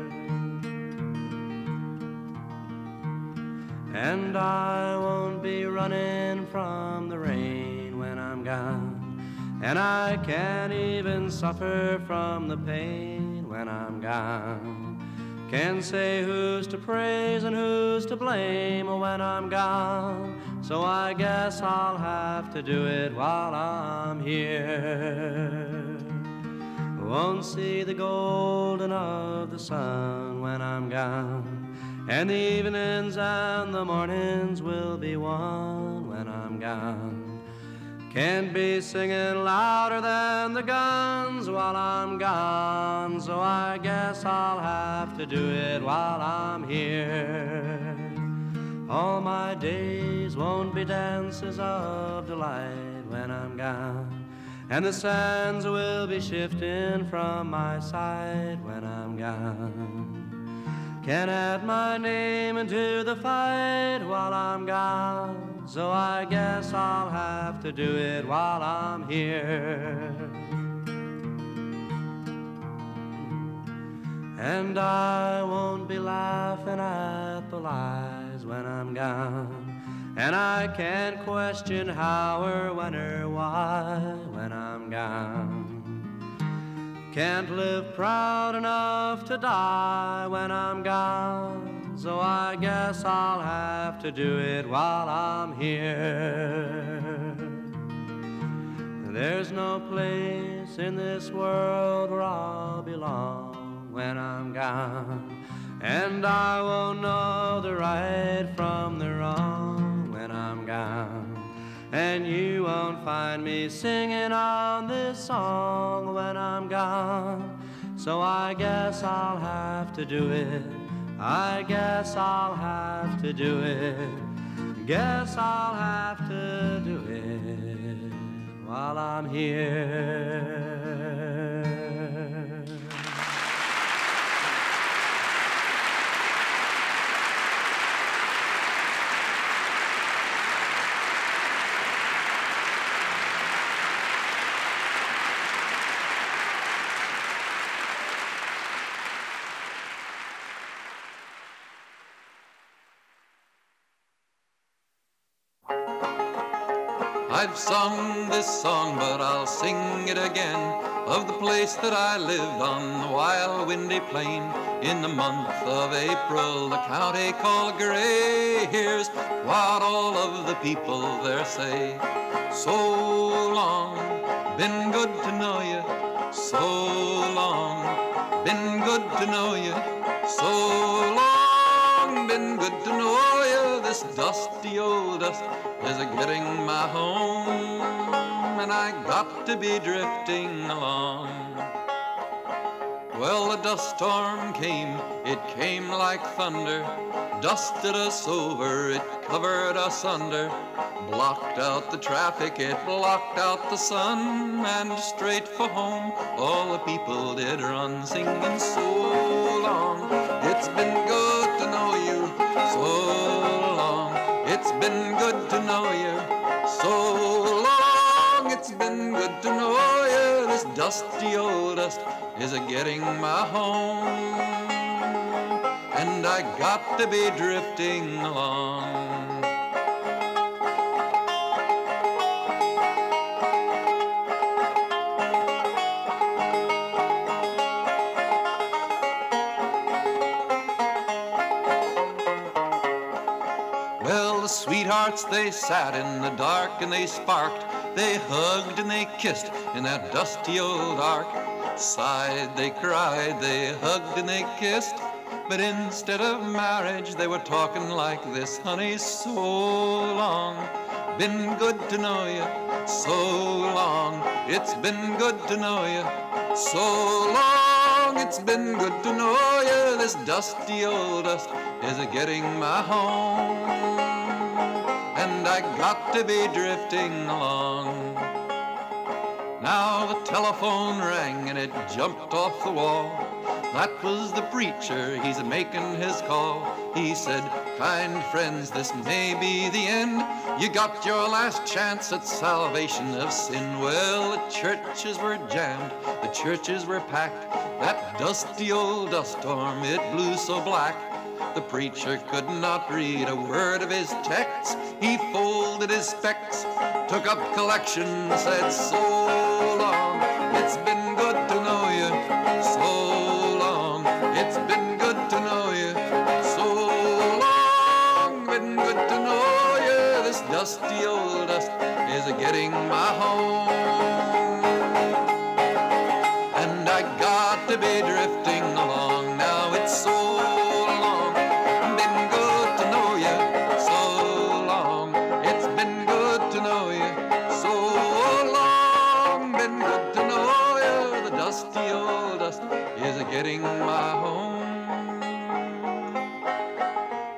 And I won't be running from the rain when I'm gone, and I can't even suffer from the pain when I'm gone. Can't say who's to praise and who's to blame when I'm gone, so I guess I'll have to do it while I'm here. Won't see the golden of the sun when I'm gone, and the evenings and the mornings will be one when I'm gone. Can't be singing louder than the guns while I'm gone, so I guess I'll have to do it while I'm here. All my days won't be dances of delight when I'm gone, and the sands will be shifting from my side when I'm gone. Can't add my name into the fight while I'm gone, so I guess I'll have to do it while I'm here. And I won't be laughing at the lies when I'm gone, and I can't question how or when or why when I'm gone. Can't live proud enough to die when I'm gone, so I guess I'll have to do it while I'm here. There's no place in this world where I'll belong when I'm gone, and I won't know the right from the wrong when I'm gone. And you won't find me singing on this song when I'm gone, so I guess I'll have to do it. I guess I'll have to do it. Guess I'll have to do it while I'm here. I've sung this song, but I'll sing it again, of the place that I lived on the wild windy plain. In the month of April, the county called Grey. Here's what all of the people there say: so long, been good to know you. So long, been good to know you. So long, been good to know you. This dusty old dust is a-getting my home, and I got to be drifting along. Well, the dust storm came, it came like thunder, dusted us over, it covered us under, blocked out the traffic, it blocked out the sun, and straight for home all the people did run, singing so long, it's been good to know you. So long, it's been good to know you. So long, it's been good to know you. This dusty old dust is a-getting my home, and I got to be drifting along. Sweethearts, they sat in the dark and they sparked, they hugged and they kissed in that dusty old ark. Sighed, they cried, they hugged and they kissed, but instead of marriage they were talking like this: honey, so long, been good to know you. So long, it's been good to know you. So long, it's been good to know you. This dusty old dust is a-getting my home, and I got to be drifting along. Now the telephone rang and it jumped off the wall. That was the preacher, he's making his call. He said, kind friends, this may be the end, You got your last chance at salvation of sin. Well, the churches were jammed, the churches were packed. That dusty old dust storm, it blew so black. The preacher could not read a word of his text. He folded his specs, took up collection, said, so long, it's been good to know you. So long, it's been good to know you. So long, been good to know you. This dusty old dust is getting my home. And I got to be drifting along now. It's so long, been good to know you. So long, it's been good to know you. So long, been good to know you. The dusty old dust is getting my home.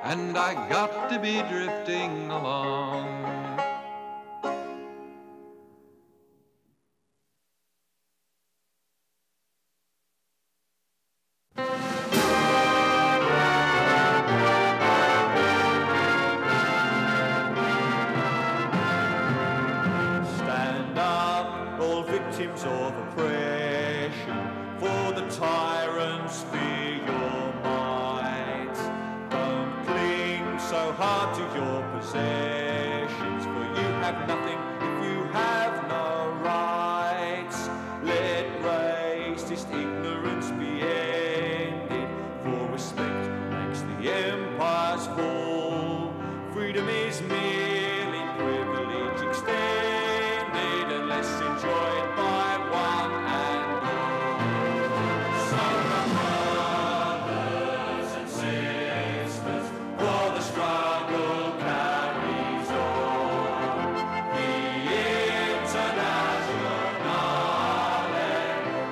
And I got to be drifting along. Stand up, all victims of oppression, for the tyrants fear your might. Don't cling so hard to your possessions, for you have nothing if you have no rights. Let racist ignorance be ended, for respect makes the empires fall. Freedom is merely privilege extended, unless enjoyed by one and all. So brothers and sisters, for the struggle carries on. The Internationale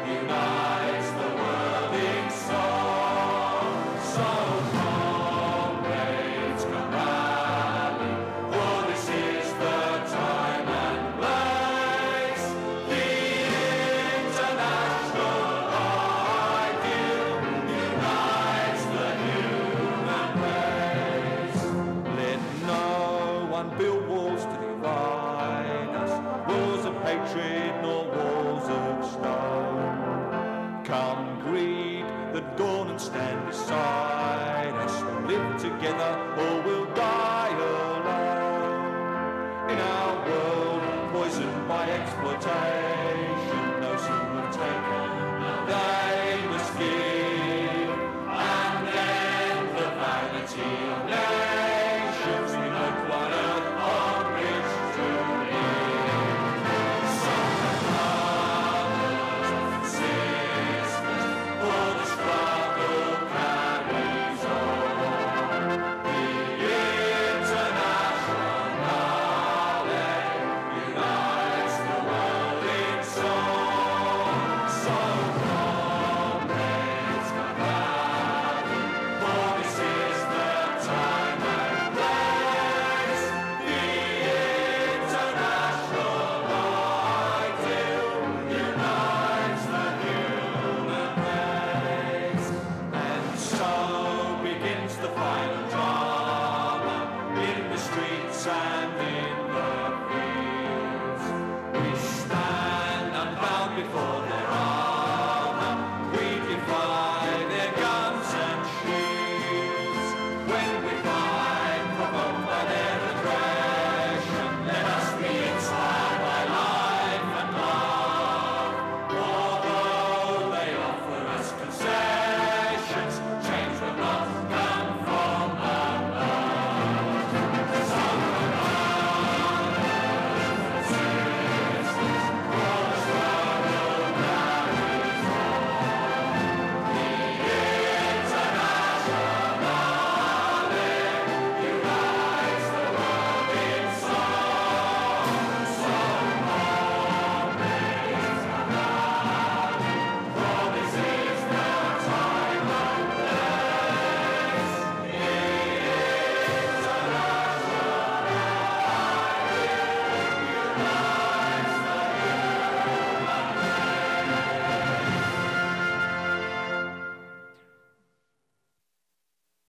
unites the world in song. So comrades, come rally, for this is the time and place. The international ideal unites the human race. Let no one build walls to divide us, walls of hatred nor walls of stone. Come greet the dawn and stand beside us, we'll live together